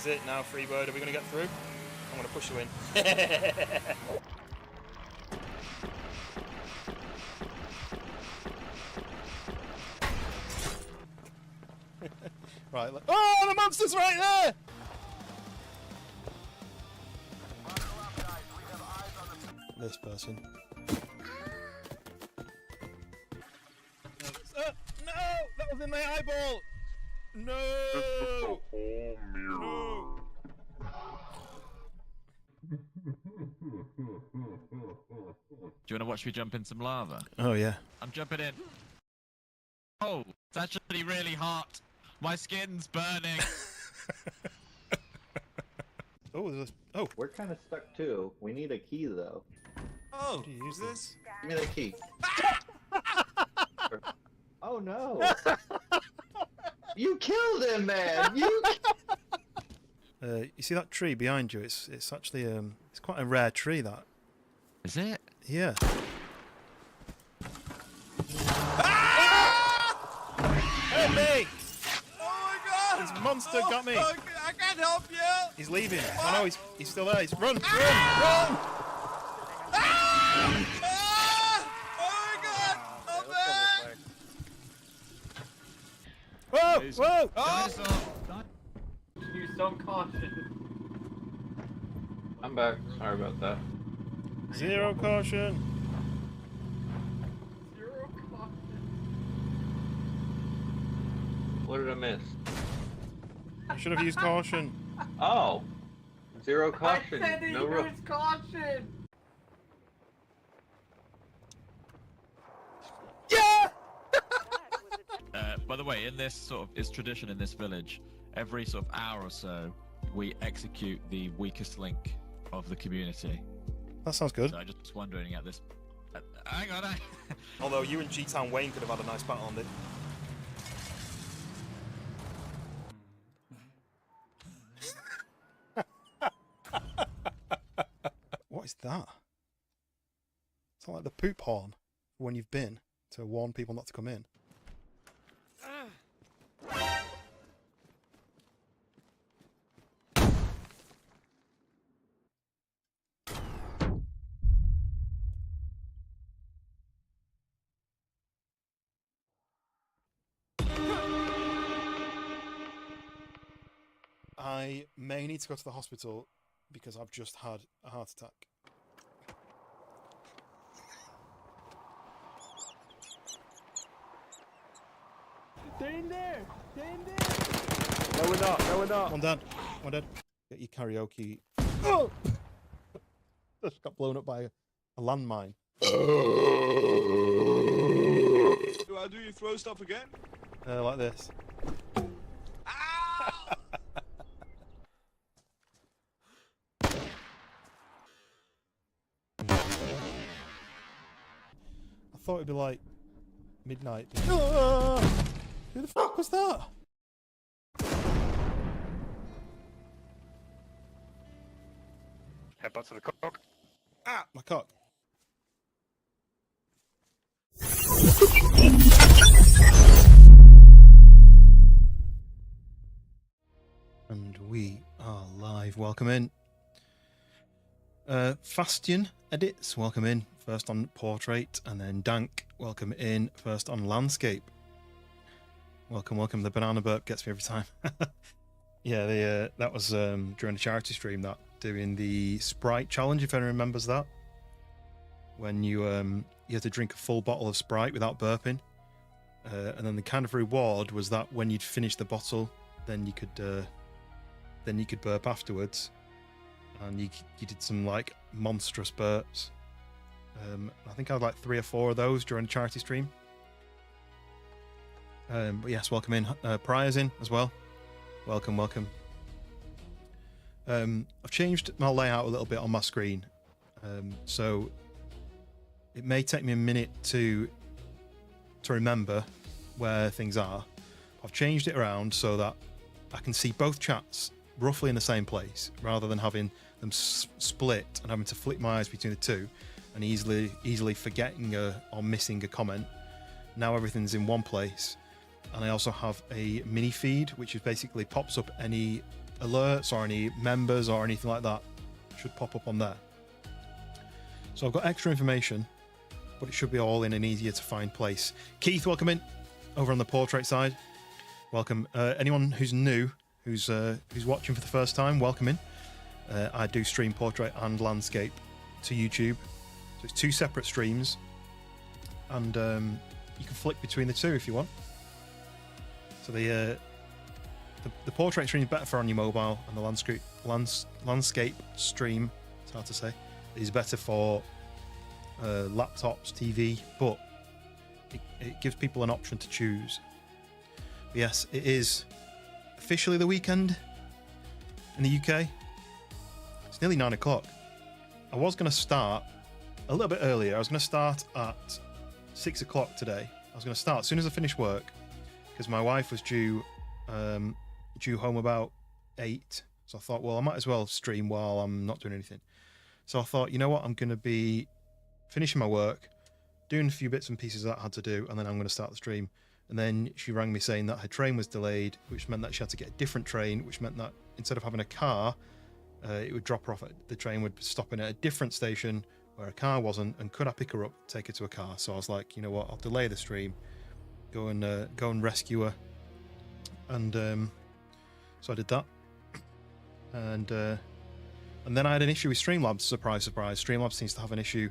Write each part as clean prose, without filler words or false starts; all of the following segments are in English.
is it now, Freebird? Are we going to get through? I'm going to push you in. Right, oh, the monster's right there! This person. No! That was in my eyeball! No! No! Do you want to watch me jump in some lava? Oh, yeah. I'm jumping in. Oh, it's actually really hot. My skin's burning. Oh, there's a... Oh. We're kind of stuck too. We need a key though. Oh, Do you use this? Give me the key. Oh no! You killed him, man! You see that tree behind you? It's actually it's quite a rare tree. That Is it? yeah. Help me! Oh my god! This monster got me. Oh, I can't help you! He's leaving. Oh no, he's still there. He's run! Ah! Oh my god! Not bad! Whoa! Whoa! Oh! Use some caution. I'm back. Sorry about that. Zero caution. Zero caution. What did I miss? I should have used caution. Oh! Zero caution. I said to No room. use caution. Yeah! By the way, in this sort of it's tradition in this village. Every sort of hour or so, we execute the weakest link of the community. That sounds good. So I'm just wondering at this. Hang on. Although you and G-Town Wayne could have had a nice battle on it. What is that? It's not like the poop horn for when you've been to warn people not to come in. I may need to go to the hospital because I've just had a heart attack. Stay in there. Stay in there. No, we're not. No, we're not. One dead. One dead. Get your karaoke. Oh! Just got blown up by a landmine. How do you throw stuff again? Like this. Ow! I thought it'd be like midnight. Ah! Who the fuck was that? Headbutt to the cock. Ah, my cock. And we are live. Welcome in. Fastion edits, welcome in. First on portrait, and then Dank, welcome in. First on landscape. Welcome, welcome. The banana burp gets me every time. Yeah, that was during the charity stream, that doing the Sprite challenge, if anyone remembers that. When you had to drink a full bottle of Sprite without burping. And then the kind of reward was that when you'd finish the bottle, then you could burp afterwards. And you did some like monstrous burps. I think I had like 3 or 4 of those during the charity stream. But yes, welcome in. Prior's in as well. Welcome, welcome. I've changed my layout a little bit on my screen, so it may take me a minute to remember where things are. I've changed it around so that I can see both chats roughly in the same place, rather than having them split and having to flick my eyes between the two and easily forgetting or missing a comment. Now everything's in one place, and I also have a mini feed which is basically pops up any alerts or any members or anything like that should pop up on there. So I've got extra information, but it should be all in an easier to find place. Keith, welcome in over on the portrait side. Welcome. Anyone who's new, who's watching for the first time, welcome in. I do stream portrait and landscape to YouTube, so it's 2 separate streams, and you can flick between the 2 if you want. So the portrait stream is better for on your mobile, and the landscape stream, it's hard to say, is better for laptops, TV, but it gives people an option to choose. But yes, it is officially the weekend in the UK. It's nearly 9 o'clock. I was going to start a little bit earlier. I was going to start at 6 o'clock today. I was going to start as soon as I finished work, because my wife was due home about 8. So I thought, well, I might as well stream while I'm not doing anything. So I thought, you know what, I'm going to be finishing my work, doing a few bits and pieces that I had to do, and then I'm going to start the stream. And then she rang me saying that her train was delayed, which meant that she had to get a different train, which meant that instead of having a car, it would drop her off. The train would stop in at a different station where a car wasn't, and could I pick her up, take her to a car? So I was like, you know what, I'll delay the stream, go and rescue her. And so I did that. And then I had an issue with Streamlabs. Surprise, surprise. Streamlabs seems to have an issue.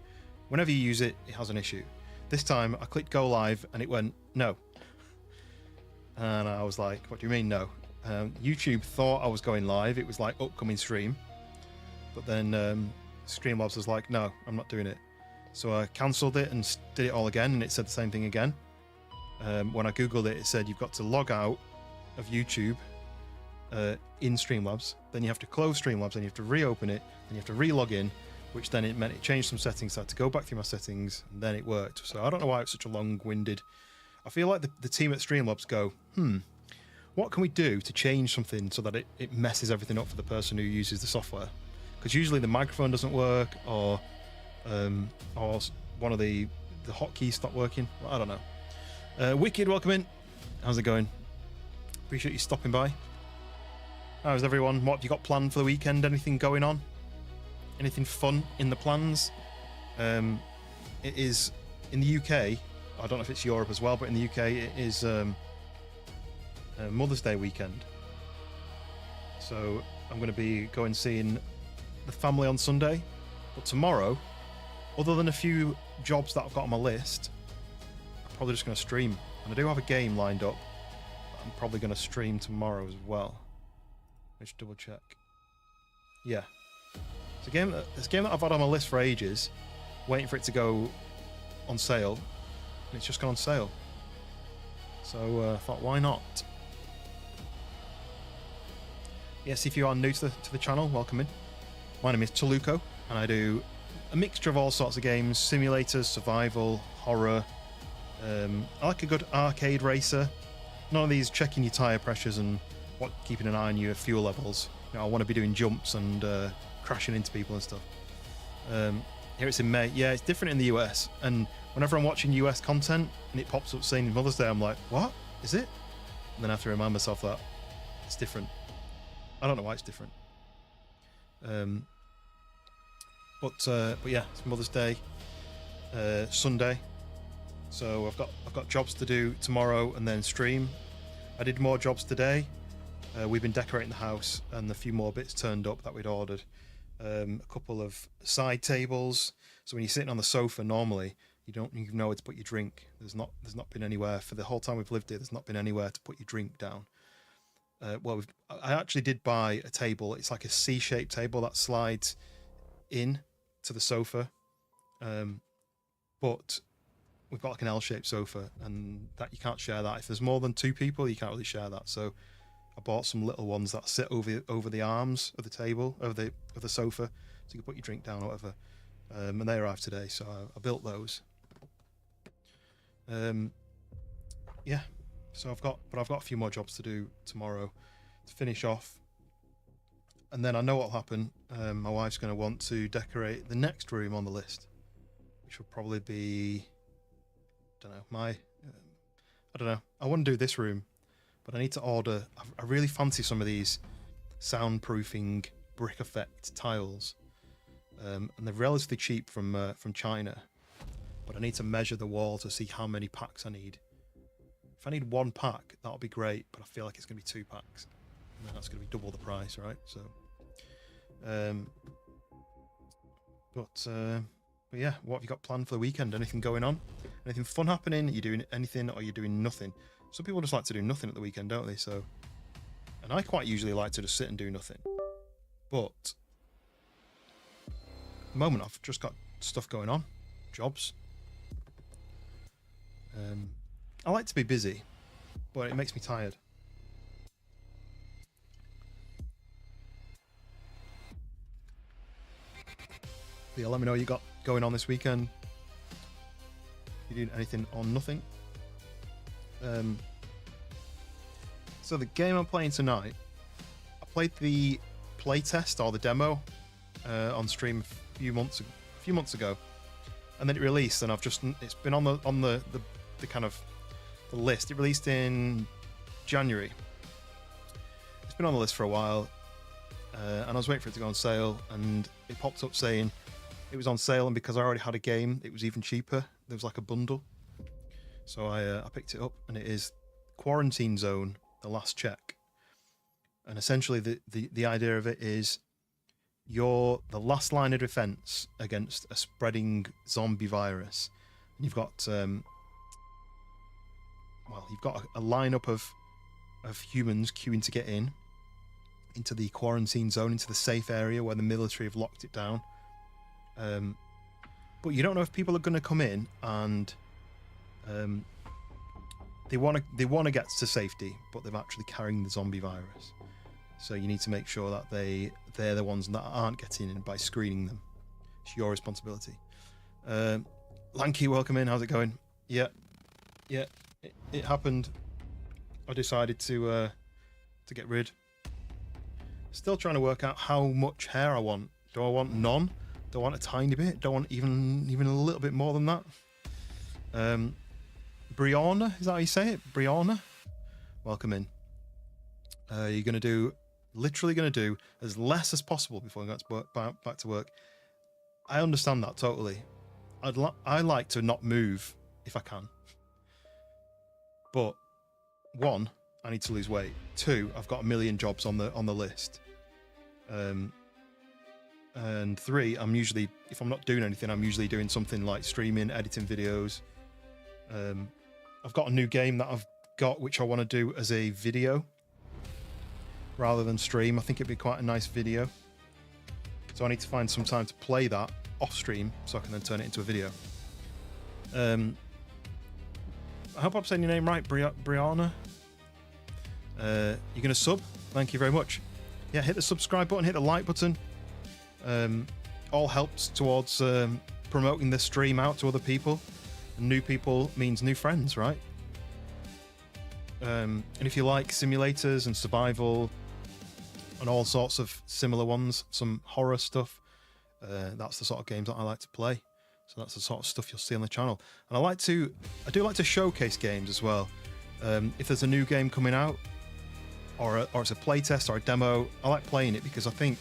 Whenever you use it, it has an issue. This time I clicked go live and it went no. And I was like, what do you mean no? YouTube thought I was going live. It was like upcoming stream. But then Streamlabs was like, no, I'm not doing it. So I cancelled it and did it all again, and it said the same thing again. When I googled it, it said you've got to log out of YouTube in Streamlabs. Then you have to close Streamlabs, and you have to reopen it, and you have to re-log in, which then it meant it changed some settings. So I had to go back through my settings, and then it worked. So I don't know why it's such a long-winded. I feel like the team at Streamlabs go, what can we do to change something so that it messes everything up for the person who uses the software? Because usually the microphone doesn't work, or one of the hotkeys stopped working. Well, I don't know. Wicked, welcome in. How's it going? Appreciate you stopping by. How's everyone? What have you got planned for the weekend? Anything going on? Anything fun in the plans? It is in the UK. I don't know if it's Europe as well, but in the UK it is Mother's Day weekend. So I'm going to be going seeing the family on Sunday. But tomorrow, other than a few jobs that I've got on my list, I'm probably just going to stream. And I do have a game lined up that I'm probably going to stream tomorrow as well. Let's double check. Yeah. It's a game that I've had on my list for ages, waiting for it to go on sale, and it's just gone on sale. So I thought, why not? Yes, if you are new to the channel, welcome in. My name is Toluco, and I do a mixture of all sorts of games: simulators, survival, horror. I like a good arcade racer. None of these checking your tyre pressures and keeping an eye on your fuel levels. You know, I want to be doing jumps and crashing into people and stuff. Here it's in May. Yeah, it's different in the US. And whenever I'm watching US content and it pops up saying Mother's Day, I'm like, what? Is it? And then I have to remind myself that it's different. I don't know why it's different. But yeah, it's Mother's Day, Sunday. So I've got jobs to do tomorrow and then stream. I did more jobs today. We've been decorating the house, and a few more bits turned up that we'd ordered. A couple of side tables. So when you're sitting on the sofa, normally you don't even know where to put your drink. There's not been anywhere for the whole time we've lived here. There's not been anywhere to put your drink down. I actually did buy a table. It's like a C-shaped table that slides in to the sofa, but we've got like an L-shaped sofa, and that you can't share that. If there's more than 2 people, you can't really share that. So I bought some little ones that sit over the arms of the table, of the sofa, so you can put your drink down or whatever. And they arrived today, so I built those. Yeah. So I've got a few more jobs to do tomorrow to finish off, and then I know what'll happen. My wife's going to want to decorate the next room on the list, which will probably be, I don't know. I want to do this room, but I need to order. I really fancy some of these soundproofing brick effect tiles, and they're relatively cheap from China. But I need to measure the wall to see how many packs I need. If I need 1 pack, that'll be great, but I feel like it's going to be 2 packs. And then that's going to be double the price, right? So, but yeah, what have you got planned for the weekend? Anything going on? Anything fun happening? Are you doing anything, or are you doing nothing? Some people just like to do nothing at the weekend, don't they? So, and I quite usually like to just sit and do nothing. But at the moment, I've just got stuff going on, jobs. I like to be busy, but it makes me tired. Yeah, let me know what you got going on this weekend. You doing anything or nothing? So the game I'm playing tonight, I played the playtest or the demo on stream a few months ago, and then it released, and it's been on the kind of the list. It released in January. It's been on the list for a while, and I was waiting for it to go on sale, and it popped up saying it was on sale, and because I already had a game, it was even cheaper. There was like a bundle, so I picked it up, and it is Quarantine Zone: The Last Check. And essentially, the idea of it is you're the last line of defense against a spreading zombie virus. And you've got a lineup of humans queuing to get into the quarantine zone, into the safe area where the military have locked it down. But you don't know if people are going to come in and they want to get to safety, but they're actually carrying the zombie virus. So you need to make sure that they're the ones that aren't getting in by screening them. It's your responsibility. Lanky, welcome in. How's it going? Yeah, it happened. I decided to get rid. Still trying to work out how much hair I want. Do I want none? Do I want a tiny bit? Do I want even a little bit more than that? Brianna, is that how you say it? Brianna? Welcome in. You're literally going to do as less as possible before I go back to work. I understand that totally. I like to not move if I can. But 1, I need to lose weight. 2, I've got a million jobs on the list. And 3, I'm usually, if I'm not doing anything, I'm usually doing something like streaming, editing videos. I've got a new game that I've got which I want to do as a video rather than stream. I think it'd be quite a nice video. So I need to find some time to play that off stream so I can then turn it into a video. I hope I'm saying your name right, Brianna. You're going to sub? Thank you very much. Yeah, hit the subscribe button, hit the like button. All helps towards promoting this stream out to other people. And new people means new friends, right? And if you like simulators and survival and all sorts of similar ones, some horror stuff, that's the sort of games that I like to play. So that's the sort of stuff you'll see on the channel. And I do like to showcase games as well. If there's a new game coming out, or it's a playtest or a demo, I like playing it because I think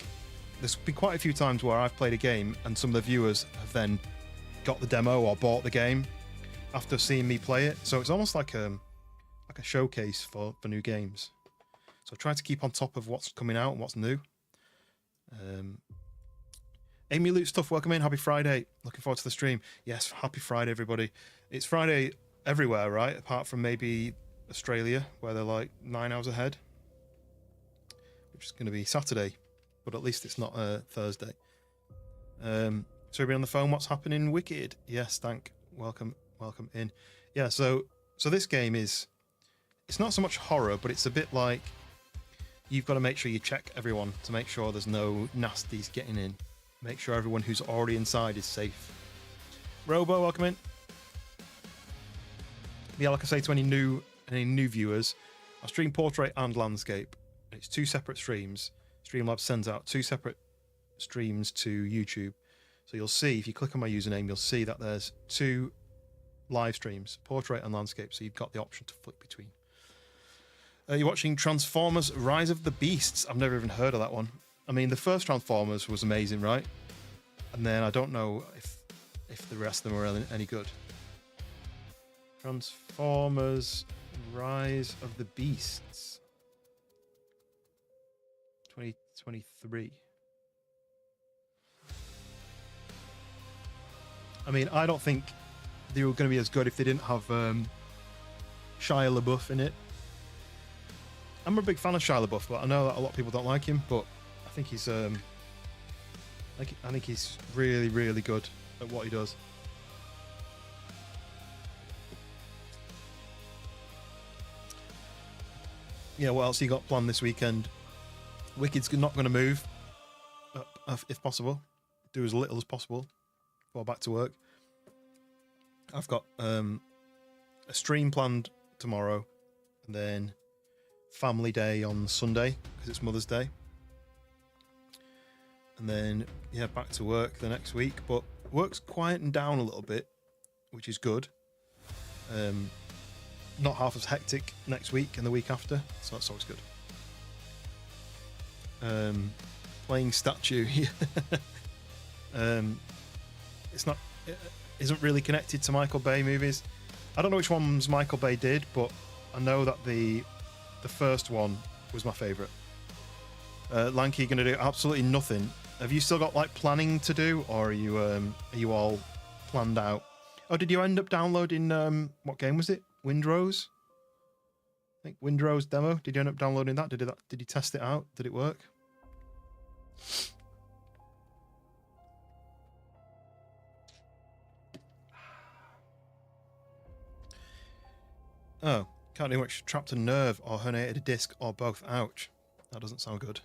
there's been quite a few times where I've played a game and some of the viewers have then got the demo or bought the game after seeing me play it. So it's almost like a showcase for new games. So I try to keep on top of what's coming out and what's new. Amy Loot Stuff, welcome in. Happy Friday. Looking forward to the stream. Yes, happy Friday, everybody. It's Friday everywhere, right? Apart from maybe Australia, where they're like 9 hours ahead. Which is going to be Saturday. But at least it's not Thursday. So everybody on the phone, what's happening? Wicked. Yes, thank. Welcome in. Yeah, so this game it's not so much horror, but it's a bit like you've got to make sure you check everyone to make sure there's no nasties getting in. Make sure everyone who's already inside is safe. Robo, welcome in. Yeah, like I say to any new viewers, I stream Portrait and Landscape. It's 2 separate streams. Streamlabs sends out 2 separate streams to YouTube. So you'll see, if you click on my username, you'll see that there's 2 live streams, Portrait and Landscape. So you've got the option to flick between. Are you watching Transformers: Rise of the Beasts? I've never even heard of that one. I mean, the first Transformers was amazing, right? And then I don't know if the rest of them were any good. Transformers: Rise of the Beasts. 2023. I mean, I don't think they were going to be as good if they didn't have Shia LaBeouf in it. I'm a big fan of Shia LaBeouf, but I know that a lot of people don't like him. But I think he's, I think he's really, really good at what he does. Yeah, what else you got planned this weekend? Wicked's not going to move, if possible. Do as little as possible. Go back to work. I've got a stream planned tomorrow, and then family day on Sunday because it's Mother's Day, and then yeah, back to work the next week. But work's quieting down a little bit, which is good. Not half as hectic next week and the week after, so that's always good. Playing Statue. It's not, it isn't really connected to Michael Bay movies. I don't know which ones Michael Bay did, but I know that the first one was my favourite. Lanky, going to do absolutely nothing. Have you still got like planning to do, or are you all planned out? Oh, did you end up downloading what game was it? Windrose? I think Windrose demo. Did you end up downloading that? Did you test it out? Did it work? Oh, can't do much. Trapped a nerve or herniated a disc or both. Ouch. That doesn't sound good.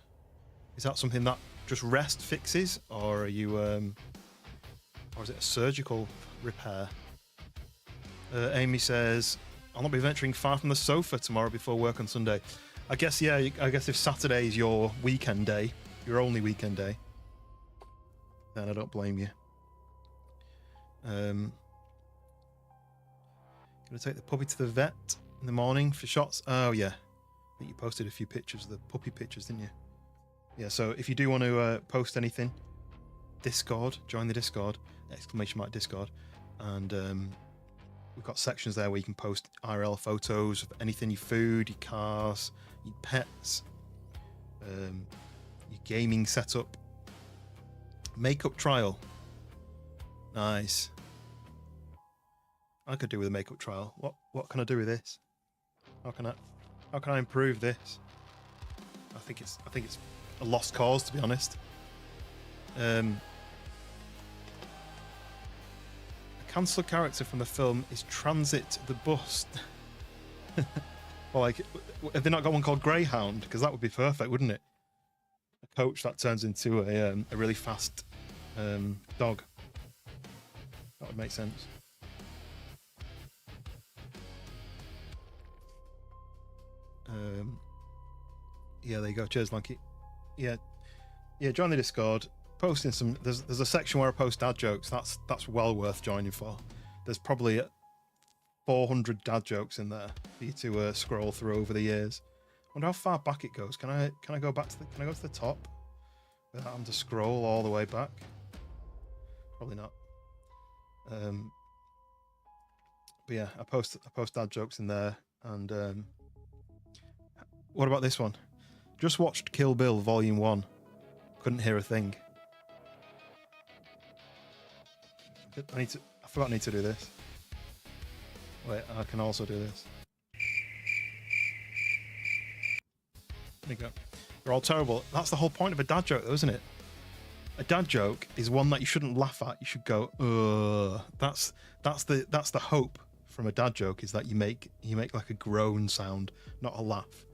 Is that something that just rest fixes, or are you or is it a surgical repair? Amy says, I'll not be venturing far from the sofa tomorrow before work on Sunday. I guess, yeah, I guess if Saturday is your weekend day, your only weekend day, then I don't blame you. Gonna take the puppy to the vet in the morning for shots. Oh yeah, I think you posted a few pictures of the puppy pictures, didn't you? Yeah, so if you do want to post anything, Discord, join the Discord, !Discord, and we've got sections there where you can post IRL photos of anything, your food, your cars, your pets, your gaming setup. Makeup trial. Nice. I could do with a makeup trial. What can I do with this? How can I improve this? I think it's a lost cause, to be honest. A cancelled character from the film is Transit the Bus. Well, like, have they not got one called Greyhound? Because that would be perfect, wouldn't it? A coach that turns into a really fast dog. That would make sense. Yeah, there you go. Cheers, Lanky. Yeah, join the Discord. Posting some. There's a section where I post dad jokes. That's well worth joining for. There's probably 400 dad jokes in there for you to scroll through over the years. I wonder how far back it goes. Can I go back to can I go to the top without having to scroll all the way back? Probably not. But yeah, I post dad jokes in there. And what about this one? Just watched Kill Bill Volume 1. Couldn't hear a thing. I forgot I need to do this. Wait, I can also do this. There you go. They're all terrible. That's the whole point of a dad joke, though, isn't it? A dad joke is one that you shouldn't laugh at. You should go, ugh. That's the hope from a dad joke, is that you make like a groan sound, not a laugh.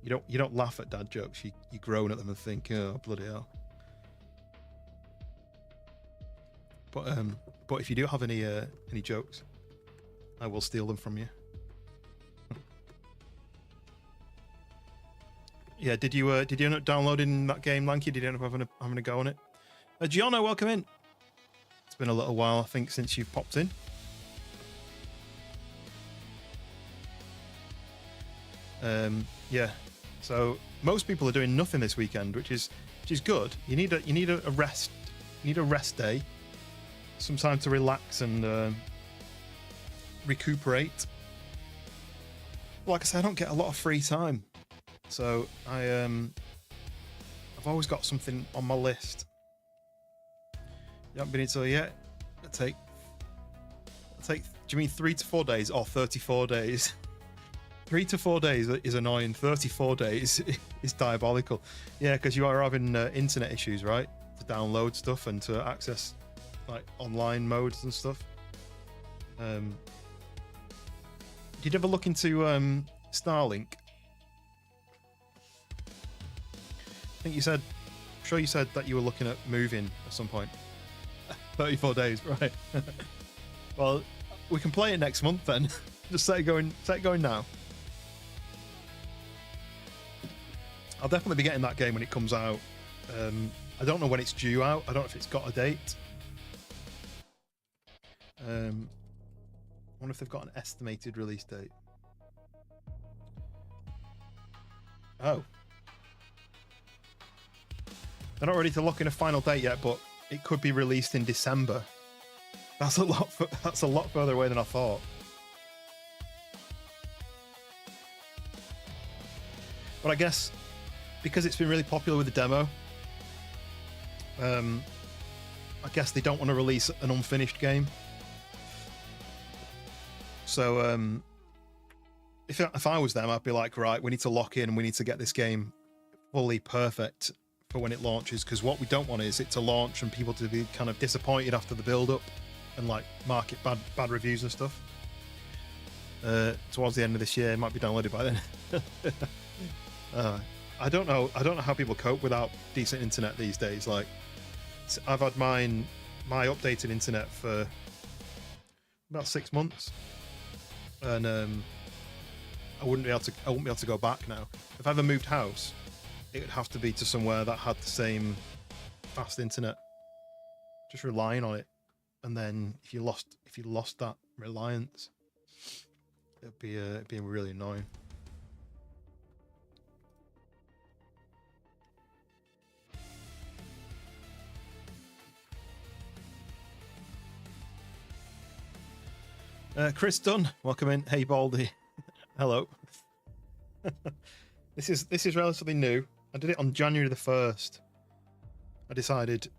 You don't laugh at dad jokes. You groan at them and think, oh bloody hell. But if you do have any jokes, I will steal them from you. Yeah, did you end up downloading that game, Lanky? Did you end up having a go on it? Gianna, welcome in. It's been a little while, I think, since you've popped in. Yeah. So most people are doing nothing this weekend, which is good. You need a rest. You need a rest day, some time to relax and recuperate. Like I said, I don't get a lot of free time, so I've always got something on my list. You haven't been into it yet? It'll take. Do you mean 3 to 4 days or 34 days? 3 to 4 days is annoying. 34 days is diabolical. Yeah, because you are having internet issues, right? To download stuff and to access like online modes and stuff. Did you ever look into Starlink? I think you said. I'm sure you said that you were looking at moving at some point. 34 days, right? Well, we can play it next month then. Just set it going now. I'll definitely be getting that game when it comes out. I don't know when it's due out. I don't know if it's got a date. I wonder if they've got an estimated release date. Oh. They're not ready to lock in a final date yet, but it could be released in December. That's a lot further away than I thought. But I guess because it's been really popular with the demo, I guess they don't want to release an unfinished game. So if I was them, I'd be like, right, we need to lock in and we need to get this game fully perfect for when it launches, because what we don't want is it to launch and people to be kind of disappointed after the build up and like market bad reviews and stuff. Towards the end of this year, it might be downloaded by then. I don't know how people cope without decent internet these days. Like, I've had my updated internet for about 6 months, and I wouldn't be able to go back now. If I ever moved house, it would have to be to somewhere that had the same fast internet. Just relying on it, and then if you lost that reliance, it'd be really annoying. Chris Dunn, welcome in. Hey Baldy, hello. This is relatively new. I did it on January the 1st. I decided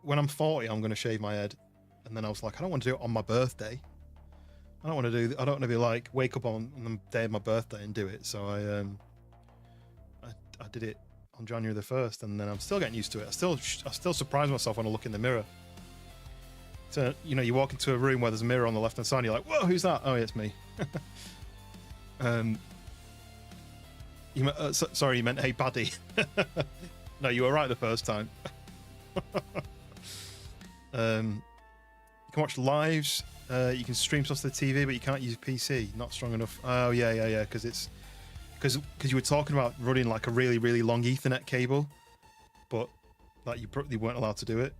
when I'm 40 I'm going to shave my head, and then I was like, I don't want to do it on my birthday. I don't want to be like wake up on the day of my birthday and do it. So I did it on January the 1st, and then I'm still getting used to it. I still surprise myself when I look in the mirror. So, you know, you walk into a room where there's a mirror on the left hand side, and you're like, whoa, who's that? Oh, yeah, it's me. Sorry, you meant hey baddie. No, you were right the first time. You can watch lives. You can stream stuff to the TV, but you can't use a PC. Not strong enough. Oh yeah. Because you were talking about running like a really, really long Ethernet cable, but like you probably weren't allowed to do it.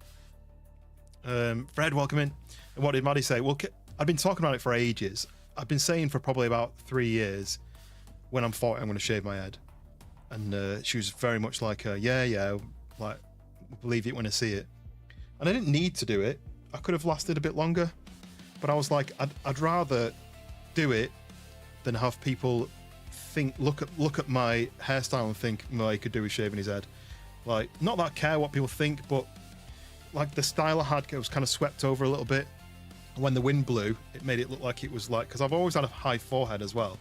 Fred, welcome in. And what did Maddie say? Well, I've been talking about it for ages. I've been saying for probably about 3 years, when I'm 40, I'm going to shave my head. And she was very much like, yeah, like, believe it when I see it. And I didn't need to do it. I could have lasted a bit longer. But I was like, I'd rather do it than have people look at my hairstyle and think, well, he could do with shaving his head. Like, not that I care what people think, but like the style I had was kind of swept over a little bit. When the wind blew, it made it look like it was like, because I've always had a high forehead as well.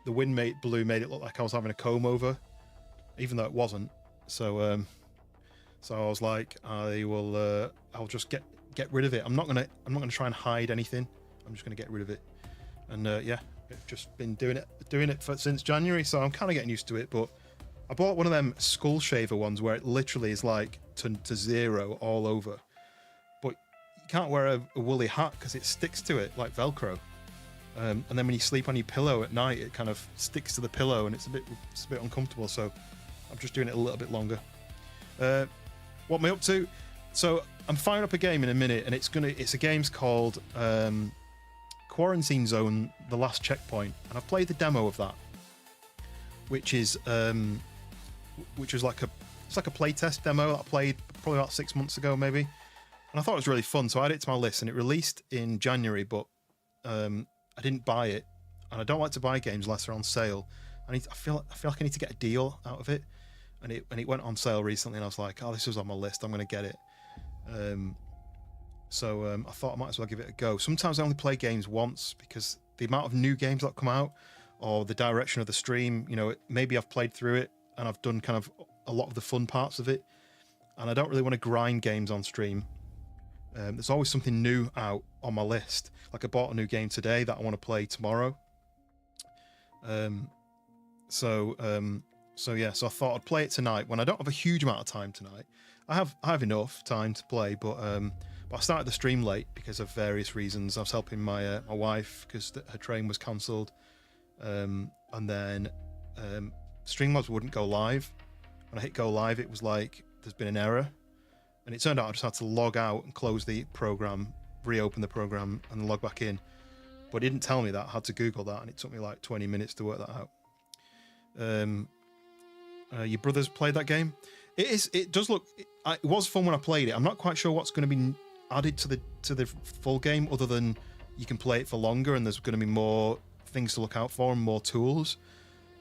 The wind made it look like I was having a comb over, even though it wasn't. So I was like, I'll just get rid of it. I'm not gonna try and hide anything. I'm just gonna get rid of it. And yeah, I've just been doing it since January, so I'm kind of getting used to it. But I bought one of them skull shaver ones where it literally is like to zero all over. But you can't wear a woolly hat because it sticks to it like Velcro. And then when you sleep on your pillow at night, it kind of sticks to the pillow and it's a bit uncomfortable. So I'm just doing it a little bit longer. What am I up to? So I'm firing up a game in a minute, and it's a game's called Quarantine Zone, the last checkpoint, and I've played the demo of that, which was like a playtest demo that I played probably about 6 months ago, maybe, and I thought it was really fun. So I added it to my list, and it released in January, but I didn't buy it, and I don't like to buy games unless they're on sale. I feel like I need to get a deal out of it, and it went on sale recently, and I was like, oh, this was on my list, I'm going to get it. So I thought I might as well give it a go. Sometimes I only play games once because the amount of new games that come out, or the direction of the stream, maybe I've played through it and I've done kind of a lot of the fun parts of it, and I don't really want to grind games on stream. There's always something new out on my list. Like I bought a new game today that I want to play tomorrow. So I thought I'd play it tonight when I don't have a huge amount of time tonight. I have enough time to play, but I started the stream late because of various reasons. I was helping my wife because her train was cancelled, and then Streamlabs wouldn't go live. When I hit go live, it was like there's been an error, and it turned out I just had to log out and close the program, reopen the program, and log back in. But it didn't tell me that. I had to Google that, and it took me like 20 minutes to work that out. Your brothers played that game? It does look. It was fun when I played it. I'm not quite sure what's going to be added to the full game, other than you can play it for longer, and there's going to be more things to look out for and more tools.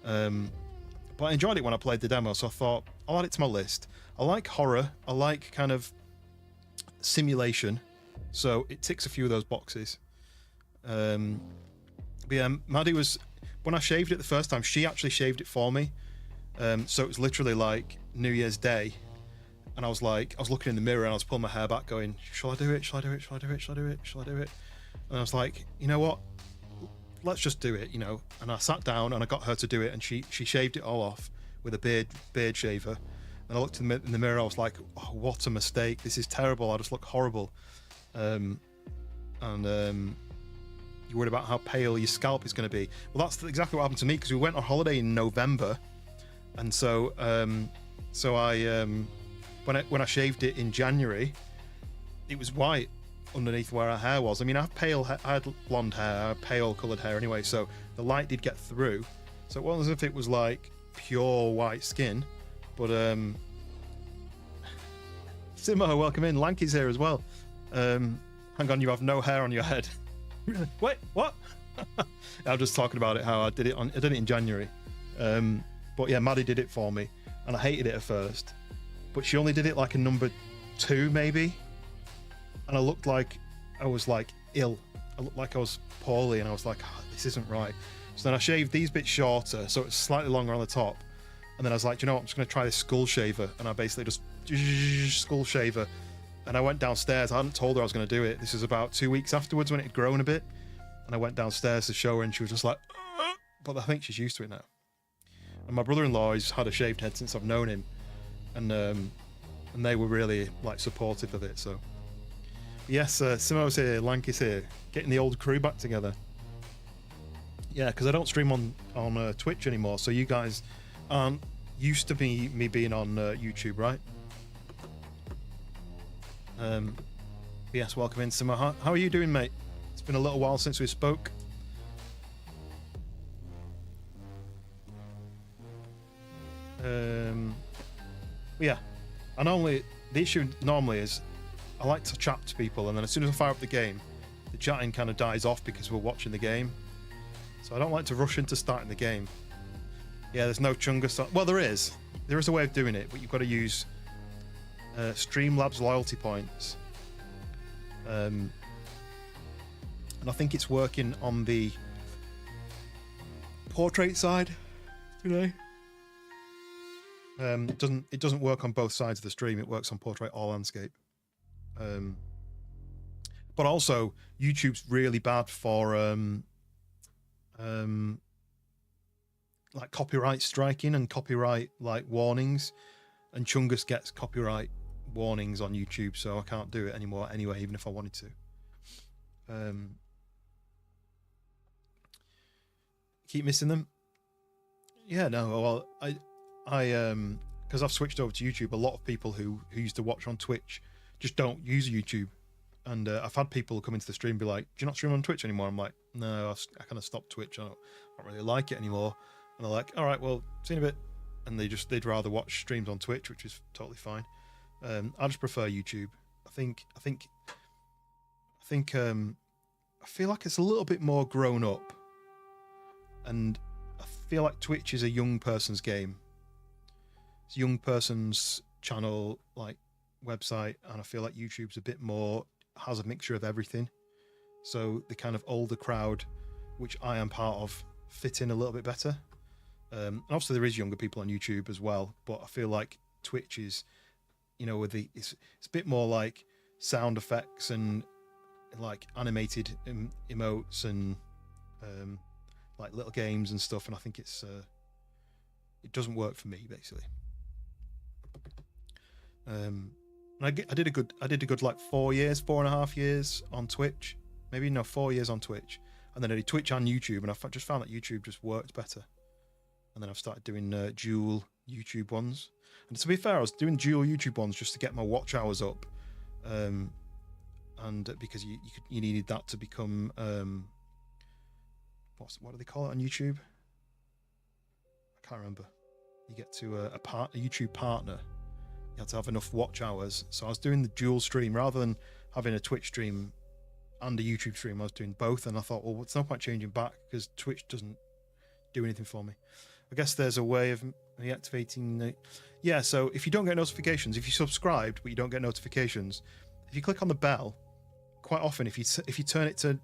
But I enjoyed it when I played the demo, so I thought I'll add it to my list. I like horror. I like kind of simulation, so it ticks a few of those boxes. But yeah, Maddie was, when I shaved it the first time, she actually shaved it for me. So it was literally like New Year's Day, and I was looking in the mirror and I was pulling my hair back going, shall I do it? Shall I do it? Shall I do it? Shall I do it? Shall I do it? And I was like, you know what? Let's just do it, And I sat down and I got her to do it, and she shaved it all off with a beard shaver. And I looked in the mirror, I was like, oh, what a mistake. This is terrible. I just look horrible. You're worried about how pale your scalp is going to be. Well, that's exactly what happened to me, because we went on holiday in November. And so I when I shaved it in January, it was white underneath where our hair was. I mean, I had blonde hair, I had pale coloured hair anyway, so the light did get through. So it wasn't as if it was like pure white skin, but Simo, welcome in. Lanky's here as well. Hang on, you have no hair on your head. Wait, what? I'm just talking about it, how I did it in January. But yeah, Maddie did it for me, and I hated it at first, but she only did it like a number 2 maybe, and I looked like I was like ill. I looked like I was poorly, and I was like, oh, this isn't right. So then I shaved these bits shorter, so it's slightly longer on the top, and then I was like, you know what, I'm just going to try this skull shaver, and I basically just skull shaver, and I went downstairs. I hadn't told her I was going to do it. This was about 2 weeks afterwards when it had grown a bit, and I went downstairs to show her, and she was just like, but I think she's used to it now. And my brother-in-law has had a shaved head since I've known him, and they were really like supportive of it. So yes, Simo's here, Lanky's here, getting the old crew back together. Yeah, because I don't stream on Twitch anymore, so you guys aren't used to me being on YouTube, right? Yes, welcome in, Simo. How are you doing, mate? It's been a little while since we spoke. Yeah, the issue normally is I like to chat to people, and then as soon as I fire up the game, the chatting kind of dies off because we're watching the game. So I don't like to rush into starting the game. Yeah, there's no Chunga. Well, there is a way of doing it, but you've got to use Streamlabs loyalty points, and I think it's working on the portrait side today. It doesn't work on both sides of the stream. It works on portrait or landscape. But also YouTube's really bad for like copyright striking and copyright like warnings, and Chungus gets copyright warnings on YouTube, so I can't do it anymore anyway, even if I wanted to. Keep missing them. Yeah, no, well, I because I've switched over to YouTube, a lot of people who used to watch on Twitch just don't use YouTube. And I've had people come into the stream and be like, do you not stream on Twitch anymore? I'm like, no, I kind of stopped Twitch. I don't really like it anymore. And they're like, all right, well, see you in a bit. And they'd rather watch streams on Twitch, which is totally fine. I just prefer YouTube. I feel like it's a little bit more grown up. And I feel like Twitch is a young person's game. It's a young person's channel, like website, and I feel like YouTube's a bit more, has a mixture of everything. So the kind of older crowd, which I am part of, fit in a little bit better. And obviously there is younger people on YouTube as well, but I feel like Twitch is, you know, it's a bit more like sound effects and like animated emotes and like little games and stuff, and I think it doesn't work for me basically. And I did a good like 4.5 years on Twitch, maybe no 4 years on Twitch, and then I did Twitch and YouTube, and I just found that YouTube just worked better. And then I've started doing dual YouTube ones. And to be fair, I was doing dual YouTube ones just to get my watch hours up, and because you needed that to become what do they call it on YouTube? I can't remember. You get to a YouTube partner. You have to have enough watch hours. So I was doing the dual stream rather than having a Twitch stream and a YouTube stream. I was doing both, and I thought, well, it's no point changing back because Twitch doesn't do anything for me. I guess there's a way of reactivating. Yeah, so if you don't get notifications, if you subscribed but you don't get notifications, if you click on the bell, quite often if you turn it to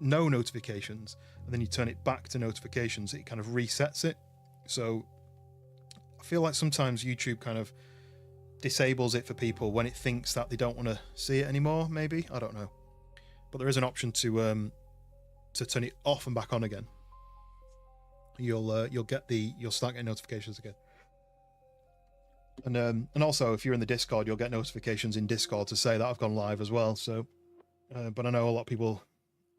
no notifications and then you turn it back to notifications, it kind of resets it. So I feel like sometimes YouTube kind of disables it for people when it thinks that they don't want to see it anymore. Maybe, I don't know, but there is an option to turn it off and back on again. You'll start getting notifications again. And also if you're in the Discord, you'll get notifications in Discord to say that I've gone live as well. So but I know a lot of people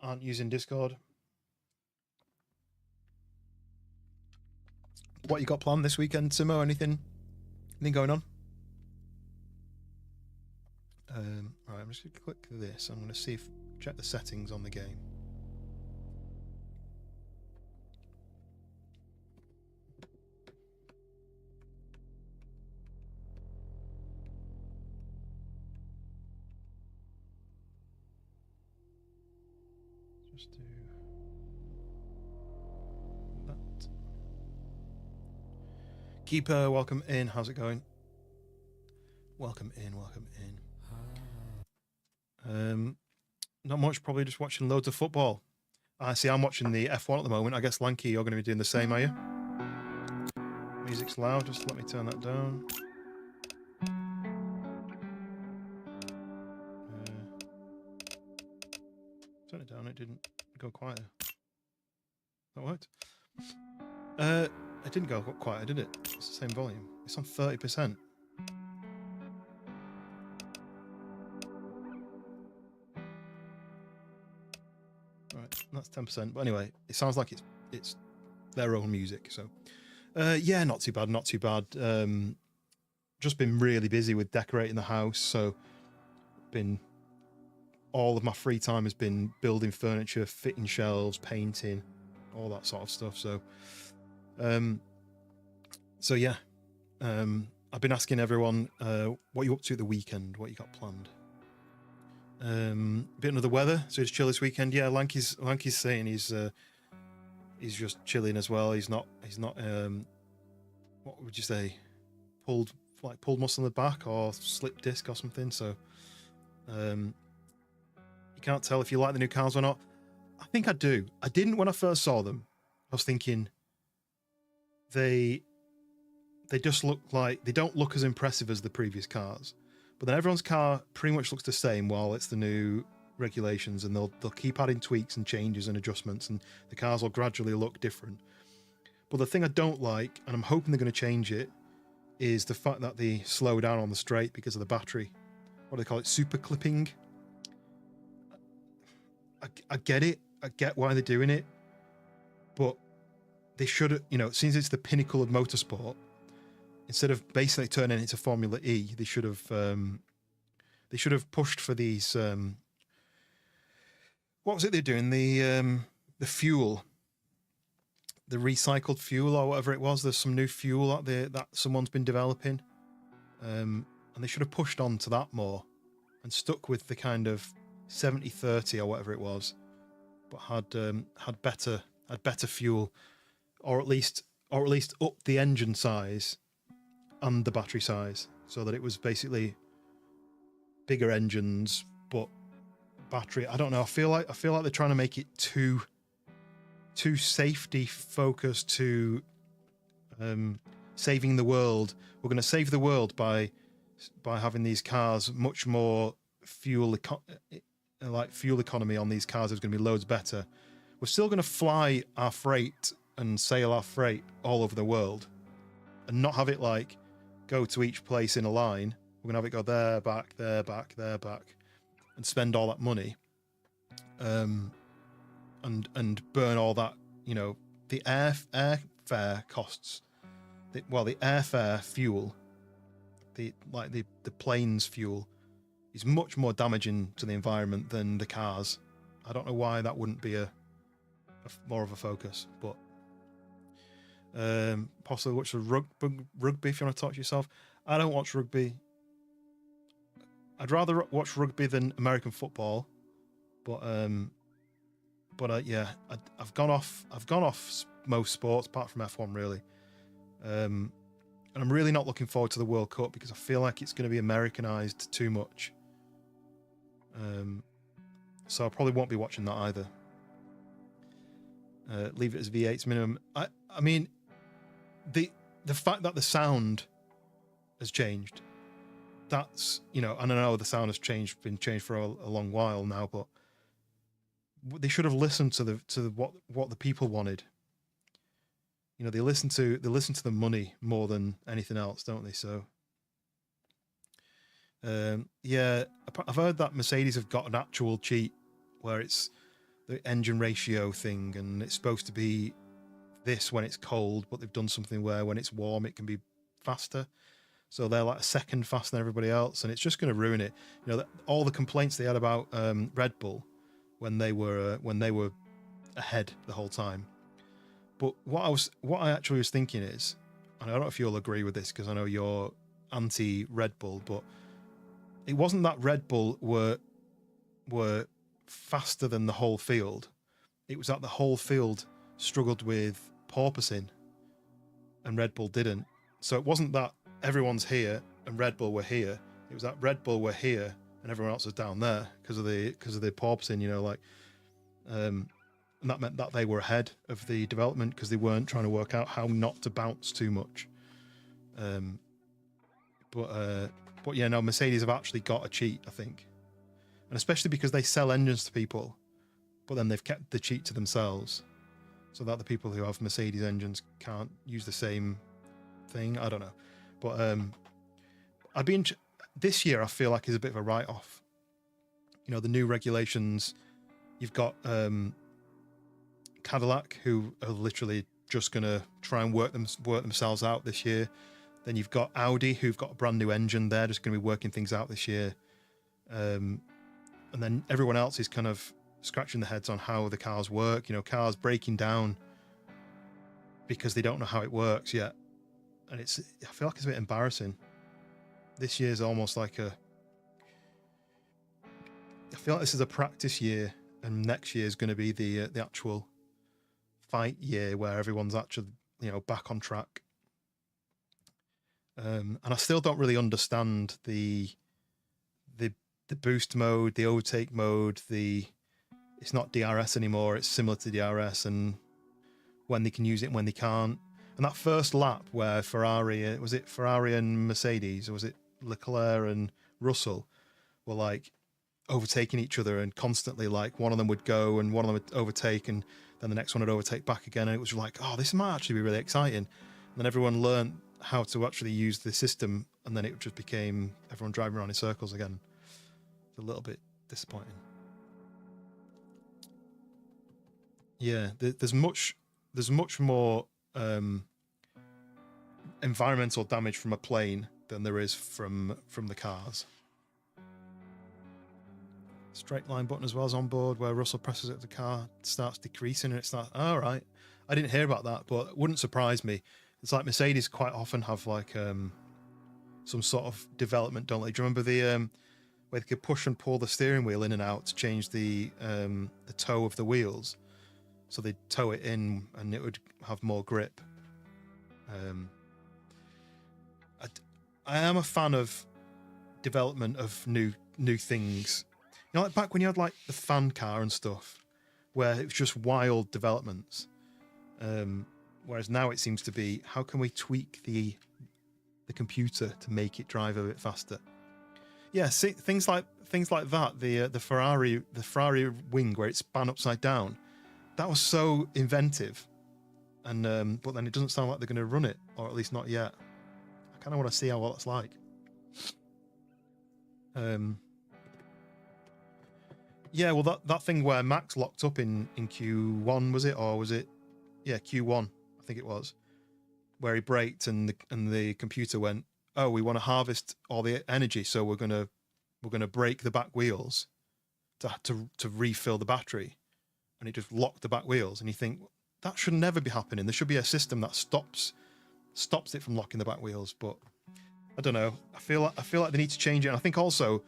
aren't using Discord. What you got planned this weekend, Simo? Anything going on? Right, I'm just gonna click this. I'm gonna check the settings on the game. Just do that. Keeper, welcome in. How's it going? Welcome in. Not much, probably just watching loads of football. I see I'm watching the F1 at the moment. I guess Lanky, you're going to be doing the same, are you? Music's loud, just let me turn that down. Turn it down, it didn't go quieter. That worked. It didn't go quieter, did it? It's the same volume. It's on 30%. Right, that's 10%. But anyway, it sounds like it's their own music. So, yeah, not too bad. Just been really busy with decorating the house. So, all of my free time has been building furniture, fitting shelves, painting, all that sort of stuff. So, yeah, I've been asking everyone, what you up to at the weekend? What you got planned? Bit of the weather, so it's chill this weekend. Yeah, Lanky's saying he's just chilling as well. He's not what would you say, pulled muscle in the back or slipped disc or something. So you can't tell if you like the new cars or not. I think I do. I didn't when I first saw them. I was thinking they just look like, they don't look as impressive as the previous cars. But then everyone's car pretty much looks the same while it's the new regulations, and they'll keep adding tweaks and changes and adjustments, and the cars will gradually look different. But the thing I don't like, and I'm hoping they're going to change it, is the fact that they slow down on the straight because of the battery. What do they call it? Super clipping. I get it. I get why they're doing it. But they should, since it's the pinnacle of motorsport, instead of basically turning it into Formula E, they should have pushed for these what was it they're doing? The fuel, the recycled fuel or whatever it was. There's some new fuel that someone's been developing, and they should have pushed on to that more and stuck with the kind of 70-30 or whatever it was, but had better fuel, or at least up the engine size and the battery size, so that it was basically bigger engines but battery. I don't know. I feel like they're trying to make it too safety focused, to saving the world. We're going to save the world by having these cars much more fuel economy on these cars is going to be loads better. We're still going to fly our freight and sail our freight all over the world, and not have it like go to each place in a line. We're going to have it go there, back, there, back, there, back, and spend all that money, and burn all that, the airfare costs. The airfare fuel, the plane's fuel, is much more damaging to the environment than the cars. I don't know why that wouldn't be a more of a focus, but possibly watch the rugby if you want to talk to yourself. I don't watch rugby. I'd rather watch rugby than American football, but yeah, I've gone off most sports apart from F1 really, and I'm really not looking forward to the World Cup because I feel like it's going to be Americanized too much. So I probably won't be watching that either. Leave it as V8's minimum. I mean, the fact that the sound has changed, that's, and I know the sound has been changed for a long while now, but they should have listened to what the people wanted. They listen to the money more than anything else, don't they? So yeah, I've heard that Mercedes have got an actual cheat where it's the engine ratio thing, and it's supposed to be this when it's cold, but they've done something where when it's warm it can be faster. So they're like a second faster than everybody else, and it's just going to ruin it. All the complaints they had about Red Bull when they were ahead the whole time. But what I actually was thinking is, and I don't know if you'll agree with this because I know you're anti Red Bull, but it wasn't that Red Bull were faster than the whole field. It was that the whole field struggled with porpoising and Red Bull didn't. So it wasn't that everyone's here and Red Bull were here. It was that Red Bull were here and everyone else was down there because of the porpoising, and that meant that they were ahead of the development because they weren't trying to work out how not to bounce too much. But yeah, no, Mercedes have actually got a cheat, I think. And especially because they sell engines to people, but then they've kept the cheat to themselves so that the people who have Mercedes engines can't use the same thing. I don't know. But this year I feel like is a bit of a write-off. The new regulations, you've got Cadillac, who are literally just going to try and work themselves out this year. Then you've got Audi, who've got a brand new engine. They're just going to be working things out this year. And then everyone else is kind of scratching their heads on how the cars work. Cars breaking down because they don't know how it works yet. And I feel like it's a bit embarrassing. This year's almost like I feel like this is a practice year, and next year is going to be the actual fight year where everyone's actually, back on track. And I still don't really understand the boost mode, the overtake mode, it's not DRS anymore, it's similar to DRS, and when they can use it and when they can't. And that first lap where Ferrari, was it Ferrari and Mercedes, or was it Leclerc and Russell, were like overtaking each other, and constantly like one of them would go and one of them would overtake, and then the next one would overtake back again, and it was like, oh, this might actually be really exciting. And then everyone learned how to actually use the system, and then it just became everyone driving around in circles again. It's a little bit disappointing. Yeah, there's much more environmental damage from a plane than there is from the cars. Straight line button as well as on board, where Russell presses it, the car starts decreasing and it starts. All right, I didn't hear about that, but it wouldn't surprise me. It's like Mercedes quite often have like some sort of development, don't they? Do you remember the where they could push and pull the steering wheel in and out to change the toe of the wheels, so they'd tow it in and it would have more grip. I am a fan of development of new things. You know, like back when you had like the fan car and stuff, where it was just wild developments. Whereas now it seems to be, how can we tweak the computer to make it drive a bit faster? Yeah, see, things like that. The Ferrari wing where it span upside down, that was so inventive. And but then it doesn't sound like they're going to run it, or at least not yet. I kind of want to see how well it's like. Yeah, well, that thing where Max locked up in Q1, was it, or was it? Yeah, Q1, I think it was, where he braked and the computer went, oh, we want to harvest all the energy, so we're gonna break the back wheels to refill the battery, and it just locked the back wheels. And you think that should never be happening. There should be a system that stops it from locking the back wheels. But I don't know. I feel like they need to change it. And I think also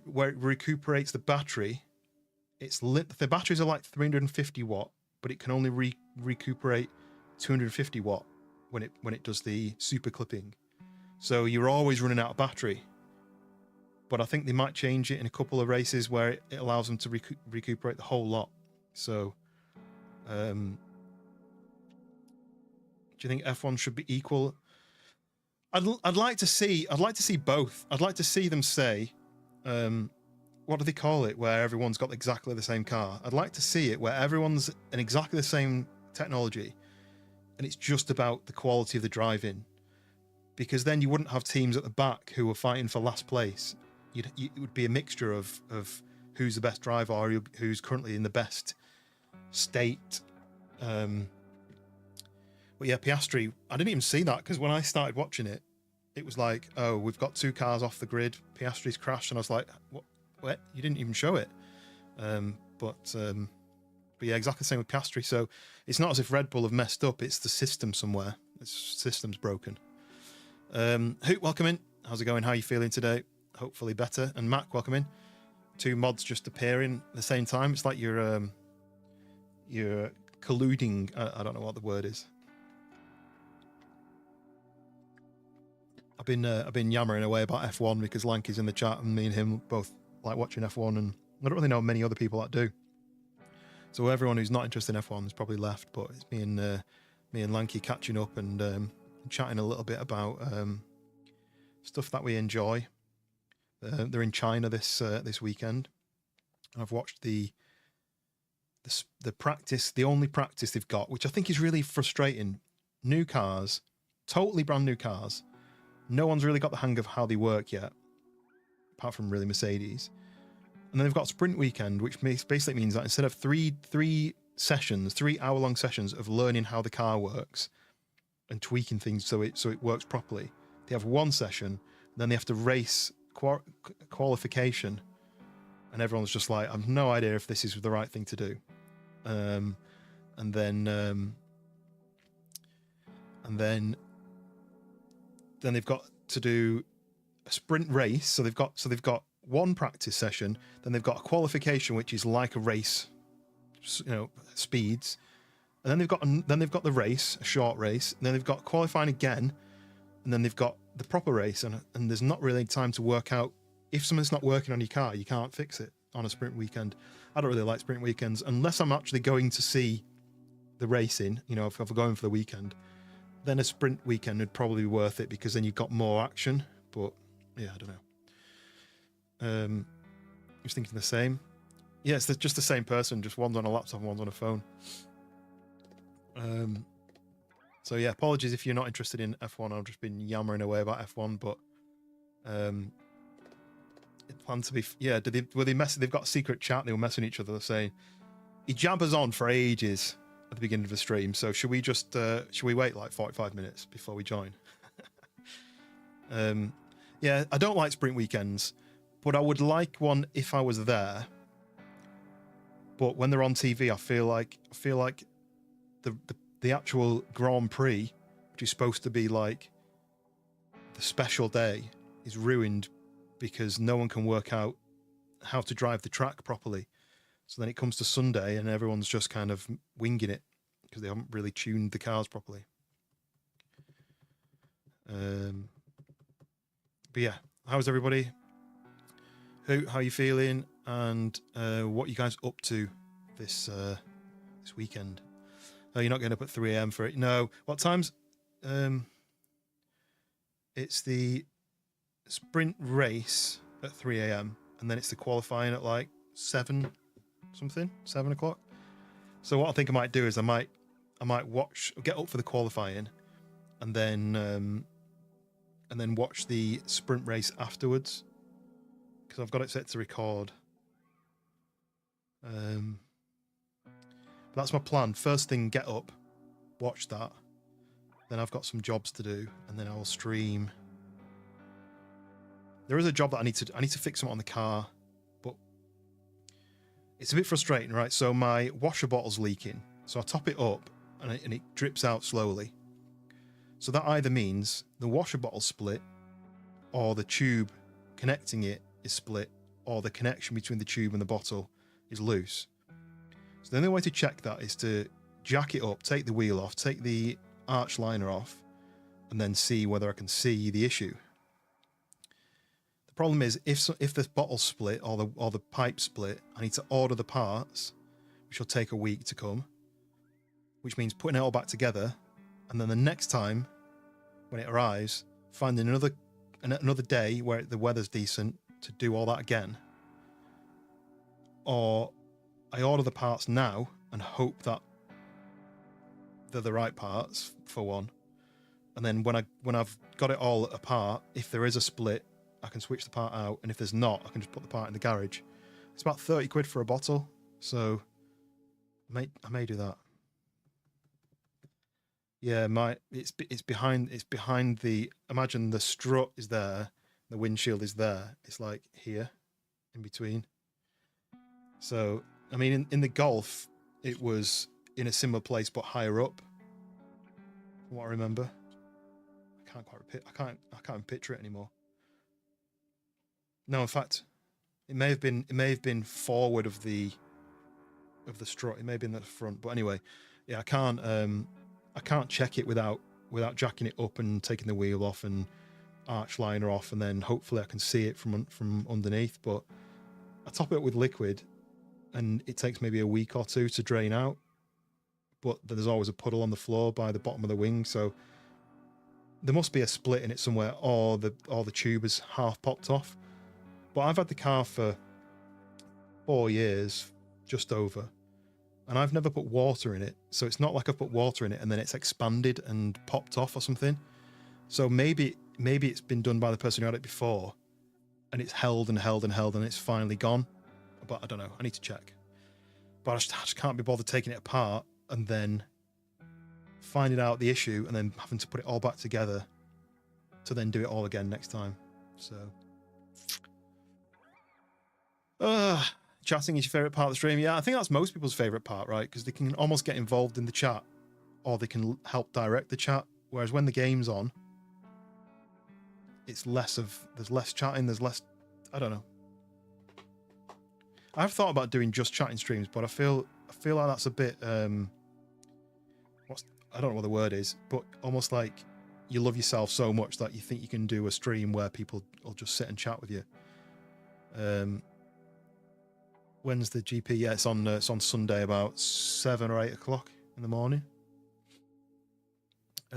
where it recuperates the battery, the batteries are like 350 watt, but it can only recuperate 250 watt when it does the super clipping. So you're always running out of battery. But I think they might change it in a couple of races where it allows them to recuperate the whole lot. So, do you think F1 should be equal? I'd like to see both. I'd like to see them say, what do they call it, where everyone's got exactly the same car? I'd like to see it where everyone's in exactly the same technology, and it's just about the quality of the driving. Because then you wouldn't have teams at the back who are fighting for last place. It would be a mixture of who's the best driver or who's currently in the best state. But yeah, Piastri, I didn't even see that, because when I started watching it, it was like, oh, we've got 2 cars off the grid, Piastri's crashed, and I was like, what? You didn't even show it. But yeah, exactly the same with Piastri. So it's not as if Red Bull have messed up, it's the system somewhere. The system's broken. Hoot, welcome in. How's it going? How are you feeling today? Hopefully better. And Mac, welcome in. 2 mods just appearing at the same time. It's like you're colluding. I don't know what the word is. I've been yammering away about F1 because Lanky's in the chat, and me and him both like watching F1, and I don't really know many other people that do. So everyone who's not interested in F1 is probably left, but it's me and Lanky catching up and chatting a little bit about stuff that we enjoy. They're in China this weekend. I've watched the practice, the only practice they've got, which I think is really frustrating. New cars, totally brand new cars. No one's really got the hang of how they work yet, apart from really Mercedes. And then they've got sprint weekend, which basically means that instead of three sessions, 3 hour-long sessions of learning how the car works and tweaking things so it works properly, they have 1 session, then they have to race qualification, and everyone's just like, I've no idea if this is the right thing to do. And then they've got to do a sprint race. So they've got 1 practice session, then they've got a qualification, which is like a race, speeds, and then they've got the race, a short race, and then they've got qualifying again, and then they've got the proper race, and there's not really time to work out if something's not working on your car. You can't fix it on a sprint weekend. I don't really like sprint weekends unless I'm actually going to see the racing. If I'm going for the weekend, then a sprint weekend would probably be worth it, because then you've got more action. But yeah, I don't know. I was thinking the same. Yeah, it's just the same person, just one's on a laptop and one's on a phone. So yeah, apologies if you're not interested in F1. I've just been yammering away about F1, but it planned to be. Yeah, were they messing? They've got a secret chat. They were messing each other, saying he jabbers on for ages at the beginning of the stream. So should we wait like 45 minutes before we join? Yeah, I don't like sprint weekends, but I would like one if I was there, but when they're on TV, I feel like the actual Grand Prix, which is supposed to be like the special day, is ruined because no one can work out how to drive the track properly. So then it comes to Sunday and everyone's just kind of winging it because they haven't really tuned the cars properly. But yeah, how's everybody? How are you feeling? And what are you guys up to this weekend? Oh, you're not getting up at 3 a.m. for it? No. What times? It's the sprint race at 3 a.m. and then it's the qualifying at like 7 o'clock. So what I think I might do is I might get up for the qualifying and then watch the sprint race afterwards because I've got it set to record. That's my plan. First thing, get up, watch that. Then I've got some jobs to do, and then I'll stream. There is a job that I need to fix something on the car, but it's a bit frustrating, right? So my washer bottle's leaking, so I top it up, and it drips out slowly. So that either means the washer bottle's split, or the tube connecting it is split, or the connection between the tube and the bottle is loose. So the only way to check that is to jack it up, take the wheel off, take the arch liner off, and then see whether I can see the issue. The problem is if the bottle split or the pipe split, I need to order the parts, which will take a week to come, which means putting it all back together, and then the next time when it arrives, finding another day where the weather's decent to do all that again. Or I order the parts now and hope that they're the right parts for one, and then when I've got it all apart, if there is a split, I can switch the part out, and if there's not, I can just put the part in the garage. It's about 30 quid for a bottle, so I may do that. Yeah, it's behind the, imagine the strut is there, the windshield is there. It's like here, in between. So I mean, in the Golf, it was in a similar place but higher up. From what I remember, I can't even picture it anymore. No, in fact, it may have been forward of the strut. It may have been at the front, but anyway, yeah, I can't check it without jacking it up and taking the wheel off and arch liner off, and then hopefully I can see it from underneath. But I top it up with liquid, and it takes maybe a week or two to drain out, but there's always a puddle on the floor by the bottom of the wing, so there must be a split in it somewhere, or the tube is half popped off. But I've had the car for 4 years, just over, and I've never put water in it, so it's not like I've put water in it and then it's expanded and popped off or something. So maybe it's been done by the person who had it before, and it's held and it's finally gone. But I don't know. I need to check. But I just can't be bothered taking it apart and then finding out the issue and then having to put it all back together to then do it all again next time. So, chatting is your favourite part of the stream? Yeah, I think that's most people's favourite part, right? Because they can almost get involved in the chat, or they can help direct the chat. Whereas when the game's on, there's less chatting, there's less, I don't know. I've thought about doing just chatting streams, but I feel like that's a bit I don't know what the word is, but almost like you love yourself so much that you think you can do a stream where people will just sit and chat with you. When's the GP? Yeah, it's on Sunday about 7 or 8 o'clock in the morning.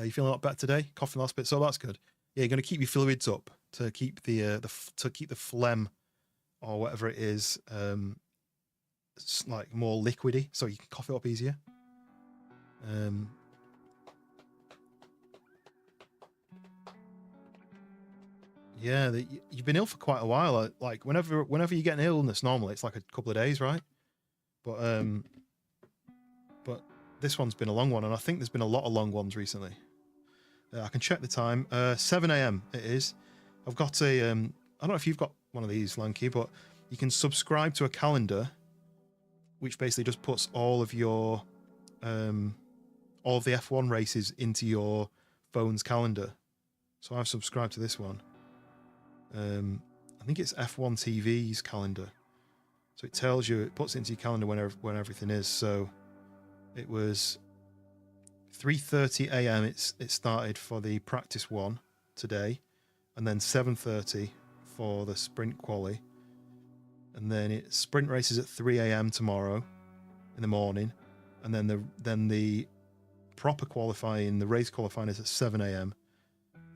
You feeling a lot better today? Coughing last bit, so that's good. Yeah, you're going to keep your fluids up to keep the phlegm or whatever it is, like more liquidy, so you can cough it up easier. Yeah, you've been ill for quite a while. Like whenever you get an illness, normally it's like a couple of days, right? But this one's been a long one, and I think there's been a lot of long ones recently. I can check the time. 7 a.m. it is. I've got a I don't know if you've got one of these, Lanky, but you can subscribe to a calendar, which basically just puts all of your all of the F1 races into your phone's calendar. So I've subscribed to this one. I think it's F1 TV's calendar. So it tells you, it puts it into your calendar when everything is. So it was 3:30 a.m. It started for the practice one today, and then 7:30 for the sprint quali, and then it's sprint races at 3 a.m. tomorrow in the morning, and then the proper qualifying, the race qualifying is at 7 a.m.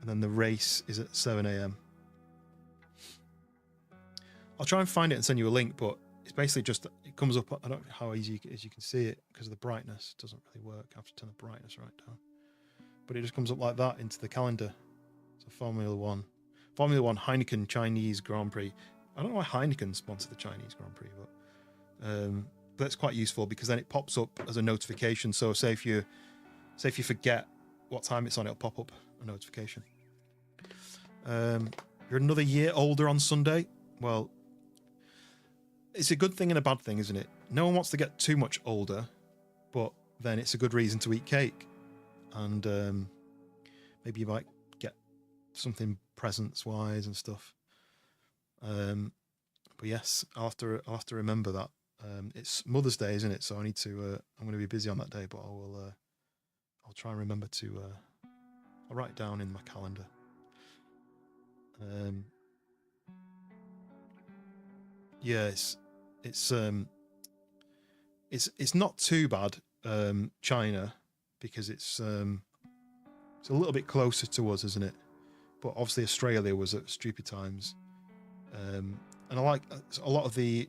and then the race is at 7 a.m. I'll try and find it and send you a link, but it's basically just, it comes up, I don't know how easy as you can see it because of the brightness. It doesn't really work. I have to turn the brightness right down. But it just comes up like that into the calendar. So Formula One Heineken Chinese Grand Prix. I don't know why Heineken sponsored the Chinese Grand Prix, but it's quite useful because then it pops up as a notification. So say if you forget what time it's on, it'll pop up a notification. You're another year older on Sunday. Well, it's a good thing and a bad thing, isn't it? No one wants to get too much older, but then it's a good reason to eat cake. And maybe you might get something presents-wise and stuff. But yes, I'll have to remember that. It's Mother's Day, isn't it? So I need to. I'm going to be busy on that day, but I'll try and remember to. I'll write it down in my calendar. Yeah, it's not too bad, China, because it's a little bit closer to us, isn't it? But obviously Australia was at stupid times. And I like a lot of the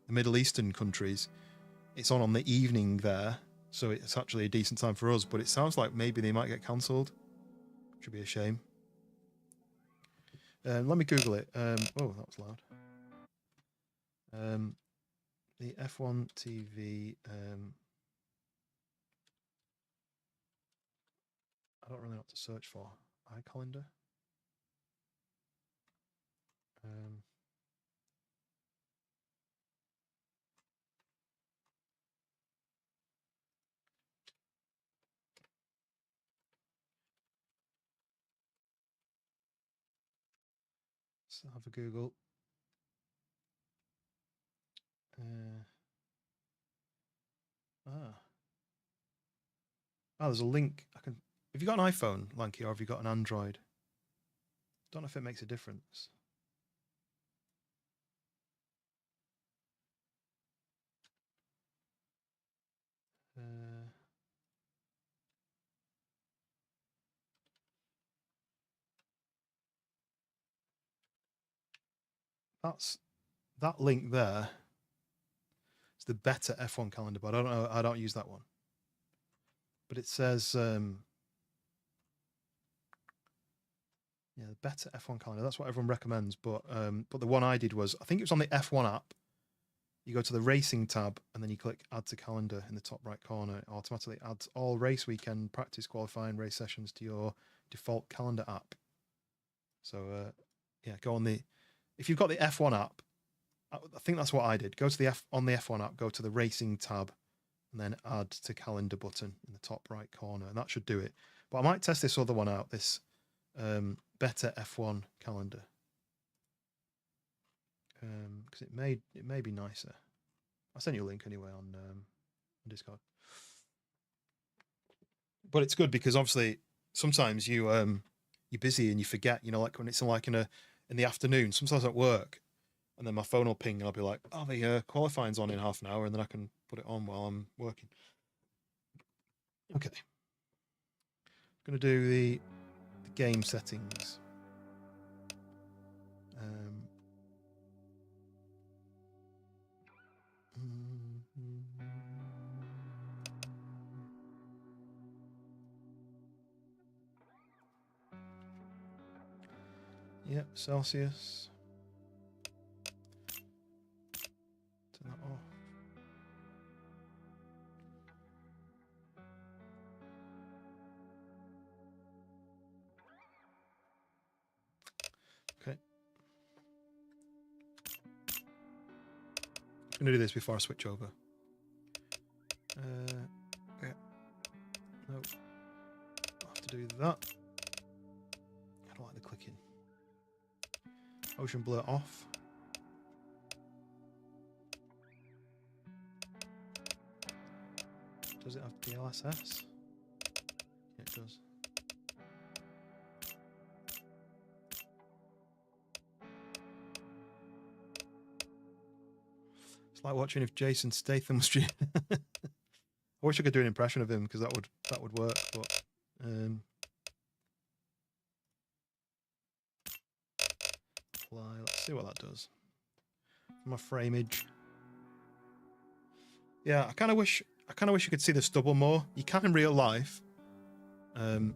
Middle Eastern countries. It's on the evening there, so it's actually a decent time for us. But it sounds like maybe they might get cancelled, which would be a shame. Let me Google it. Oh, that was loud. The F1 TV. I don't really know what to search for. iCalendar. Let's have a Google. Oh, there's a link. Have you got an iPhone, Lanky, or have you got an Android? Don't know if it makes a difference. That link there. It's the better F1 calendar, but I don't know. I don't use that one. But it says, yeah, the better F1 calendar. That's what everyone recommends. But the one I did was, I think it was on the F1 app. You go to the racing tab and then you click add to calendar in the top right corner. It automatically adds all race weekend, practice, qualifying, race sessions to your default calendar app. So yeah, go on if you've got the F1 app, I think that's what I did. Go to the F1 app, go to the racing tab, and then add to calendar button in the top right corner, and that should do it. But I might test this other one out, this better F1 calendar, because it may be nicer. I'll send you a link anyway on Discord. But it's good because obviously sometimes you're busy and you forget. You know, like when it's like in the afternoon. Sometimes at work, and then my phone will ping and I'll be like, "Oh, the qualifying's on in half an hour," and then I can put it on while I'm working. Okay, I'm gonna do the game settings. Yep, Celsius. Turn that off. Okay. I'm going to do this before I switch over. that. I don't like the clicking. Ocean blur off. Does it have DLSS? Yeah, it does. It's like watching if Jason Statham was streaming. I wish I could do an impression of him because that would work, but apply. Let's see what that does. My frameage. Yeah, I kind of wish you could see the stubble more. You can in real life. In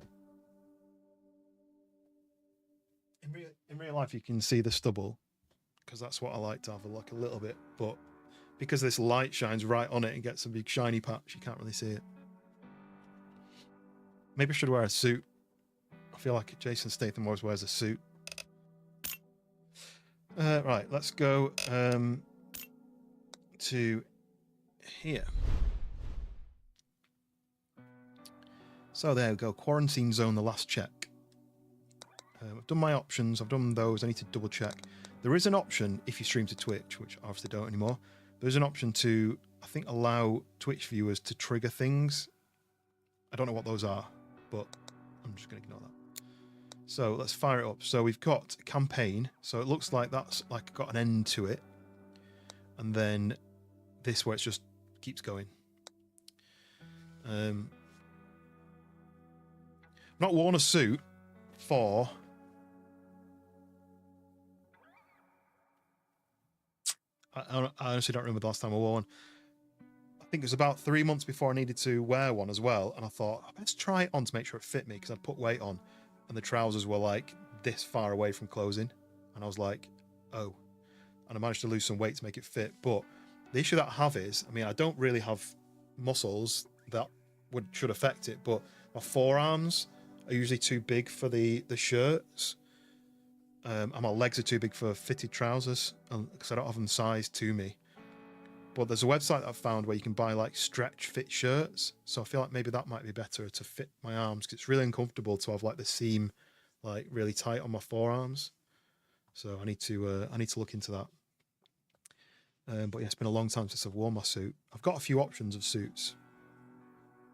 real life, you can see the stubble because that's what I like to have a little bit. But because this light shines right on it and gets a big shiny patch, you can't really see it. Maybe I should wear a suit. I feel like Jason Statham always wears a suit. Right, let's go to here. So there we go, quarantine zone, the last check. I've done my options, I've done those, I need to double check. There is an option if you stream to Twitch, which I obviously don't anymore. There's an option to, I think, allow Twitch viewers to trigger things. I don't know what those are, but I'm just going to ignore that. So let's fire it up. So we've got a campaign, so it looks like that's like got an end to it. And then this where it just keeps going. I've not worn a suit for I honestly don't remember the last time I wore one. I think it was about 3 months before I needed to wear one as well, and I thought, let's try it on to make sure it fit me, because I'd put weight on and the trousers were like this far away from closing, and I was like, oh. And I managed to lose some weight to make it fit. But the issue that I have is, I mean, I don't really have muscles that should affect it, but my forearms are usually too big for the shirts, and my legs are too big for fitted trousers because I don't have them sized to me. But there's a website that I've found where you can buy like stretch fit shirts, so I feel like maybe that might be better to fit my arms, because it's really uncomfortable to have like the seam like really tight on my forearms. So I need to look into that. But yeah, it's been a long time since I've worn my suit. I've got a few options of suits,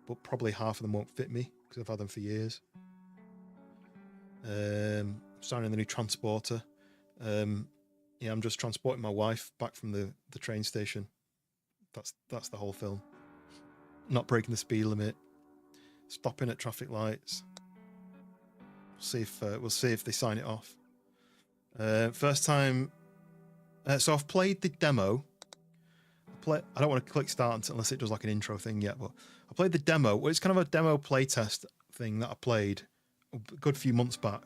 but probably half of them won't fit me because I've had them for years. Starting in the new transporter. Yeah, I'm just transporting my wife back from the train station. That's the whole film. Not breaking the speed limit. Stopping at traffic lights. We'll see if they sign it off. First time. So I've played the demo. I don't want to click start unless it does like an intro thing yet, but I played the demo. Well, it's kind of a demo playtest thing that I played a good few months back.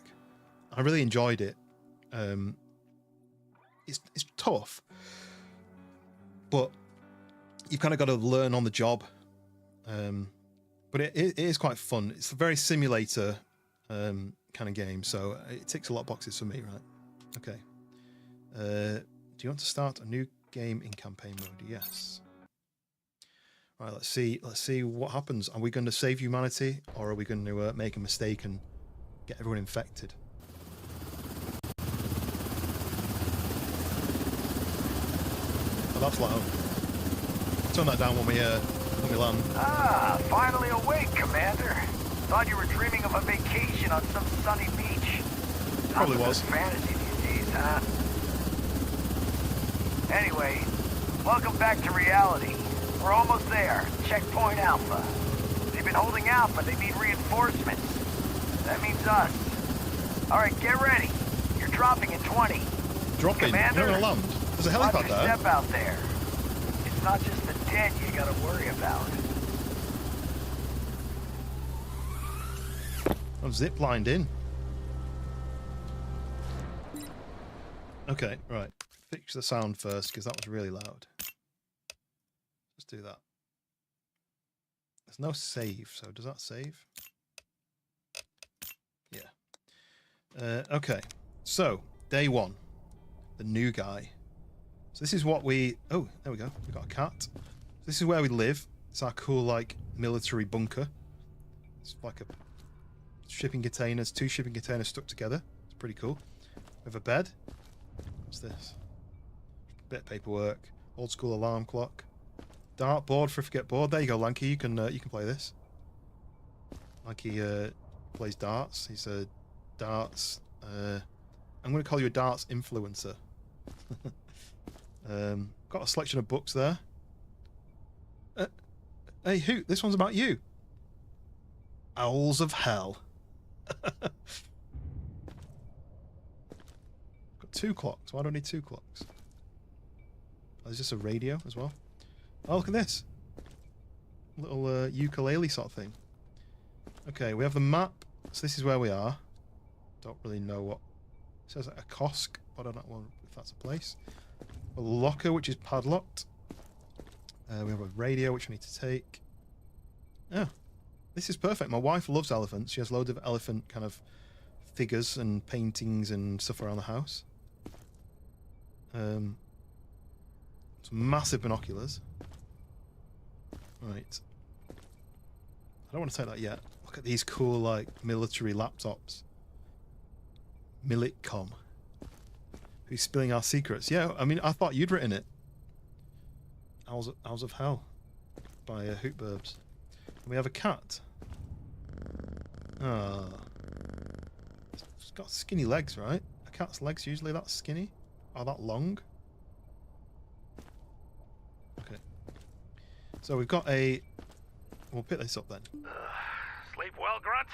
I really enjoyed it. It's tough, but you've kind of got to learn on the job. But it is quite fun. It's a very simulator kind of game, so it ticks a lot of boxes for me, right? Okay. Do you want to start a new game in campaign mode? Yes. All right, let's see what happens. Are we going to save humanity, or are we going to make a mistake and get everyone infected? Oh, that's loud. Turn that down when we land. Ah, finally awake, Commander. Thought you were dreaming of a vacation on some sunny beach. Probably was. Fantasy these days, huh? Anyway, welcome back to reality. We're almost there. Checkpoint Alpha. They've been holding out, but they need reinforcements. That means us. All right, get ready. You're dropping in 20. Dropping? Commander, you're going to land? There's a helipad watch your there. step out there. It's not just the dead you gotta worry about. I've zip-lined in. Okay, right. Fix the sound first, because that was really loud. Let's do that. There's no save, so does that save? Yeah. Okay, so, day one. The new guy. So this is what we... Oh, there we go. We've got a cat. This is where we live. It's our cool, like, military bunker. It's like a shipping containers, 2 shipping containers stuck together. It's pretty cool. We have a bed. What's this? Bit of paperwork. Old school alarm clock. Dartboard for if you get bored. There you go, Lanky. You can play this. Lanky plays darts. He's a darts. I'm going to call you a darts influencer. Got a selection of books there. Hey, Hoot, this one's about you. Owls of Hell. Got 2 clocks. Why do I need 2 clocks? Oh, is this a radio as well? Oh, look at this. Little ukulele sort of thing. Okay, we have the map. So this is where we are. Don't really know what... It says a Kosk, but I don't know if that's a place. A locker, which is padlocked. We have a radio, which we need to take. Oh, this is perfect. My wife loves elephants. She has loads of elephant kind of figures and paintings and stuff around the house. Some massive binoculars. Right. I don't want to take that yet. Look at these cool, like, military laptops. Militcom. Who's spilling our secrets? Yeah, I mean, I thought you'd written it. Owls of Hell by Hoot Burbs. And we have a cat. Ah. It's got skinny legs, right? A cat's legs usually that skinny? Or that long? Okay. So we've got a... We'll pick this up then. Sleep well, Grunt?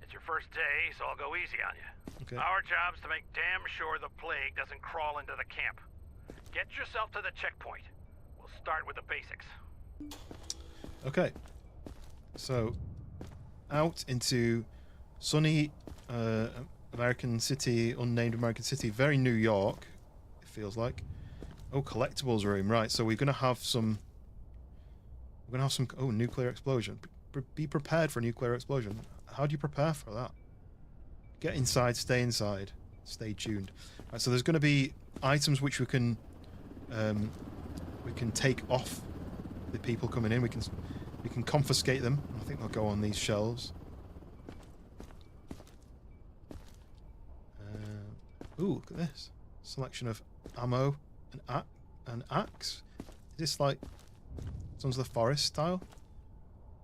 It's your first day, so I'll go easy on you. Okay. Our job's to make damn sure the plague doesn't crawl into the camp. Get yourself to the checkpoint. We'll start with the basics. Okay. So, out into sunny American city, unnamed American city, very New York, it feels like. Oh, collectibles room, right. So we're going to have some... Oh, nuclear explosion. Be prepared for a nuclear explosion. How do you prepare for that? Get inside, stay inside. Stay tuned. Right, so there's going to be items which we can take off the people coming in. We can confiscate them. I think they'll go on these shelves. Ooh, look at this. Selection of ammo and axe. Is this like Sons of the Forest style?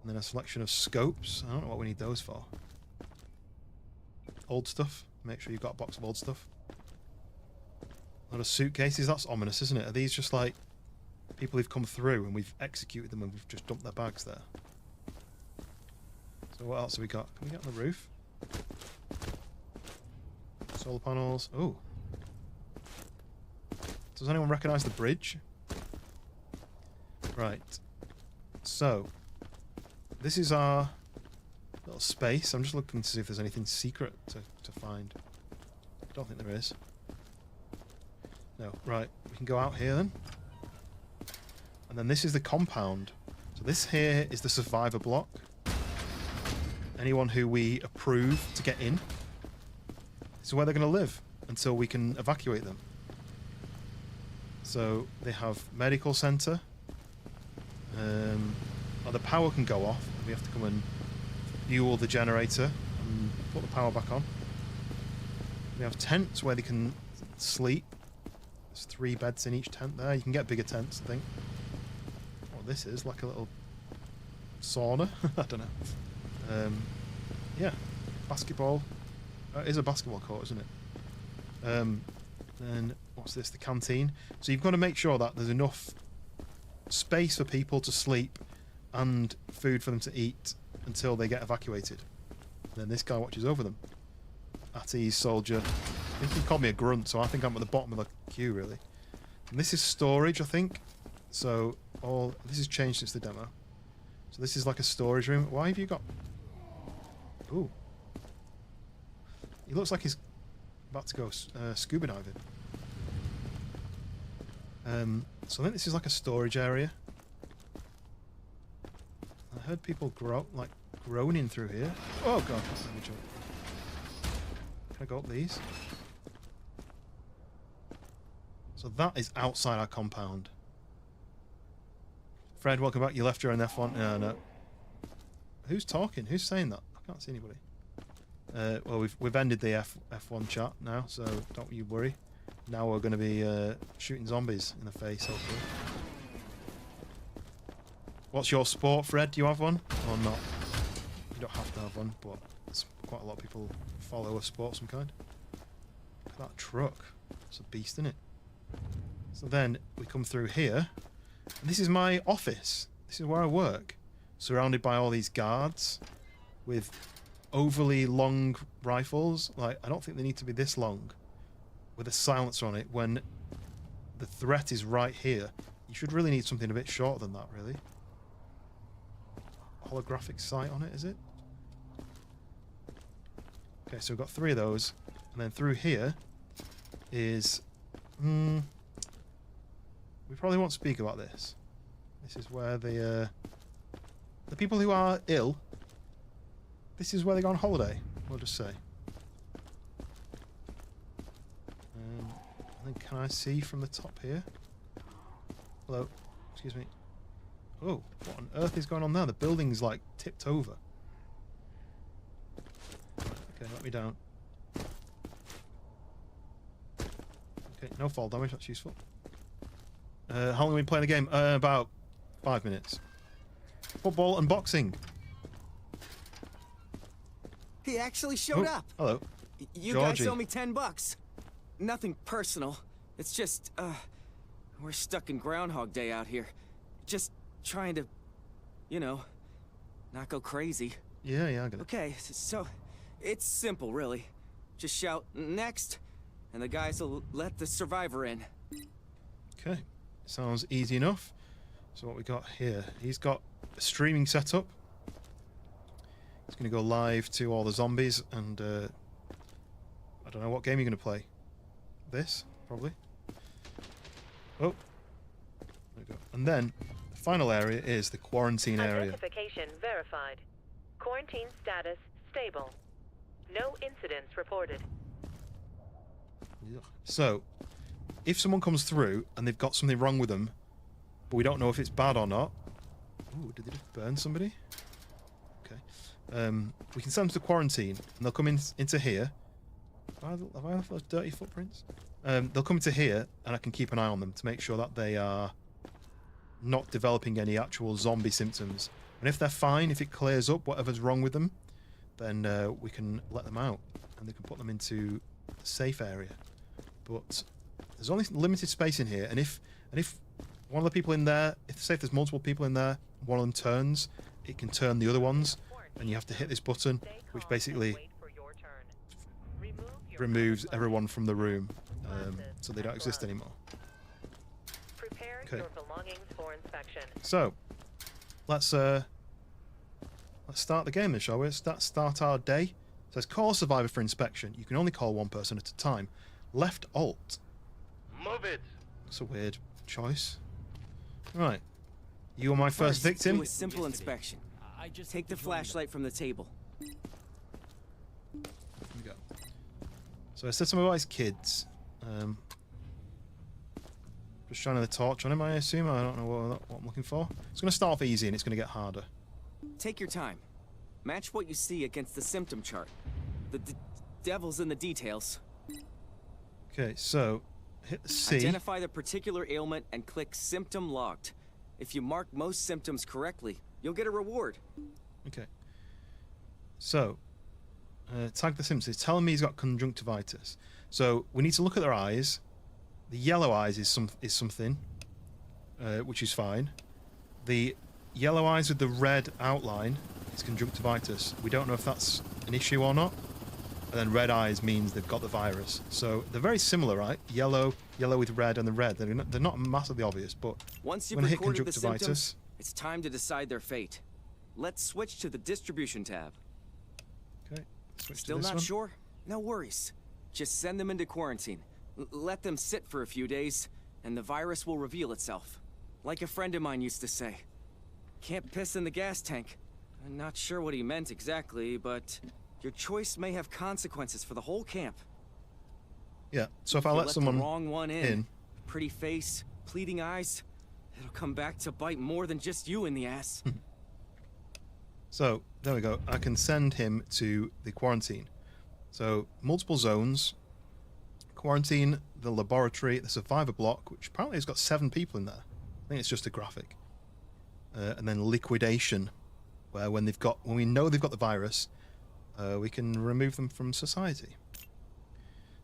And then a selection of scopes. I don't know what we need those for. Old stuff. Make sure you've got a box of old stuff. A lot of suitcases. That's ominous, isn't it? Are these just like people who've come through and we've executed them and we've just dumped their bags there? So what else have we got? Can we get on the roof? Solar panels. Oh. Does anyone recognise the bridge? Right. So, this is our little space. I'm just looking to see if there's anything secret to find. I don't think there is. No. Right. We can go out here then. And then this is the compound. So this here is the survivor block. Anyone who we approve to get in, this is where they're going to live until we can evacuate them. So they have medical center. The power can go off. We have to come and fuel the generator and put the power back on. We have tents where they can sleep. There's 3 beds in each tent there. You can get bigger tents, I think. What this is, like a little sauna. I don't know. Yeah, basketball. It is a basketball court, isn't it? Then what's this? The canteen. So you've got to make sure that there's enough space for people to sleep and food for them to eat until they get evacuated. And then this guy watches over them. At ease, soldier. I think he called me a grunt, so I think I'm at the bottom of the queue, really. And this is storage, I think. So this has changed since the demo. So this is like a storage room. Why have you got... Ooh. He looks like he's about to go scuba diving. So I think this is like a storage area. I heard people groaning through here. Oh god, that's a jump. Can I go up these? So that is outside our compound. Fred, welcome back. You left during F1. No. Who's talking? Who's saying that? I can't see anybody. Well, we've ended the F1 chat now, so don't you worry. Now we're going to be shooting zombies in the face, hopefully. What's your sport, Fred? Do you have one or not? You don't have to have one, but quite a lot of people follow a sport of some kind. Look at that truck. It's a beast, isn't it? So then we come through here, and this is my office. This is where I work, surrounded by all these guards with overly long rifles. Like, I don't think they need to be this long, with a silencer on it when the threat is right here. You should really need something a bit shorter than that, really. Holographic sight on it, is it? Okay, so we've got 3 of those, and then through here is... we probably won't speak about this. This is where the people who are ill, this is where they go on holiday, we'll just say. And then can I see from the top here? Hello, excuse me. Oh, what on earth is going on there? The building's like tipped over. Okay, let me down. Okay, no fall damage, that's useful. How long have we been playing the game? About 5 minutes. Football and boxing. He actually showed up. Hello. You Georgie. guys owe me $10. Nothing personal. It's just, we're stuck in Groundhog Day out here. Just trying to, you know, not go crazy. Yeah, I get it. Okay, so it's simple, really. Just shout next, and the guys will let the survivor in. Okay, sounds easy enough. So what we got here? He's got a streaming setup. He's going to go live to all the zombies, and I don't know what game you're going to play. This, probably. Oh, there we go. And then the final area is the quarantine area. Identification verified. Quarantine status stable. No incidents reported. So, if someone comes through and they've got something wrong with them, but we don't know if it's bad or not. Ooh, did they just burn somebody? Okay. We can send them to quarantine, and they'll come into here. Have I left those dirty footprints? They'll come into here, and I can keep an eye on them to make sure that they are not developing any actual zombie symptoms. And if they're fine, if it clears up whatever's wrong with them, then we can let them out, and they can put them into the safe area. But there's only limited space in here, and if one of the people in there, say if there's multiple people in there, one of them turns, it can turn the other ones, and you have to hit this button, which basically removes everyone from the room, so they don't exist anymore. Okay. So let's start the game then, shall we? Start our day. It says call survivor for inspection. You can only call one person at a time. Left alt. Move it. That's a weird choice. Right. You are my first victim. Do a simple inspection. Take the flashlight from the table. Here we go. So I said something about his kids. Just shining the torch on him, I assume. I don't know what I'm looking for. It's going to start off easy and it's going to get harder. Take your time. Match what you see against the symptom chart. The devil's in the details. Okay, so hit the C. Identify the particular ailment and click symptom logged. If you mark most symptoms correctly, you'll get a reward. Okay. So, tag the symptoms. It's telling me he's got conjunctivitis. So we need to look at their eyes. The yellow eyes is something, which is fine. The yellow eyes with the red outline is conjunctivitis. We don't know if that's an issue or not. And then red eyes means they've got the virus. So they're very similar, right? Yellow with red, and the red. They're not massively obvious, but once you've when I hit recorded the conjunctivitis, symptoms, it's time to decide their fate. Let's switch to the distribution tab. okay. Switch Still to this not one. sure? No worries. Just send them into quarantine. Let them sit for a few days, and the virus will reveal itself. Like a friend of mine used to say, can't piss in the gas tank. I'm not sure what he meant exactly, but your choice may have consequences for the whole camp. Yeah. So if I You let someone the wrong one in, pretty face, pleading eyes, it'll come back to bite more than just you in the ass. So there we go. I can send him to the quarantine. So multiple zones. Quarantine the laboratory, the survivor block, which apparently has got 7 people in there. I think it's just a graphic. And then liquidation, where when we know they've got the virus, we can remove them from society.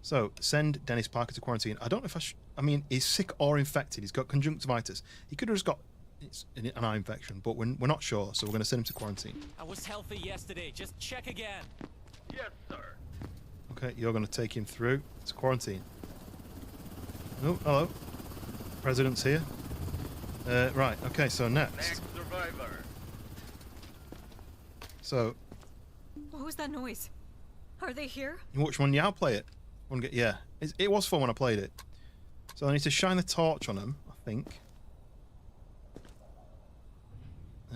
So send Dennis Parker to quarantine. I don't know if I mean, he's sick or infected. He's got conjunctivitis. He could have just got an eye infection, but we're not sure, so we're going to send him to quarantine. I was healthy yesterday. Just check again. Yes, sir. Okay, you're going to take him through to quarantine. Oh, hello. President's here. Right, okay, so next. Survivor. So, What was that noise? Are they here? you watch one, yeah, I'll play it. Yeah, it was fun when I played it. So I need to shine the torch on him, I think.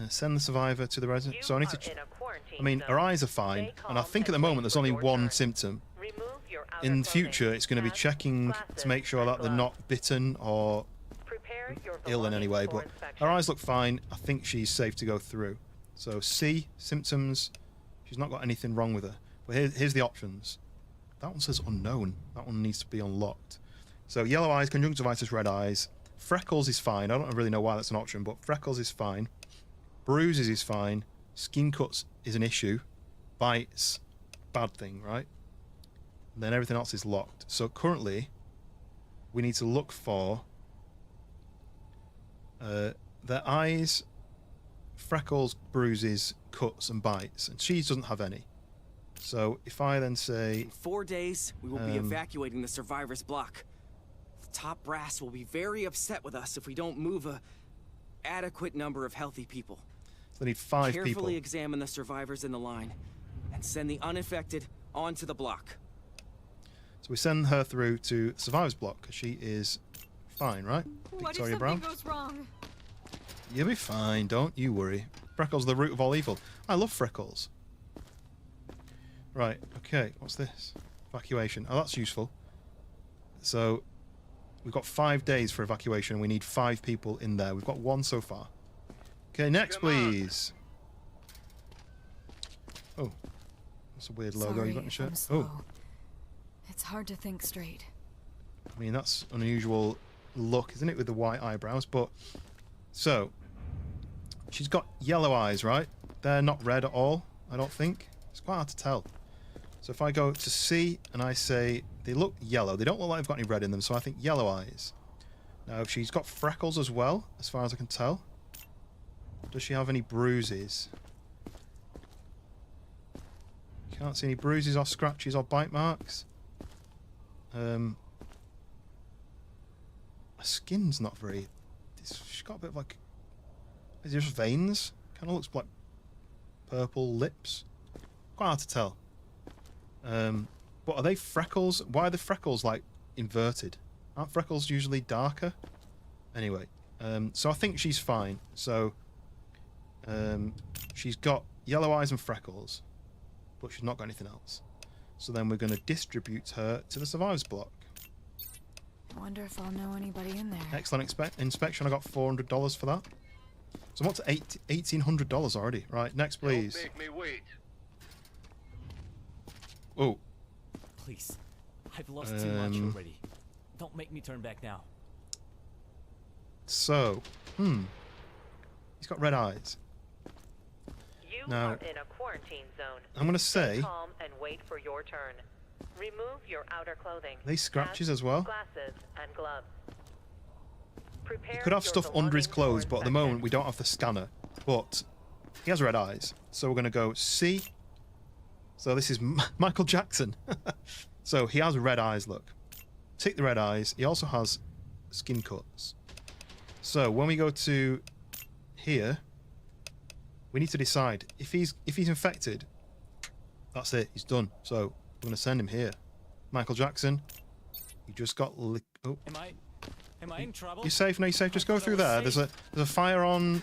Send the survivor to the resident. So I need to... I mean, her eyes are fine, and I think at the moment there's only one symptom. In the future, it's going to be checking to make sure that they're not bitten or ill in any way, but her eyes look fine. I think she's safe to go through. So C, symptoms. She's not got anything wrong with her. But here's the options. That one says unknown. That one needs to be unlocked. So yellow eyes, conjunctivitis, red eyes. Freckles is fine. I don't really know why that's an option, but freckles is fine. Bruises is fine. Skin cuts is an issue. Bites, bad thing, right? And then everything else is locked. So currently, we need to look for their eyes, freckles, bruises, cuts, and bites. And she doesn't have any. So if I then say... 4 days, we will be evacuating the survivors block. The top brass will be very upset with us if we don't move a adequate number of healthy people. So they need 5 people. Carefully examine the survivors in the line and send the unaffected onto the block. So we send her through to survivor's block because she is fine, right? What Victoria if Brown? something goes wrong? You'll be fine, don't you worry. Freckles are the root of all evil. I love freckles. Right, okay, what's this? Evacuation. Oh, that's useful. So we've got 5 days for evacuation. We need 5 people in there. We've got 1 so far. Okay, next, please. Oh, that's a weird logo you got in the shirt. I'm slow. Oh, It's hard to think straight. I mean, that's an unusual look, isn't it, with the white eyebrows? But, so, she's got yellow eyes, right? They're not red at all, I don't think. It's quite hard to tell. So if I go to C and I say, they look yellow. They don't look like they've got any red in them, so I think yellow eyes. Now, if she's got freckles as well, as far as I can tell. Does she have any bruises? Can't see any bruises or scratches or bite marks. Her skin's not very... She's got a bit of like... Is it just veins? Kind of looks like purple lips. Quite hard to tell. But are they freckles? Why are the freckles like inverted? Aren't freckles usually darker? Anyway, so I think she's fine. So she's got yellow eyes and freckles, but she's not got anything else. So then we're going to distribute her to the survivors block. I wonder if I'll know anybody in there. Excellent inspection. I got $400 for that. So I'm up to $1,800 already. Right, next please. Don't make me wait. Oh, Please. I've lost too much already. Don't make me turn back now. so, he's got red eyes. You Now, are in a quarantine zone. I'm going to Stay say, calm and wait for your turn. Remove your outer clothing. are they scratches hats, as well? Glasses and gloves. Prepare He could have your stuff under his belongings clothes, for but at the inspection. moment we don't have the scanner. But he has red eyes, so we're going to go C. So this is Michael Jackson. So he has red eyes, look. Tick the red eyes. He also has skin cuts. So when we go to here, we need to decide if he's infected. That's it. He's done. So we're going to send him here. Michael Jackson. You just got. Oh, Am I in trouble? you're safe. No, you're safe. Just go through there. There's a fire on.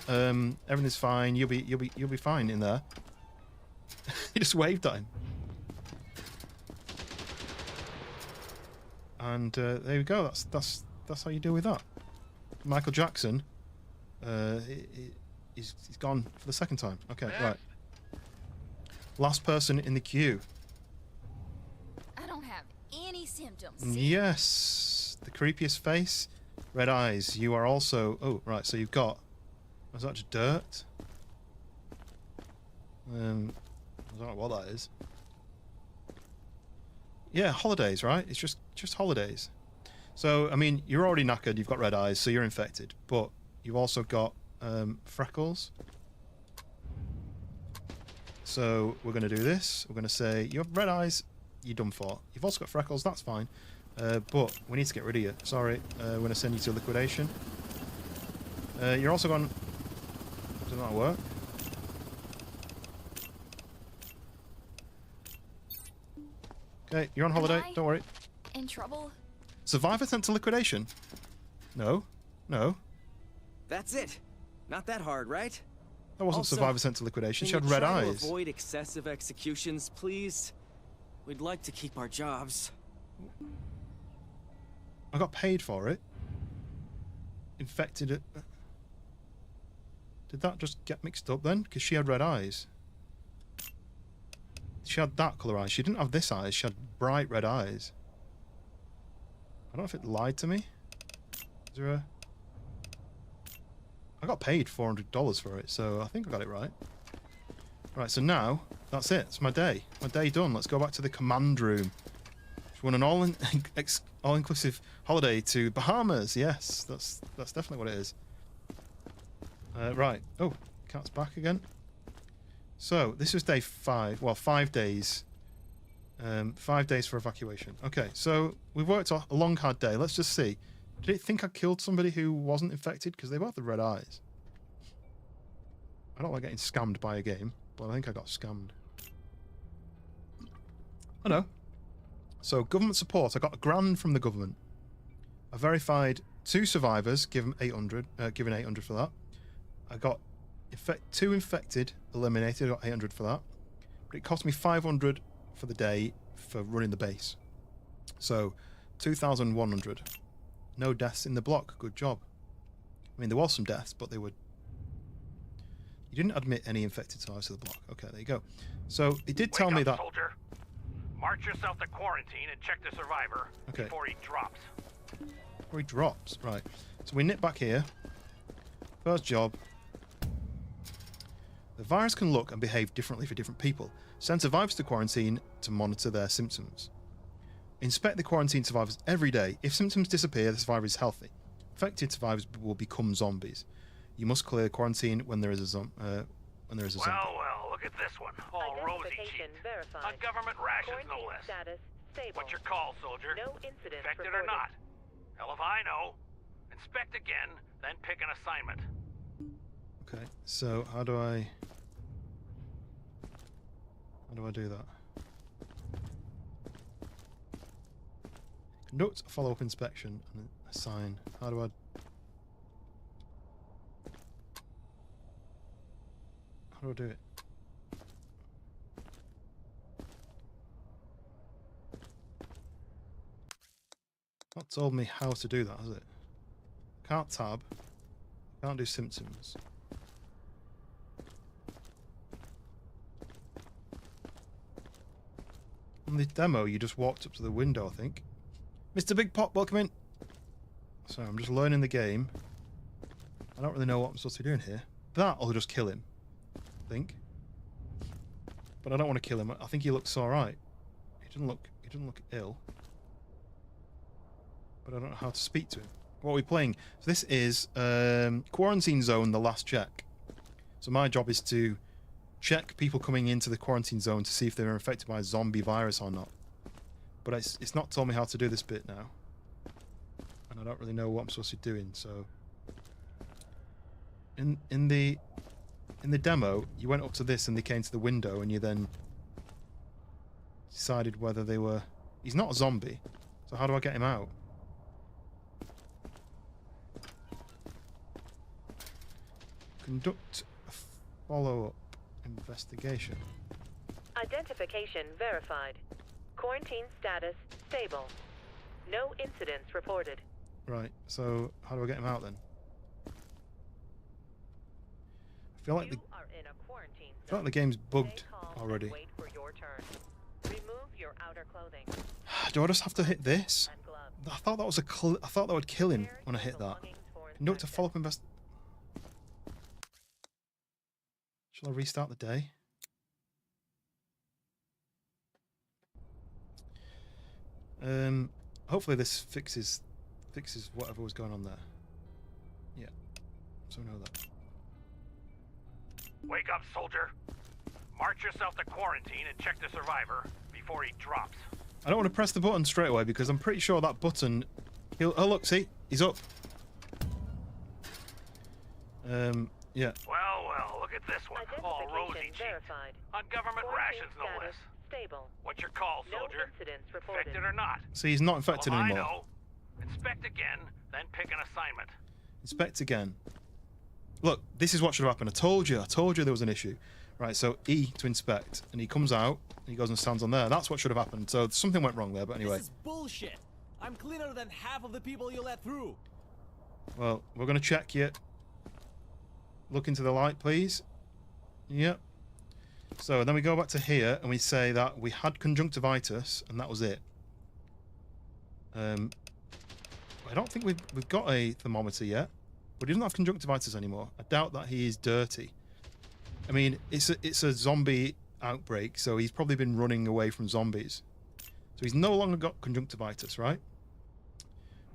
Everything's fine. You'll be fine in there. He just waved at him. And there we go. That's how you deal with that. Michael Jackson. He's gone for the second time. Okay, right. Last person in the queue. symptoms. Yes, the creepiest face, red eyes. You are also. Oh, right. So you've got. Was that just dirt? I don't know what that is. Yeah, holidays, right? It's just holidays. So I mean, you're already knackered. You've got red eyes, so you're infected. But you've also got freckles. So we're going to do this. We're going to say you have red eyes. You're done for. You've also got freckles. That's fine. But we need to get rid of you. Sorry. We're going to send you to liquidation. You're also gone. Does that work? Okay, you're on holiday. Don't worry. In trouble? Survivor sent to liquidation? No. No. That's it. Not that hard, right? That wasn't Also, Survivor sent to liquidation. She can had you red try to eyes. avoid excessive executions, please? We'd like to keep our jobs. I got paid for it. Infected it. Did that just get mixed up then? Because she had red eyes. She had that colour eyes. She didn't have this eyes. She had bright red eyes. I don't know if it lied to me. Is there a... I got paid $400 for it, so I think I got it right. Right, so now, that's it. It's my day. My day done. Let's go back to the command room. She won an all-inclusive holiday to Bahamas. Yes, that's definitely what it is. Right. Oh, cat's back again. So, this was day 5. Well, 5 days. 5 days for evacuation. Okay, so we've worked a long, hard day. Let's just see. Did it think I killed somebody who wasn't infected? Because they both had red eyes. I don't like getting scammed by a game, but I think I got scammed. Oh no. So, government support. I got $1,000 from the government. I verified 2 survivors, given 800 for that. I got 2 infected, eliminated. I got 800 for that. But it cost me 500 for the day for running the base. So, 2,100. No deaths in the block. Good job. I mean, there was some deaths, but they were... You didn't admit any infected survivors to the block. Okay, there you go. So, it did tell me that... Soldier. March yourself to quarantine and check the survivor before he drops. Before he drops, right. So we nip back here. First job. The virus can look and behave differently for different people. Send survivors to quarantine to monitor their symptoms. Inspect the quarantine survivors every day. If symptoms disappear, the survivor is healthy. Infected survivors will become zombies. You must clear quarantine when there is a zombie. Well, look at this one. All rosy cheeked. On government rations, no less. What's your call, soldier? No incidents Infected reported. or not? Hell if I know. Inspect again, then pick an assignment. Okay, so how do I do that? Conduct a follow-up inspection and assign. How do I do it? Not told me how to do that, has it? Can't tab. Can't do symptoms. On the demo, you just walked up to the window, I think. Mr. Big Pop, welcome in. So I'm just learning the game. I don't really know what I'm supposed to be doing here. That'll just kill him, I think. But I don't want to kill him. I think he looks alright. He doesn't look ill. But I don't know how to speak to him. What are we playing? So this is Quarantine Zone, the last check. So my job is to check people coming into the quarantine zone to see if they're infected by a zombie virus or not. But it's not told me how to do this bit now. And I don't really know what I'm supposed to be doing, so... In the demo, you went up to this and they came to the window and you then decided whether they were... He's not a zombie, so how do I get him out? Conduct a follow-up investigation. Identification verified. Quarantine status stable. No incidents reported. Right, so how do I get him out then? I feel like the game's bugged already. Wait for your turn. Remove your outer clothing. Do I just have to hit this? And gloves. I thought that was a. I thought that would kill him when I hit that. Belongings for Conduct a inspection. follow-up invest. Shall I restart the day? Hopefully this fixes whatever was going on there. Yeah. So we know that. Wake up, soldier. March yourself to quarantine and check the survivor before he drops. I don't want to press the button straight away because I'm pretty sure that button. Oh look, see, he's up. Yeah. Well, look at this one. All rosy Identification cheeks. verified. On government Quarantine rations, no status less. stable. What's your call, No soldier? incidents reported. Infected or not? See, he's not infected Well, anymore. I know. Inspect again, then pick an assignment. Inspect again. Look, this is what should have happened. I told you there was an issue. Right, so E to inspect, and he comes out, and he goes and stands on there. That's what should have happened. So something went wrong there, but anyway. This is bullshit. I'm cleaner than half of the people you let through. Well, we're going to check you. Look into the light, please. Yep. So then we go back to here, and we say that we had conjunctivitis, and that was it. I don't think we've got a thermometer yet, but he doesn't have conjunctivitis anymore. I doubt that he is dirty. I mean, it's a zombie outbreak, so he's probably been running away from zombies. So he's no longer got conjunctivitis, right?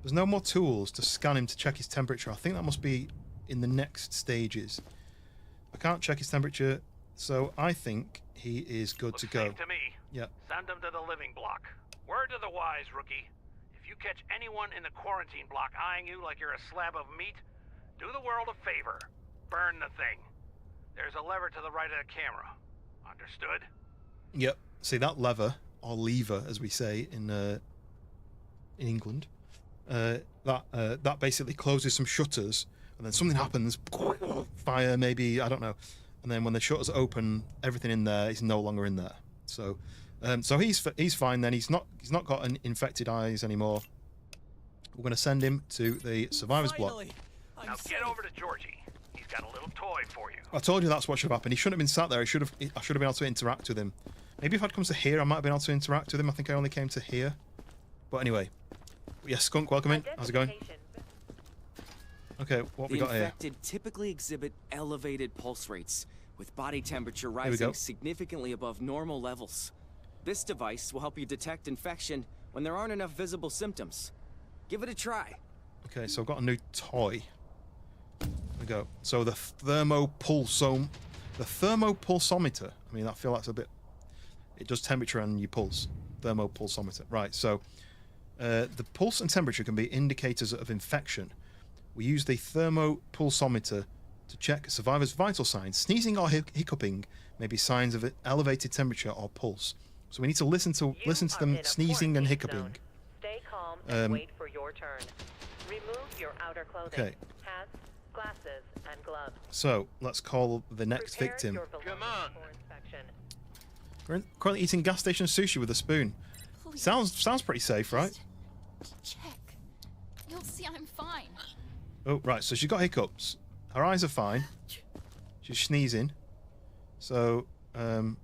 There's no more tools to scan him to check his temperature. I think that must be in the next stages. I can't check his temperature, so I think he is good to go. Safe to me. Yeah. Send him to the living block. Word to the wise, rookie. If you catch anyone in the quarantine block eyeing you like you're a slab of meat, do the world a favor. Burn the thing. There's a lever to the right of the camera. Understood? Yep. See that lever, or lever, as we say in England. That basically closes some shutters, and then something happens. Fire, maybe, I don't know. And then when the shutters open, everything in there is no longer in there. So, so he's fine. Then he's not got an infected eyes anymore. We're going to send him to the survivors block. Finally, I'm Now safe. get over to Georgie. He's got a little toy for you. I told you that's what should have happened. He shouldn't have been sat there. I should have been able to interact with him. Maybe if I'd come to here, I might have been able to interact with him. I think I only came to here. But anyway. Yes, Skunk, welcome in. How's it going? Okay, what we The got here? infected typically exhibit elevated pulse rates, with body temperature we go. rising significantly above normal levels. This device will help you detect infection when there aren't enough visible symptoms. Give it a try. Okay, so I've got a new toy. There we go. So the thermopulsometer. I mean, I feel that's a bit. It does temperature and your pulse. Thermopulsometer. Right. So the pulse and temperature can be indicators of infection. We use the thermopulsometer to check a survivor's vital signs. Sneezing or hiccuping may be signs of elevated temperature or pulse. So we need to listen to them sneezing and hiccuping. Stay calm and wait for your turn. Remove your outer clothing. Okay. Hats, glasses, and gloves. So let's call the next Prepare victim. your belongings Come on. for inspection. We're currently eating gas station sushi with a spoon. Please, Sounds pretty safe, right? check. You'll see I'm fine. Oh, right. So she's got hiccups. Her eyes are fine. She's sneezing. So, I'll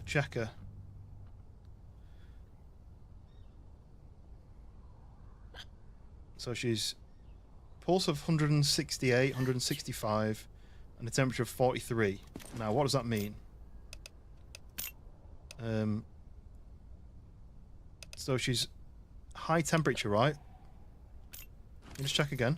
check her. So she's pulse of 168, 165, and a temperature of 43. Now, what does that mean? So she's high temperature, right? Let me just check again.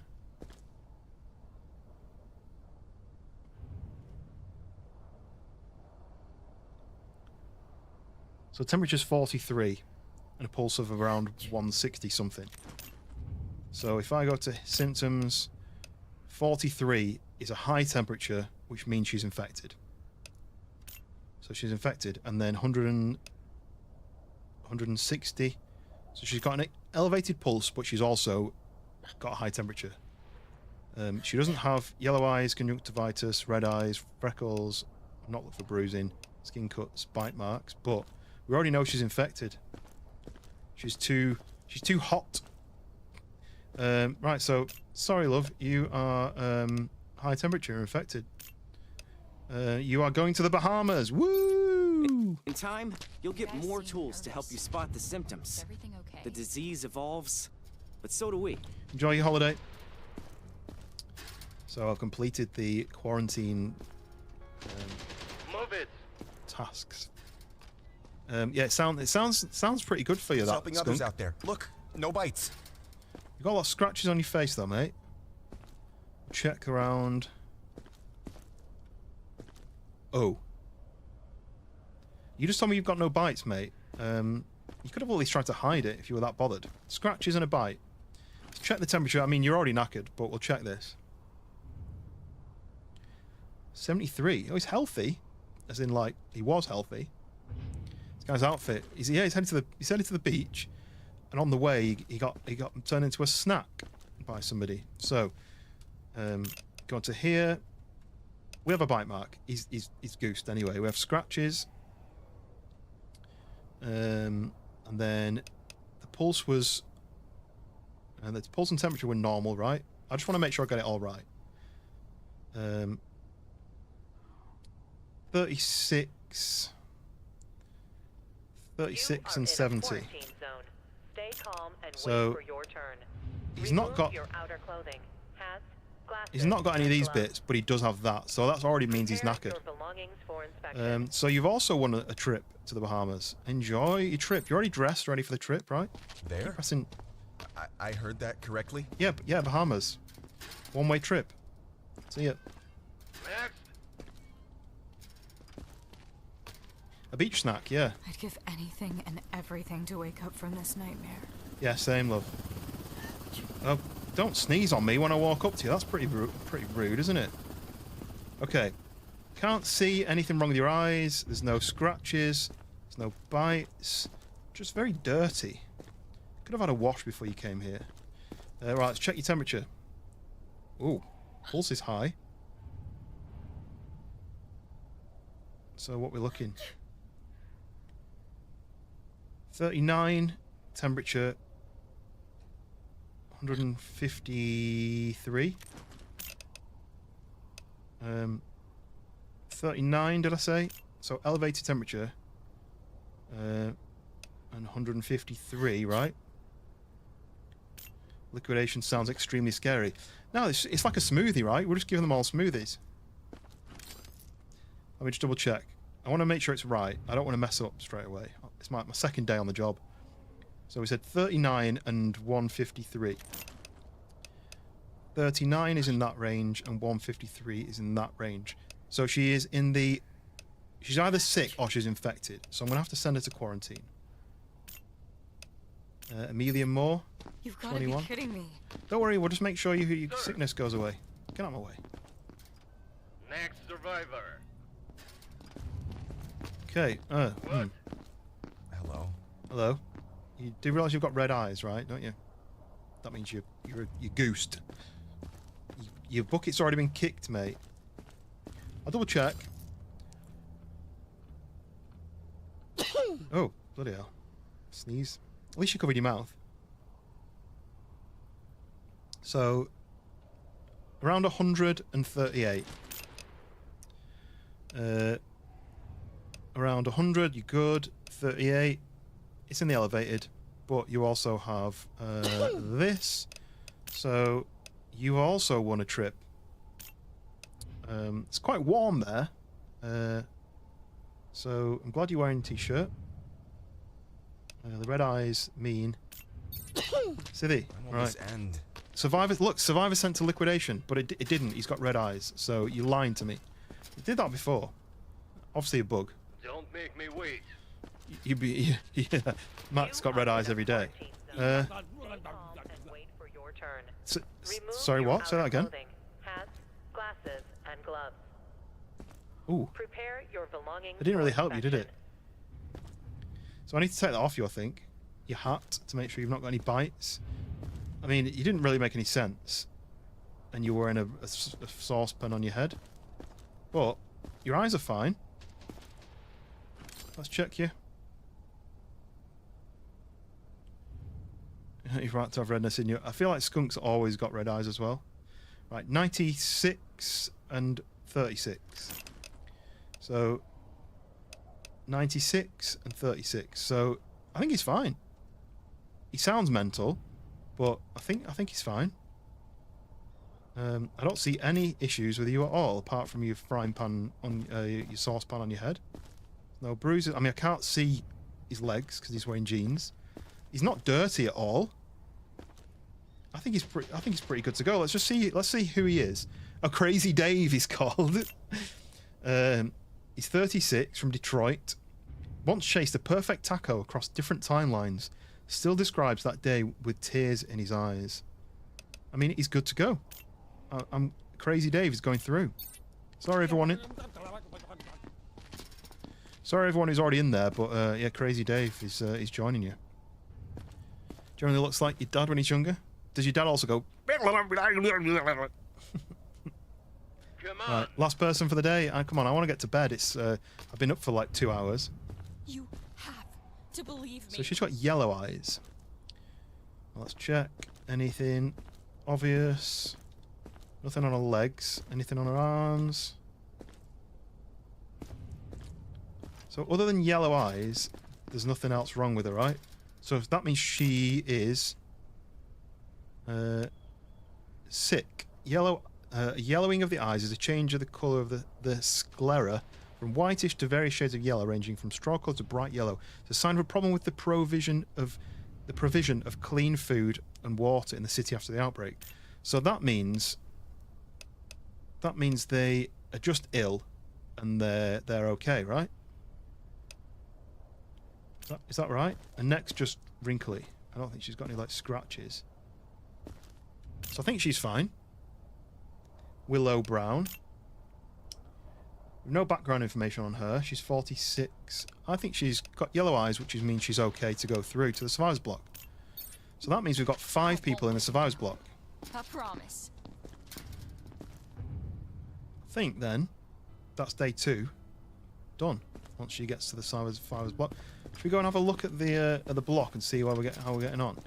So temperature's 43 and a pulse of around 160 something. So if I go to symptoms, 43 is a high temperature, which means she's infected. So she's infected, and then 160. So she's got an elevated pulse, but she's also got a high temperature. She doesn't have yellow eyes, conjunctivitis, red eyes, freckles, not look for bruising, skin cuts, bite marks, but we already know she's infected. She's too hot. Right, so sorry, love, you are high temperature, infected. You are going to the Bahamas. Woo! Ooh. In time, you'll get You guys more seem tools to help nervous. you spot the Is symptoms. everything okay? The disease evolves, but so do we. Enjoy your holiday. So I've completed the quarantine Move it. tasks. Yeah, it sounds pretty good for you. It's That helping skunk. others out there. Look, no bites. You got a lot of scratches on your face, though, mate. Check around. Oh. You just told me you've got no bites, mate. You could have at least tried to hide it if you were that bothered. Scratches and a bite. Let's check the temperature. I mean, you're already knackered, but we'll check this. 73. Oh, he's healthy. As in, like, he was healthy. This guy's outfit. He's headed to the beach, and on the way he got turned into a snack by somebody. So, go on to here. We have a bite mark. He's goosed anyway. We have scratches. And then the pulse was, and the pulse and temperature were normal, right? I just want to make sure I got it all right. 36 and 70. Stay calm and So, wait for your turn. He's not got Your outer clothing. Hats, glasses, he's not got any of and these gloves. bits, but he does have that. So that already means he's Prepare knackered. your belongings for inspection. So you've also won a trip to the Bahamas. Enjoy your trip. You're already dressed, ready for the trip, right? There? Keep pressing. I heard that correctly? Yeah, yeah, Bahamas. One-way trip. See ya. Next. A beach snack, yeah. I'd give anything and everything to wake up from this nightmare. Yeah, same, love. Oh, don't sneeze on me when I walk up to you. That's pretty rude, isn't it? Okay. Can't see anything wrong with your eyes. There's no scratches. There's no bites. Just very dirty. Could have had a wash before you came here. Right, let's check your temperature. Ooh, pulse is high. So what we're looking? 39, temperature 153. 39, did I say? So elevated temperature and 153, right? Liquidation sounds extremely scary. No, it's like a smoothie, right? We're just giving them all smoothies. Let me just double check. I want to make sure it's right. I don't want to mess up straight away. It's my second day on the job. So we said 39 and 153. 39 is in that range and 153 is in that range. So she is in the... She's either sick or she's infected. So I'm going to have to send her to quarantine. Amelia Moore, You've got 21. to be kidding me. Don't worry, we'll just make sure your sickness goes away. Get out of my way. Next survivor. Okay. Hello. Hello. You do realise you've got red eyes, right? Don't you? That means you're goosed. Your bucket's already been kicked, mate. I'll double check. Oh, bloody hell. Sneeze. At least you covered your mouth. So, around 138. Around 100, you're good. 38, it's in the elevated, but you also have this. So, you also won a trip. It's quite warm there. So, I'm glad you're wearing a t-shirt. The red eyes mean... City, right. End? Survivor, look, Survivor sent to liquidation, but it didn't. He's got red eyes, so you're lying to me. You did that before. Obviously a bug. Don't make me wait. Yeah, Matt's got red eyes every day. Sorry, what? Say that again. Hats, glasses, and gloves. Ooh. Prepare your belongings. It didn't really for help you, did it? inspection. So I need to take that off you, I think. Your hat, to make sure you've not got any bites. I mean, you didn't really make any sense. And you're wearing a saucepan on your head. But your eyes are fine. Let's check you. You're right to have redness in you. I feel like skunks always got red eyes as well. Right, 96 and 36. So 96 and 36. So I think he's fine. He sounds mental, but I think he's fine. I don't see any issues with you at all, apart from your frying pan on your saucepan on your head. No bruises. I mean, I can't see his legs because he's wearing jeans. He's not dirty at all. I think he's pretty good to go. Let's see who he is. Oh, Crazy Dave he's called. He's 36 from Detroit. Once chased a perfect taco across different timelines. Still describes that day with tears in his eyes. I mean, he's good to go. I'm Crazy Dave is going through. Sorry everyone. Sorry everyone who's already in there, but yeah, Crazy Dave is joining you. Generally looks like your dad when he's younger. Does your dad also go? Right, last person for the day. Come on, I want to get to bed. It's I've been up for like 2 hours. You have to believe me. So she's got yellow eyes. Well, let's check. Anything obvious? Nothing on her legs. Anything on her arms? So other than yellow eyes, there's nothing else wrong with her, right? So that means she is sick. Yellowing of the eyes is a change of the colour of the sclera from whitish to various shades of yellow, ranging from straw colour to bright yellow. It's a sign of a problem with the provision of clean food and water in the city after the outbreak. So that means they are just ill and they're okay, right? Is that right? And neck's just wrinkly. I don't think she's got any like scratches. So I think she's fine. Willow Brown. No background information on her. She's 46. I think she's got yellow eyes, which means she's okay to go through to the survivors block. So that means we've got 5 people in the survivors block. I promise. I think then that's day 2 done. Once she gets to the survivors block, should we go and have a look at the block and see how we're getting on?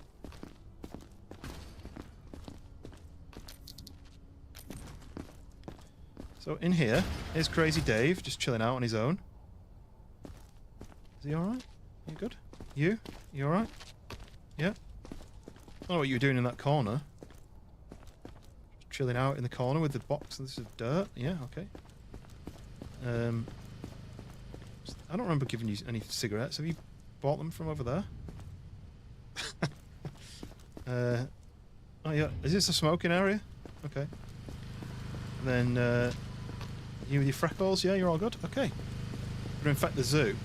So in here, here's Crazy Dave, just chilling out on his own. Is he alright? You good? You alright? Yeah? I don't know what you were doing in that corner. Chilling out in the corner with the box of dirt. Yeah, okay. I don't remember giving you any cigarettes. Have you bought them from over there? Oh yeah, is this a smoking area? Okay. And then you with your freckles, yeah, you're all good. Okay. We're gonna infect the zoo.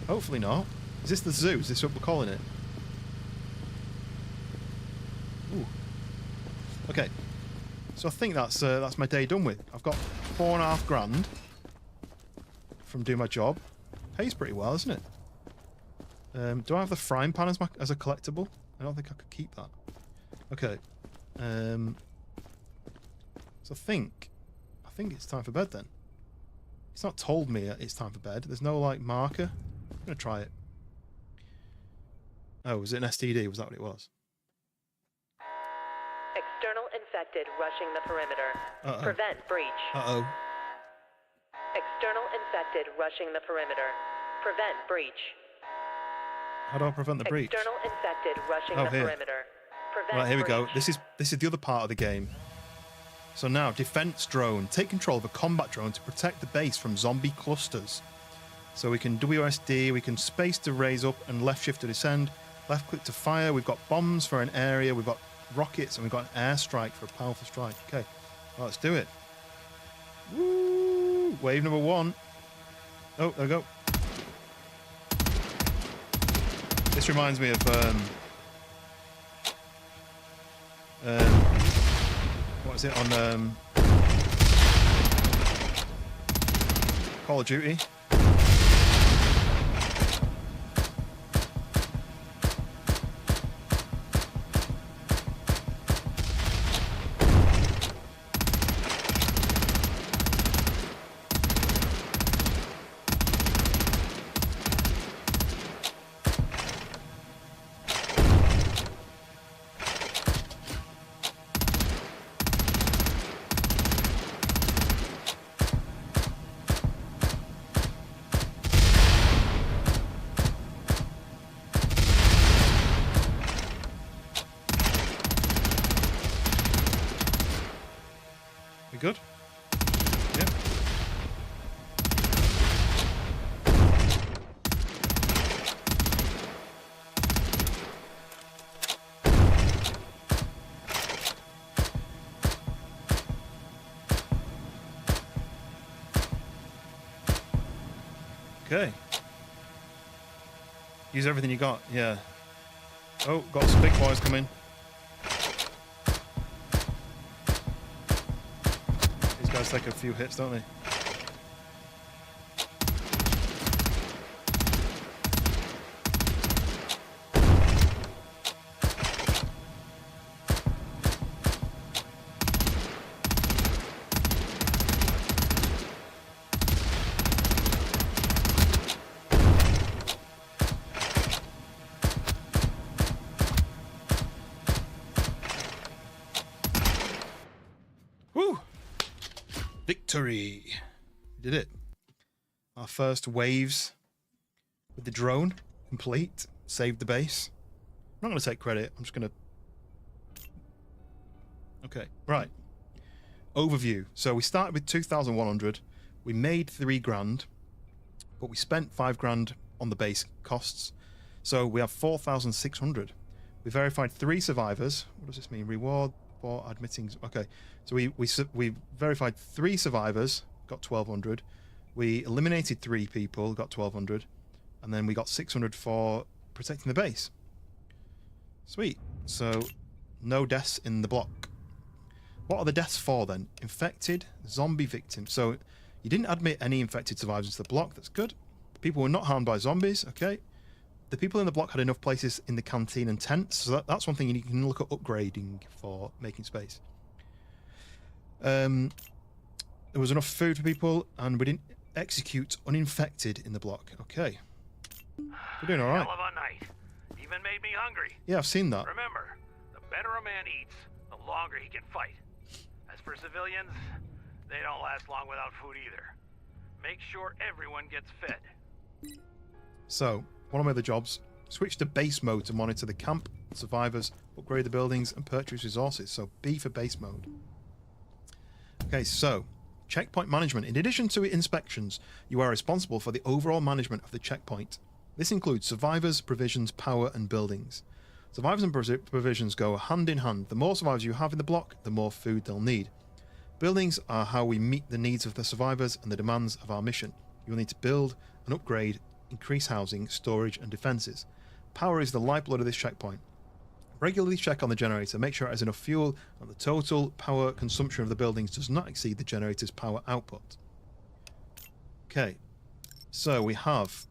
Hopefully not. Is this the zoo? Is this what we're calling it? Ooh. Okay. So I think that's my day done with. I've got 4.5 grand from doing my job. Pays pretty well, isn't it? Do I have the frying pan as a collectible? I don't think I could keep that. Okay. So I think it's time for bed then. It's not told me it's time for bed. There's no like marker. I'm gonna try it. Oh, was it an STD? Was that what it was? External infected rushing the perimeter. Uh-oh. Prevent breach. Uh-oh. External infected rushing the perimeter. Prevent breach. How do I prevent the breach? External infected rushing the here. perimeter. Prevent Right, here we go. breach. This is the other part of the game. So now, defense drone. Take control of a combat drone to protect the base from zombie clusters. So we can WSD, we can space to raise up and left shift to descend, left click to fire. We've got bombs for an area, we've got rockets, and we've got an airstrike for a powerful strike. Okay, well, let's do it. Woo! Wave number 1. Oh, there we go. This reminds me of what is it on Call of Duty? good? Yep. Okay. Use everything you got, yeah. Oh, got some big boys coming. These guys take a few hits, don't they? Woo! Victory! Did it. Our first waves with the drone complete. Saved the base. I'm not going to take credit. I'm just going to... Okay, right. Overview. So we started with 2,100. We made 3 grand, but we spent 5 grand on the base costs. So we have 4,600. We verified 3 survivors. What does this mean? Reward for admitting... Okay, so we verified 3 survivors, got 1,200. We eliminated 3 people, got 1,200. And then we got 600 for protecting the base. Sweet. So, no deaths in the block. What are the deaths for then? Infected, zombie victims. So, you didn't admit any infected survivors into the block. That's good. People were not harmed by zombies. Okay. The people in the block had enough places in the canteen and tents. So that's one thing you can look at upgrading for making space. There was enough food for people, and we didn't execute uninfected in the block. Okay. We're doing all right. Hell of a night. Even made me hungry. Yeah, I've seen that. Remember, the better a man eats, the longer he can fight. As for civilians, they don't last long without food either. Make sure everyone gets fed. So, one of my other jobs, switch to base mode to monitor the camp, survivors, upgrade the buildings, and purchase resources. So, B for base mode. Okay, so, checkpoint management. In addition to inspections, you are responsible for the overall management of the checkpoint. This includes survivors, provisions, power, and buildings. Survivors and provisions go hand in hand. The more survivors you have in the block, the more food they'll need. Buildings are how we meet the needs of the survivors and the demands of our mission. You will need to build and upgrade, increase housing, storage, and defenses. Power is the lifeblood of this checkpoint. Regularly check on the generator, make sure it has enough fuel, and the total power consumption of the buildings does not exceed the generator's power output. Okay, so we have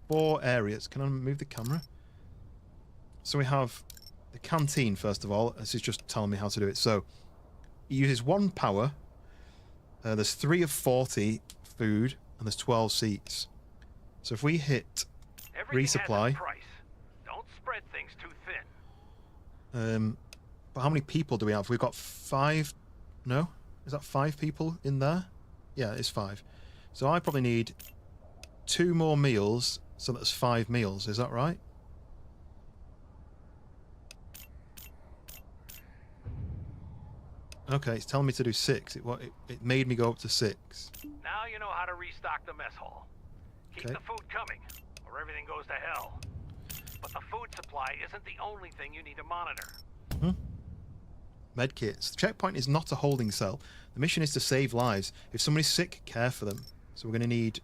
4 areas. Can I move the camera? So we have the canteen, first of all. This is just telling me how to do it. So it uses 1 power. There's 3 of 40 food, and there's 12 seats. So if we hit resupply... Don't spread things too thin. But how many people do we have? We've got 5... No? Is that 5 people in there? Yeah, it's 5. So I probably need 2 more meals, so that's 5 meals. Is that right? Okay, it's telling me to do 6. It made me go up to 6. Now you know how to restock the mess hall. Keep the food coming, or everything goes to hell. But the food supply isn't the only thing you need to monitor. Medkits. The checkpoint is not a holding cell. The mission is to save lives. If somebody's sick, care for them. So we're going to need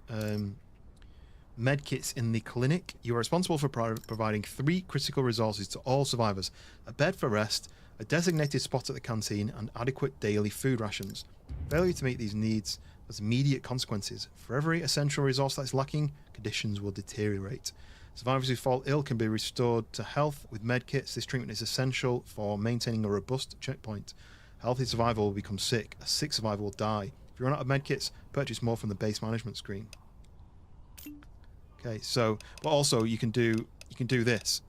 medkits in the clinic. You are responsible for providing 3 critical resources to all survivors. A bed for rest, a designated spot at the canteen, and adequate daily food rations. Failure to meet these needs has immediate consequences. For every essential resource that is lacking, conditions will deteriorate. Survivors who fall ill can be restored to health with medkits. This treatment is essential for maintaining a robust checkpoint. Healthy survivor will become sick. A sick survivor will die. If you run out of medkits, purchase more from the base management screen. Okay, so but also you can do this.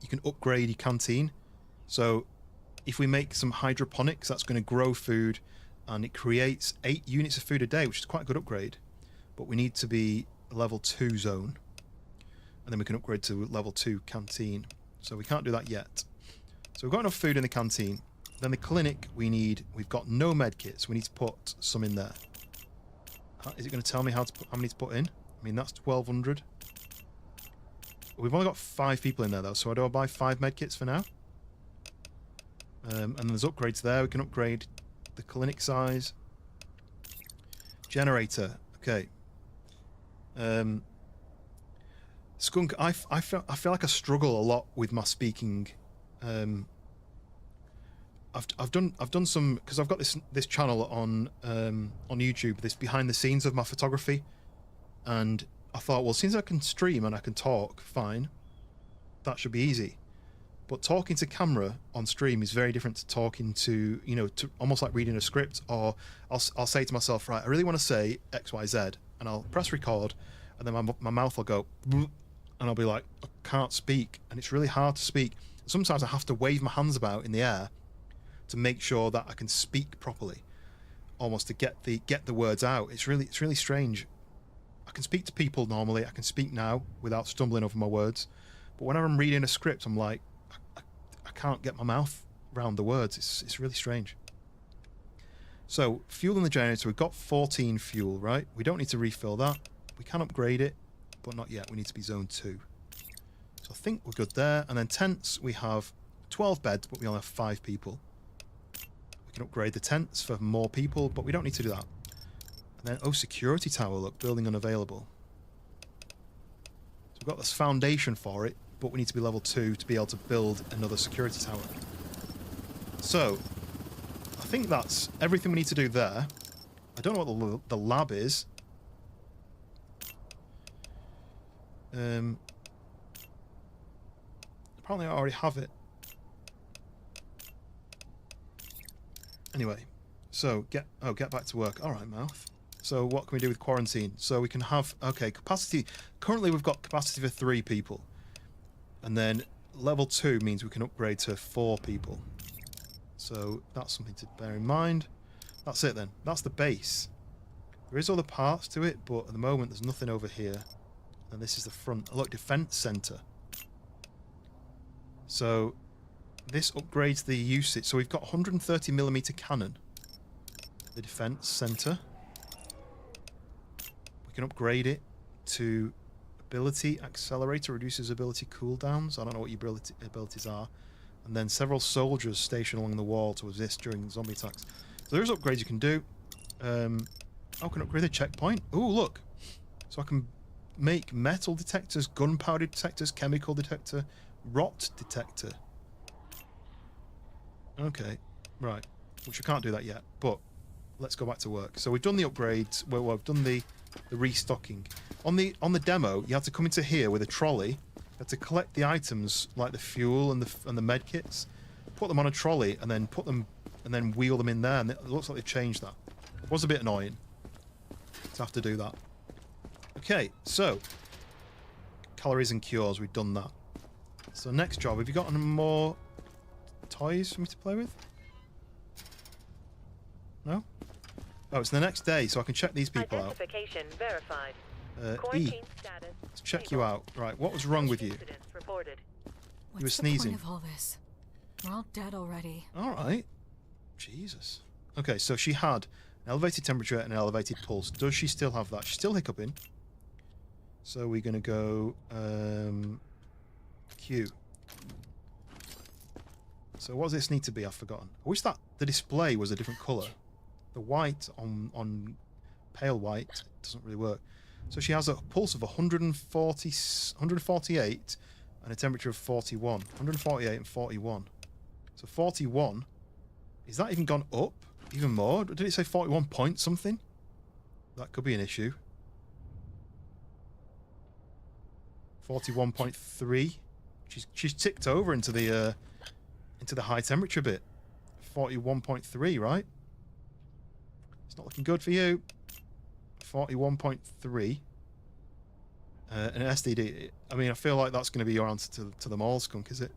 You can upgrade your canteen. So if we make some hydroponics, that's going to grow food, and it creates 8 units of food a day, which is quite a good upgrade. But we need to be level 2 zone, and then we can upgrade to level 2 canteen. So we can't do that yet. So we've got enough food in the canteen. Then the clinic, we've got no med kits. We need to put some in there. Is it going to tell me how many to put in? I mean, that's 1,200. We've only got 5 people in there, though, so do I buy 5 med kits for now? And there's upgrades there. We can upgrade the clinic size. Generator. Okay. Skunk, I feel like I struggle a lot with my speaking. I've done some, because I've got this channel on YouTube, this behind the scenes of my photography, and I thought, well, since I can stream and I can talk fine, that should be easy. But talking to camera on stream is very different to talking to, you know, to almost like reading a script. Or I'll say to myself, right, I really want to say X, Y, Z, and I'll press record, and then my mouth will go, and I'll be like, I can't speak, and it's really hard to speak. Sometimes I have to wave my hands about in the air to make sure that I can speak properly, almost to get the words out. It's really strange. I can speak to people normally. I can speak now without stumbling over my words, but whenever I'm reading a script, I'm like, I can't get my mouth around the words. It's really strange. So fuel in the generator. We've got 14 fuel, right? We don't need to refill that. We can upgrade it, but not yet. We need to be zone 2. So I think we're good there. And then tents, we have 12 beds, but we only have 5 people. We can upgrade the tents for more people, but we don't need to do that. And then, security tower, look, building unavailable. So we've got this foundation for it, but we need to be level 2 to be able to build another security tower. So, I think that's everything we need to do there. I don't know what the lab is. Apparently I already have it. Anyway, so get back to work. Alright, mouth. So what can we do with quarantine? So we can have, capacity. Currently we've got capacity for 3 people. And then level 2 means we can upgrade to 4 people. So that's something to bear in mind. That's it then. That's the base. There is other parts to it, but at the moment there's nothing over here. And this is the front. Look, defense center. So this upgrades the usage. So we've got 130mm cannon. The defense center. We can upgrade it to ability accelerator, reduces ability cooldowns. I don't know what your abilities are. And then several soldiers stationed along the wall to resist during zombie attacks. So there's upgrades you can do. I can upgrade the checkpoint. Oh, look. So I can make metal detectors, gunpowder detectors, chemical detector, rot detector. Okay, right. Which we can't do that yet, but let's go back to work. So we've done the upgrades. Well, we've done the restocking. On the demo, you had to come into here with a trolley. You had to collect the items like the fuel and the med kits, put them on a trolley, and then wheel them in there. And it looks like they've changed that. It was a bit annoying to have to do that. Okay, so calories and cures, we've done that. So next job, have you got any more toys for me to play with? No? Oh, it's the next day, so I can check these people out. Identification verified. E. Let's check you out. Right, what was wrong with you? You were sneezing. What's the point of all this? We're all dead already. Alright. Jesus. Okay, so she had an elevated temperature and an elevated pulse. Does she still have that? She's still hiccuping. So we're going to go Q. So what does this need to be? I've forgotten. I wish that the display was a different colour. The white on pale white doesn't really work. So she has a pulse of 148 and a temperature of 41. 148 and 41. So 41. Is that even gone up even more? Did it say 41 point something? That could be an issue. 41.3. She's ticked over into the high temperature bit. 41.3, right? It's not looking good for you. 41.3. An SDD. I mean, I feel like that's going to be your answer to them all, Skunk, is it?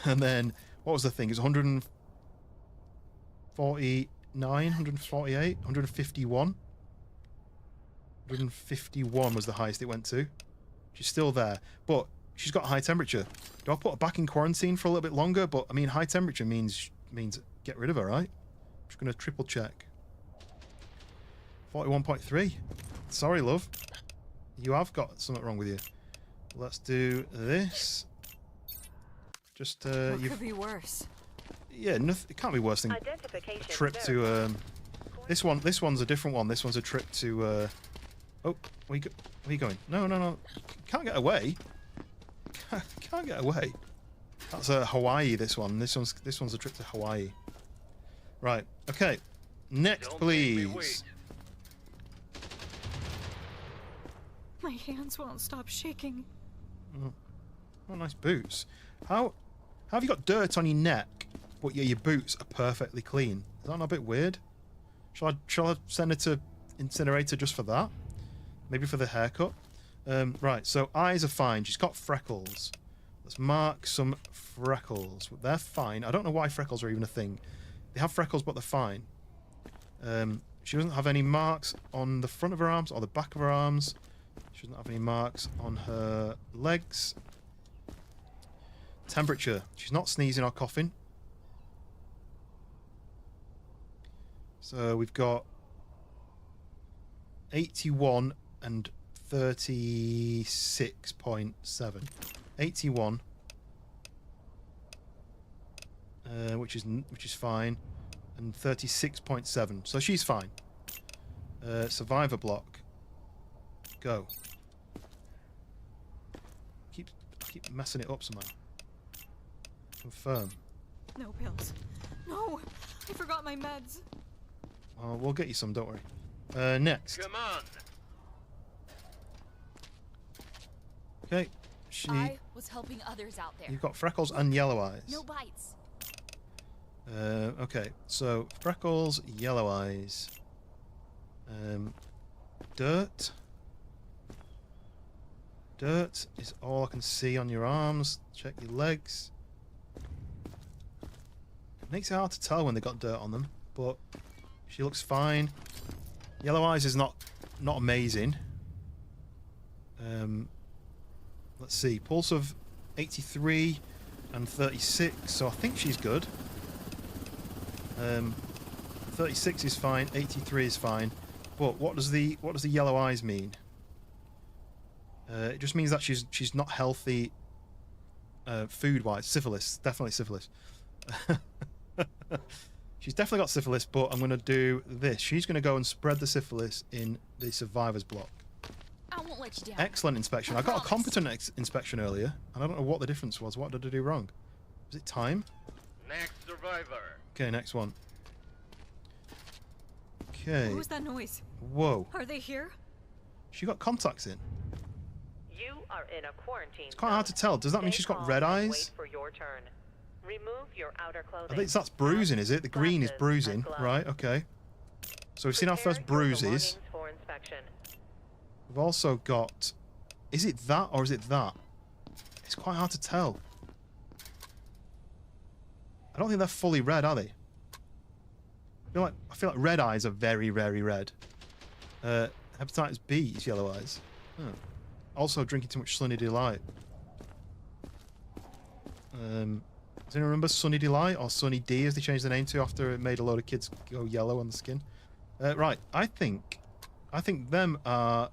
And then, what was the thing? It's 149, 148, 151. 151 was the highest it went to. She's still there, but she's got a high temperature. Do I put her back in quarantine for a little bit longer? But I mean, high temperature means get rid of her, right? I'm just going to triple check. 41.3. Sorry, love. You have got something wrong with you. Let's do this. Just, What could be worse? Yeah, nothing, it can't be worse than a trip to, This one's a different one. This one's a trip to, Oh, where you going? No, no, no. Can't get away. Can't get away. That's Hawaii, this one. This one's a trip to Hawaii. Right, okay. Next, please. My hands won't stop shaking. Oh, nice boots. How have you got dirt on your neck, but your boots are perfectly clean? Is that not a bit weird? Shall I send her to incinerator just for that? Maybe for the haircut? Right, so eyes are fine. She's got freckles. Let's mark some freckles. They're fine. I don't know why freckles are even a thing. They have freckles, but they're fine. She doesn't have any marks on the front of her arms or the back of her arms. She doesn't have any marks on her legs. Temperature. She's not sneezing or coughing. So we've got 81 and 36.7. 81, which is fine, and 36.7. So she's fine. Survivor block. Go. Keep messing it up somehow. Confirm. No pills. No, I forgot my meds. Well, we'll get you some. Don't worry. Next. Come on. Okay. I was helping others out there. You've got freckles and yellow eyes. No bites. Okay, so freckles, yellow eyes. Dirt. Dirt is all I can see on your arms. Check your legs. It makes it hard to tell when they got dirt on them, but she looks fine. Yellow eyes is not amazing. Let's see, pulse of 83 and 36, so I think she's good. 36 is fine, 83 is fine, but what does the yellow eyes mean? It just means that she's not healthy food-wise. Syphilis, definitely syphilis. She's definitely got syphilis, but I'm going to do this. She's going to go and spread the syphilis in the survivor's block. I won't let you down. Excellent inspection. I got a competent inspection earlier, and I don't know what the difference was. What did I do wrong? Was it time? Next survivor. Okay, next one. Okay. What was that noise? Whoa. Are they here? She got contacts in. You are in a quarantine. It's quite hard to tell. Does that mean she's got red eyes? Wait for your turn. Remove your outer clothing. I think that's bruising, is it? The green is bruising. Right, okay. So we've seen our first bruises. For inspection. We've also got... Is it that or is it that? It's quite hard to tell. I don't think they're fully red, are they? I feel like red eyes are very, very red. Hepatitis B is yellow eyes. Huh. Also drinking too much Sunny Delight. Does anyone remember Sunny Delight or Sunny D as they changed the name to after it made a load of kids go yellow on the skin? Right, I think them are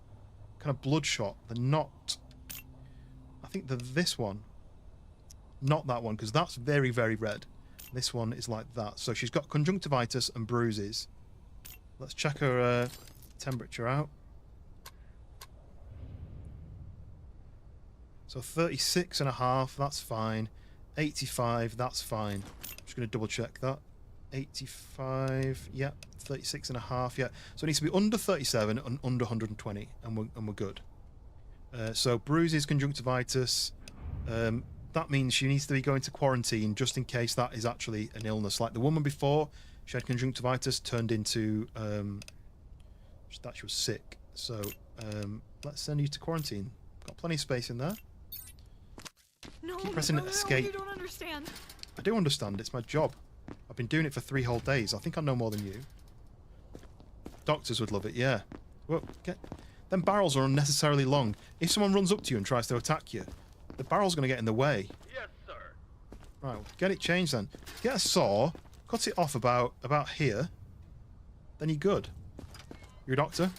kind of bloodshot. They're not. I think they're this one, not that one, because that's very, very red. This one is like that. So she's got conjunctivitis and bruises. Let's check her temperature out. So 36.5, that's fine. 85, that's fine. I'm just going to double check that. 85, yeah. 36.5, yeah. So it needs to be under 37 and under 120, and we're good. So bruises, conjunctivitis. That means she needs to be going to quarantine just in case that is actually an illness. Like the woman before, she had conjunctivitis, turned into that she was sick. So let's send you to quarantine. Got plenty of space in there. No, Keep pressing escape. You don't understand. I do understand. It's my job. I've been doing it for 3 whole days. I think I know more than you. Doctors would love it, yeah. Well, them barrels are unnecessarily long. If someone runs up to you and tries to attack you, the barrel's going to get in the way. Yes, sir. Right, well, get it changed then. Get a saw, cut it off about here, then you're good. You're a doctor.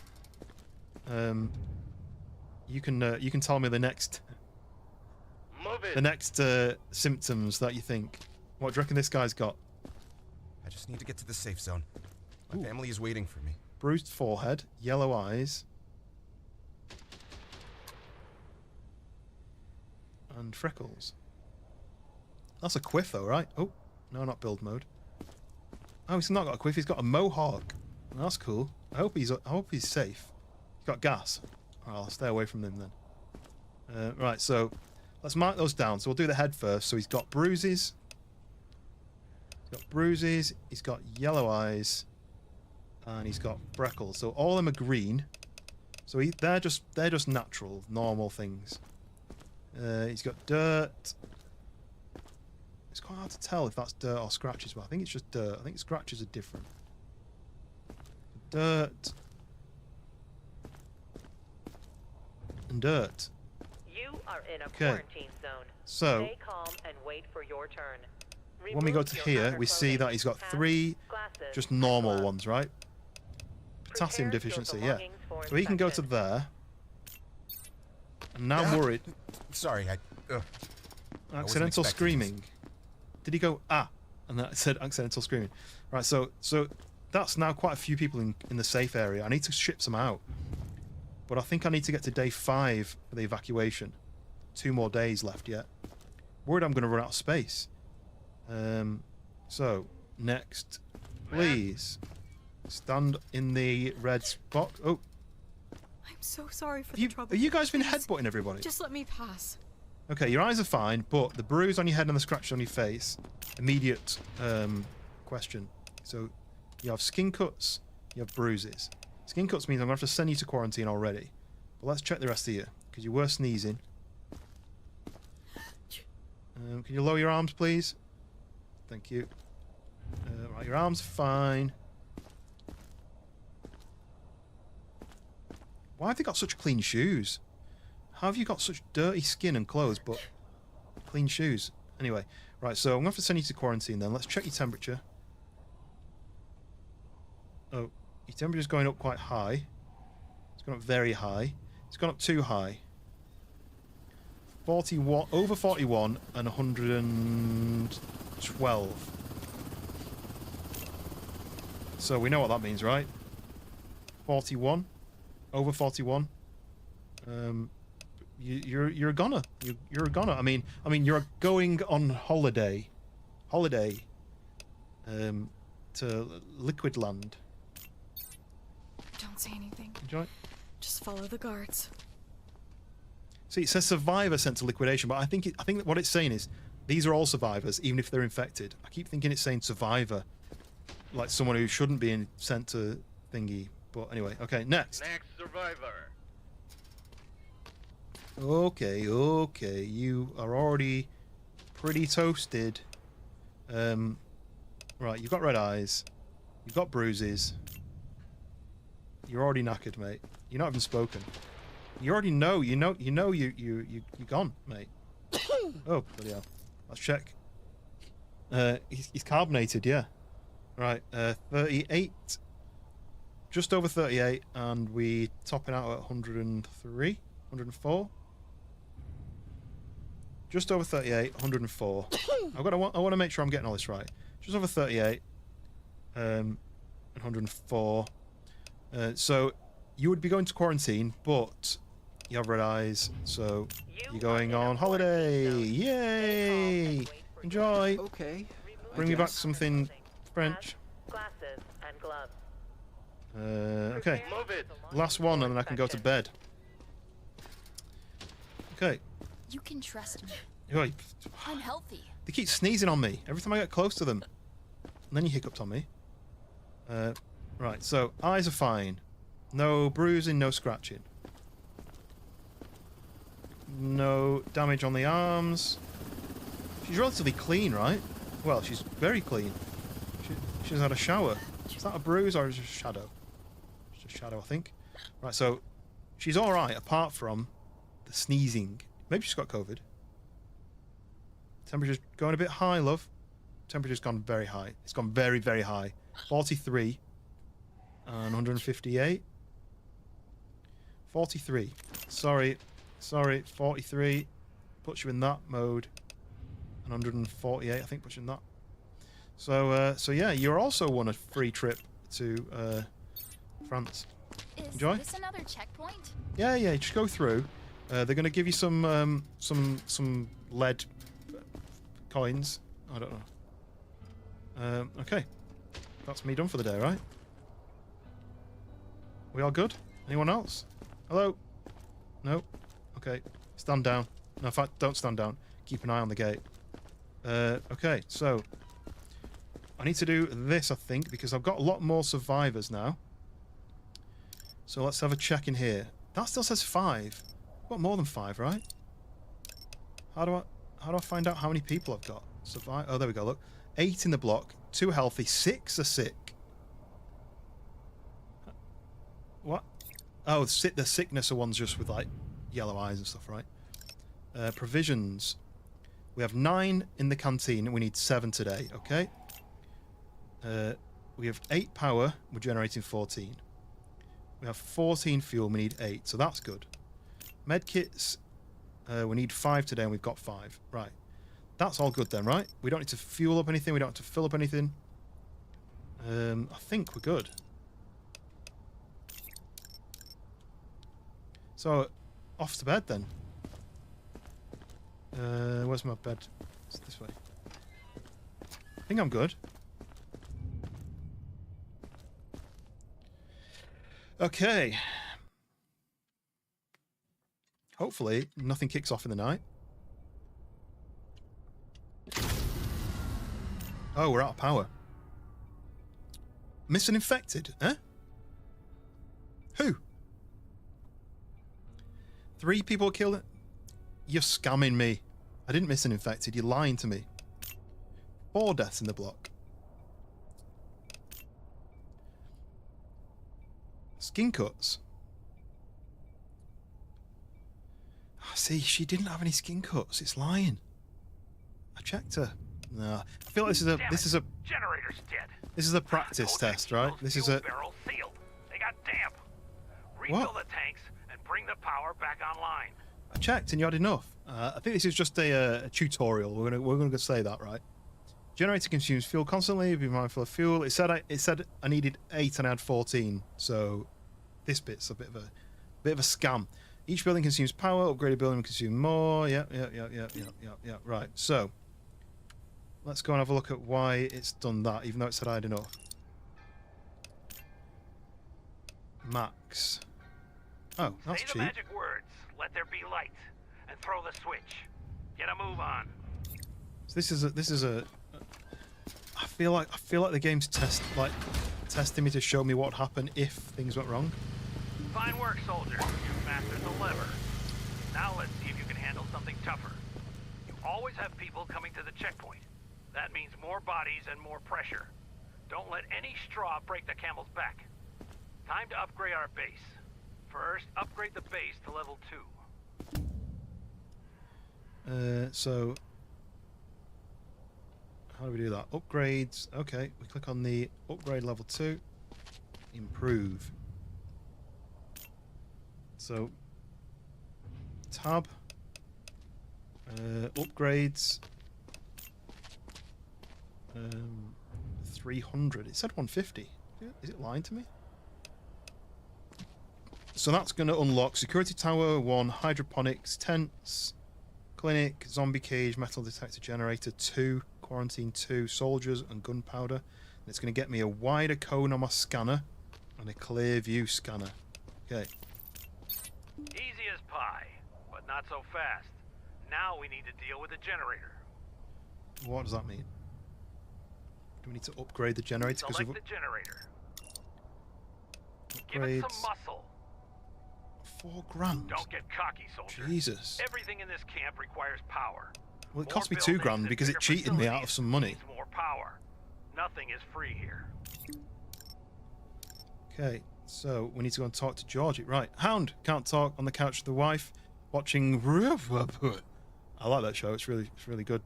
You can tell me the next symptoms that you think. What do you reckon this guy's got? I just need to get to the safe zone. My family is waiting for me. Bruised forehead, yellow eyes, and freckles. That's a quiff though, right? Oh, no, not build mode. Oh, he's not got a quiff. He's got a mohawk. That's cool. I hope he's safe. He's got gas. Right, I'll stay away from him then. Right, so let's mark those down. So we'll do the head first. So he's got bruises. He's got yellow eyes, and he's got freckles. So all of them are green. So they're just natural, normal things. He's got dirt. It's quite hard to tell if that's dirt or scratches, but I think it's just dirt. I think scratches are different. Dirt. And dirt. You are in a quarantine zone. So, stay calm and wait for your turn. When we go to here, we see that he's got 3 just normal ones, right? Potassium deficiency, yeah. So he can go to there. And now I'm worried. Sorry, Accidental screaming. Did he go, ah? And that said accidental screaming. Right, so that's now quite a few people in the safe area. I need to ship some out. But I think I need to get to day 5 for the evacuation. 2 more days left yet. Worried I'm going to run out of space. So, next, please. Stand in the red spot. Oh. I'm so sorry for the trouble. Have you guys been headbutting everybody? Just let me pass. Okay, your eyes are fine, but the bruise on your head and the scratch on your face, immediate question. So, you have skin cuts, you have bruises. Skin cuts means I'm going to have to send you to quarantine already. But let's check the rest of you, because you were sneezing. Can you lower your arms, please? Thank you. Right, your arms are fine. Why have they got such clean shoes? How have you got such dirty skin and clothes, but clean shoes? Anyway, right, so I'm going to have to send you to quarantine then. Let's check your temperature. Oh, your temperature's going up quite high. It's gone up very high. It's gone up too high. 41, over 41 and 112. So we know what that means, right? 41, over 41. You're a goner. You're a goner. I mean you're going on holiday, to Liquid Land. Don't say anything. Enjoy. Just follow the guards. See, it says survivor sent to liquidation, but I think that what it's saying is these are all survivors, even if they're infected. I keep thinking it's saying survivor, like someone who shouldn't be sent to thingy. But anyway, okay, next. Next survivor. Okay, you are already pretty toasted. Right, you've got red eyes, you've got bruises. You're already knackered, mate. You're not even spoken. You already know. You know. You're gone, mate. Oh, bloody hell. Let's check. He's carbonated, yeah. Right. 38. Just over 38, and we topping out at 103, 104. Just over 38, 104. I want to make sure I'm getting all this right. Just over 38, 104. So you would be going to quarantine, but you have red eyes, so you're going on holiday. Yay! Enjoy. Okay. Bring me back something French. Glasses and gloves. Okay. Last one, and then I can go to bed. Okay. You can trust me. Oi. I'm healthy. They keep sneezing on me every time I get close to them. And then you hiccuped on me. Right, so eyes are fine. No bruising, no scratching. No damage on the arms. She's relatively clean, right? Well, she's very clean. She's had a shower. Is that a bruise or is it a shadow? It's a shadow, I think. Right, so she's alright apart from the sneezing. Maybe she's got COVID. Temperature's going a bit high, love. Temperature's gone very high. It's gone very, very high. 43 and 158. 43. Sorry. 43 puts you in that mode. And 148, I think, puts you in that. So yeah, you're also won a free trip to France. Enjoy. Is this another checkpoint? Yeah, just go through. They're going to give you some lead coins. I don't know. Okay, that's me done for the day, right? We all good? Anyone else? Hello? No? Okay. Stand down. No, in fact, don't stand down. Keep an eye on the gate. Okay, so I need to do this, I think, because I've got a lot more survivors now. So let's have a check in here. That still says 5. I've got more than 5, right? How do I find out how many people I've got? Survive. Oh, there we go. Look, 8 in the block, 2 healthy, 6 are sick. What? Oh, the sickness are ones just with like yellow eyes and stuff, right? Provisions. We have 9 in the canteen, and we need 7 today. Okay. We have 8 power. We're generating 14. We have 14 fuel. We need 8, so that's good. Medkits. We need 5 today, and we've got 5. Right. That's all good then, right? We don't need to fuel up anything. We don't have to fill up anything. I think we're good. So, off to bed then. Where's my bed? It's this way. I think I'm good. Okay. Hopefully, nothing kicks off in the night. Oh, we're out of power. Missing infected, eh? Who? 3 people killed it? You're scamming me. I didn't miss an infected. You're lying to me. 4 deaths in the block. Skin cuts. See, she didn't have any skin cuts. It's lying. I checked her. No, I feel like this is a generator's dead. This is a practice test, right? This is a barrel sealed. They got damp. Refill the tanks and bring the power back online. I checked and you had enough. I think this is just a tutorial. We're gonna say that, right? Generator consumes fuel constantly. Be mindful of fuel. It said I needed 8 and I had 14. So this bit's a bit of a scam. Each building consumes power. Upgraded building will consume more. Yeah. Right. So let's go and have a look at why it's done that, even though it said I had enough. Max. Oh, that's cheap. Say the magic words. Let there be light, and throw the switch. Get a move on. So this is a. I feel like the game's testing me to show me what would happen if things went wrong. Fine work, soldier. You've mastered the lever. Now let's see if you can handle something tougher. You always have people coming to the checkpoint. That means more bodies and more pressure. Don't let any straw break the camel's back. Time to upgrade our base. First, upgrade the base to level 2. So how do we do that? Upgrades. Okay, we click on the upgrade level 2. Improve. So tab. Upgrades. 300. It said 150. Is it lying to me? So that's going to unlock security tower 1, hydroponics, tents, clinic, zombie cage, metal detector generator 2, quarantine 2, soldiers and gunpowder. And it's going to get me a wider cone on my scanner and a clear view scanner. Okay. Easy as pie, but not so fast. Now we need to deal with the generator. What does that mean? Do we need to upgrade the generator? Select the generator. Give it some muscle. $4,000. Don't get cocky, soldier. Jesus. Everything in this camp requires power. Well, it cost me $2,000 because it cheated me out of some money. More power. Nothing is free here. Okay, so we need to go and talk to Georgie. Right, Hound can't talk on the couch with the wife, watching. I like that show. It's really good.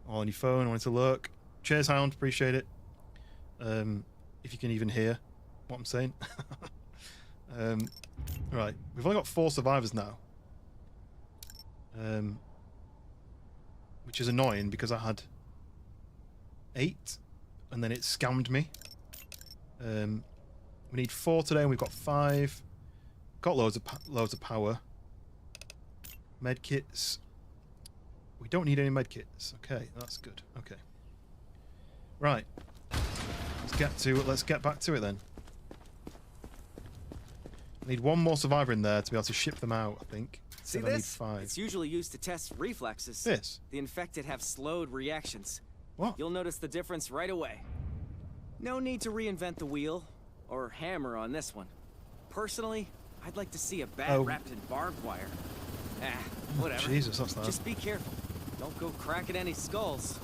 on your phone, wanting to lurk. Cheers, Hound. Appreciate it. If you can even hear what I'm saying. Right. We've only got 4 survivors now. Which is annoying because I had 8 and then it scammed me. We need 4 today and we've got 5. Got loads of power. Medkits. We don't need any medkits. Okay, that's good. Okay. Right. Let's get back to it then. I need 1 more survivor in there to be able to ship them out, I think. See So I need this? 5. It's usually used to test reflexes. This? The infected have slowed reactions. What? You'll notice the difference right away. No need to reinvent the wheel or hammer on this one. Personally, I'd like to see a bat wrapped in barbed wire. Whatever. Jesus, that's loud. Just be careful. Don't go cracking any skulls.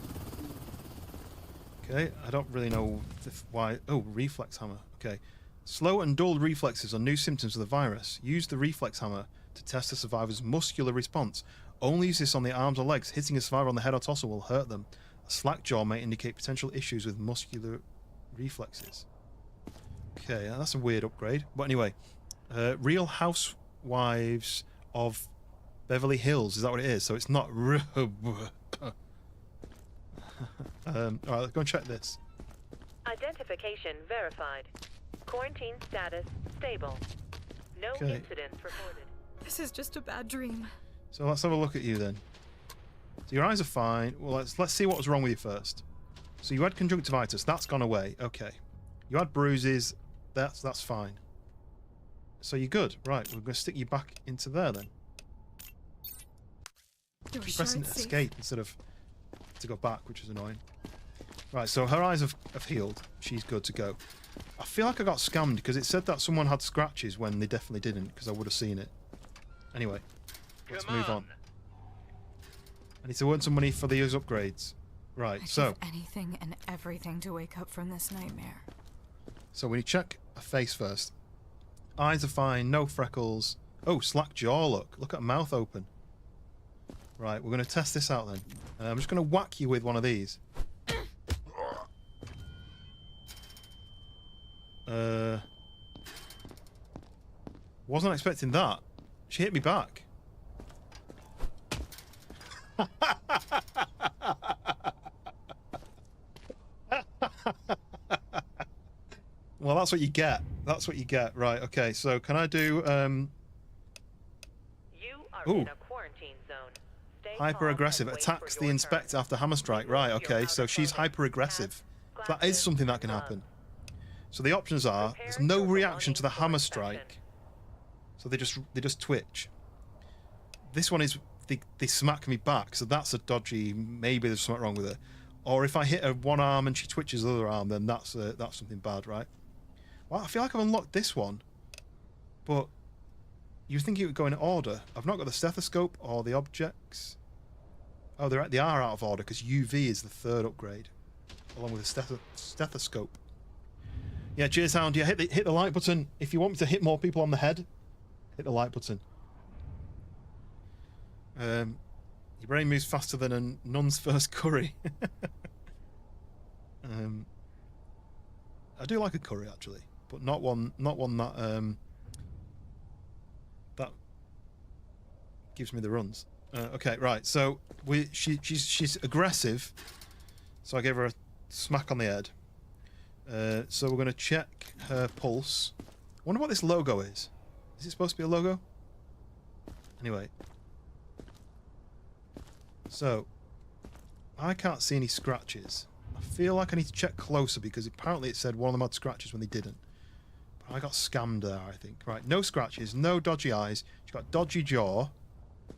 Okay, I don't really know why... Oh, reflex hammer. Okay. Slow and dull reflexes are new symptoms of the virus. Use the reflex hammer to test the survivor's muscular response. Only use this on the arms or legs. Hitting a survivor on the head or torso will hurt them. A slack jaw may indicate potential issues with muscular reflexes. Okay, that's a weird upgrade. But anyway, Real Housewives of Beverly Hills. Is that what it is? So it's not... Alright, let's go and check this. Identification verified. Quarantine status stable. No incidents reported. This is just a bad dream. So let's have a look at you then. So your eyes are fine. Well, let's see what was wrong with you first. So you had conjunctivitis. That's gone away. Okay. You had bruises. That's fine. So you're good. Right, we're going to stick you back into there then. You're Keep sure pressing it's escape instead of to go back, which is annoying. Right, so her eyes have healed. She's good to go. I feel like I got scammed because it said that someone had scratches when they definitely didn't, because I would have seen it. Anyway, let's move on. I need to earn some money for the upgrades. Right, so... anything and everything to wake up from this nightmare. So we need to check her face first. Eyes are fine, no freckles. Oh, slack jaw, look. Look at her mouth open. Right, we're going to test this out then. I'm just going to whack you with one of these. Wasn't expecting that. She hit me back. Well, that's what you get. That's what you get. Right, okay. So can I do... You are in a quarantine zone. Stay hyper-aggressive. Attacks the inspector after hammer strike. Right, okay. So she's hyper-aggressive. That is something that can happen. So the options are, there's no reaction to the hammer strike. So they just twitch. This one is, they smack me back. So that's a dodgy, maybe there's something wrong with her. Or if I hit her one arm and she twitches the other arm, then that's something bad, right? Well, I feel like I've unlocked this one. But you think it would go in order. I've not got the stethoscope or the objects. Oh, they are out of order because UV is the 3rd upgrade. Along with the stethoscope. Yeah, cheers, Hound. Yeah, hit the like button. If you want me to hit more people on the head, hit the like button. Your brain moves faster than a nun's first curry. I do like a curry actually, but not one that that gives me the runs. Okay, right. So she's aggressive. So I gave her a smack on the head. So we're going to check her pulse. I wonder what this logo is. Is it supposed to be a logo? Anyway. So, I can't see any scratches. I feel like I need to check closer because apparently it said one of them had scratches when they didn't. But I got scammed there, I think. Right, no scratches, no dodgy eyes. She got dodgy jaw.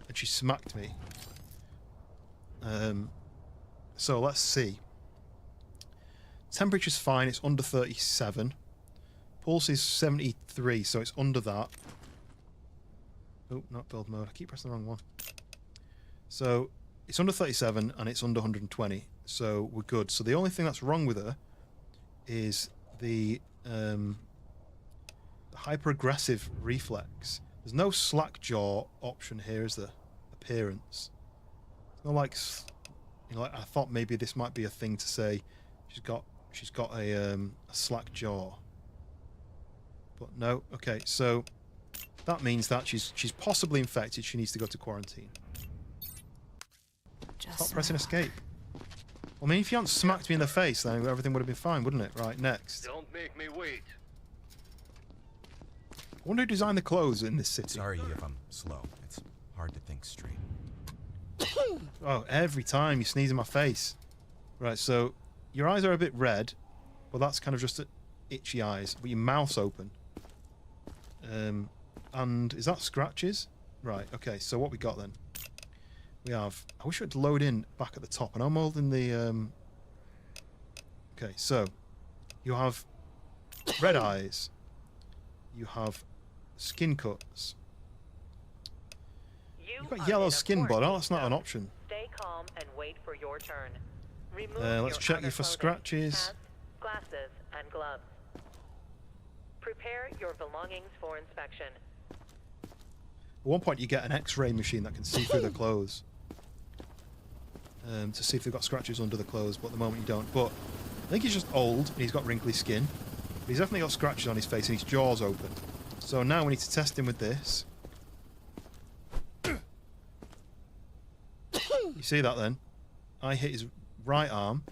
And she smacked me. So, let's see. Temperature's fine, it's under 37. Pulse is 73, so it's under that. Oh, not build mode. I keep pressing the wrong one. So, it's under 37 and it's under 120. So, we're good. So, the only thing that's wrong with her is the hyper-aggressive reflex. There's no slack jaw option here, is there? Appearance. There's no, like... You know, like, I thought maybe this might be a thing to say. She's got a slack jaw. But no. Okay, so that means that she's possibly infected. She needs to go to quarantine. Stop pressing escape. Well, I mean, if you hadn't smacked me in the face, then everything would have been fine, wouldn't it? Right, next. Don't make me wait. I wonder who designed the clothes in this city. Sorry if I'm slow. It's hard to think straight. Oh, every time you sneeze in my face. Right, so your eyes are a bit red, but that's kind of just itchy eyes. But your mouth's open. And is that scratches? Right, okay, so what we got then? We have... I wish I'd load in back at the top. And I'm holding the... Okay, so you have red eyes. You have skin cuts. You've got yellow skin, but that's not an option. Stay calm and wait for your turn. Remove Let's check you for scratches. hats, glasses, and gloves. Prepare your belongings for inspection. At one point, you get an X-ray machine that can see through the clothes to see if they've got scratches under the clothes. But at the moment, you don't. But I think he's just old and he's got wrinkly skin. But he's definitely got scratches on his face and his jaw's open. So now we need to test him with this. You see that then? I hit his right arm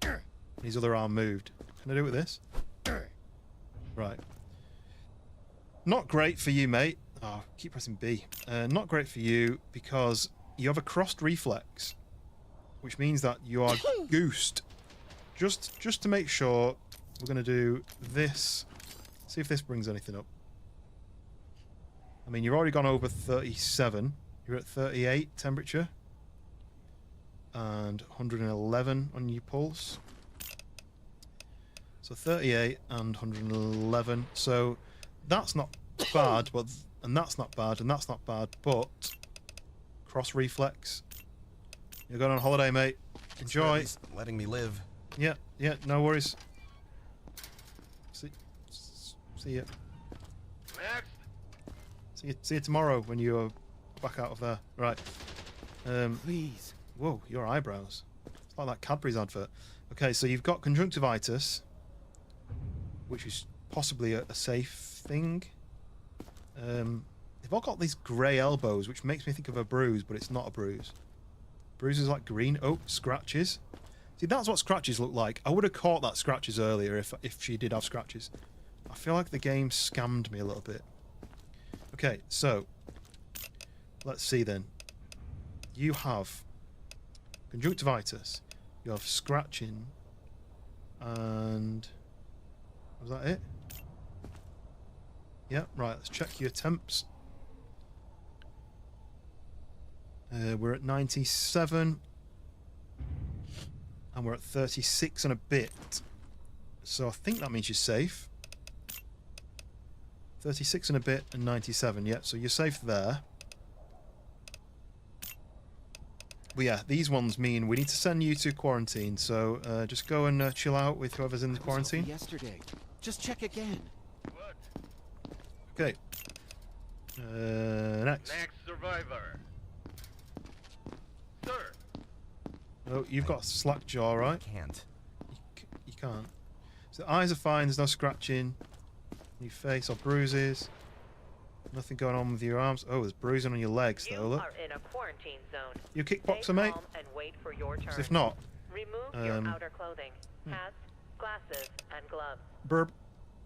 and his other arm moved. Can I do it with this? Right. Not great for you, mate. Oh, keep pressing B. Not great for you because you have a crossed reflex, which means that you are goosed. Just to make sure, we're going to do this. See if this brings anything up. I mean, you've already gone over 37. You're at 38 temperature. And 111 on your pulse. So 38 and 111. So that's not bad, but and that's not bad, and that's not bad, but cross reflex. You're going on holiday, mate. Enjoy. Letting me live. Yeah, no worries. See you. Next. See you tomorrow when you're back out of there. Right. Please. Whoa, your eyebrows. It's like that Cadbury's advert. Okay, so you've got conjunctivitis, which is possibly a safe thing. They've all got these grey elbows, which makes me think of a bruise, but it's not a bruise. Bruise is like green. Oh, scratches. See, that's what scratches look like. I would have caught that scratches earlier if she did have scratches. I feel like the game scammed me a little bit. Okay, so let's see then. You have conjunctivitis. You have scratching. And was that it? Yeah, right, let's check your temps. We're at 97. And we're at 36 and a bit. So I think that means you're safe. 36 and a bit and 97. Yeah, so you're safe there. But yeah, these ones mean we need to send you to quarantine. So just go and chill out with whoever's in the quarantine. Yesterday. Just check again. Okay. Next. Next survivor. Sir. Oh, you've got slack jaw, right? Can't. You can't. So the eyes are fine. There's no scratching. Your face or bruises. Nothing going on with your arms. Oh, there's bruising on your legs, though. Look. You are in a quarantine zone. You a kickboxer, mate? And wait for your turn. 'Cause if not, remove your outer clothing, hats, glasses, and gloves. burp.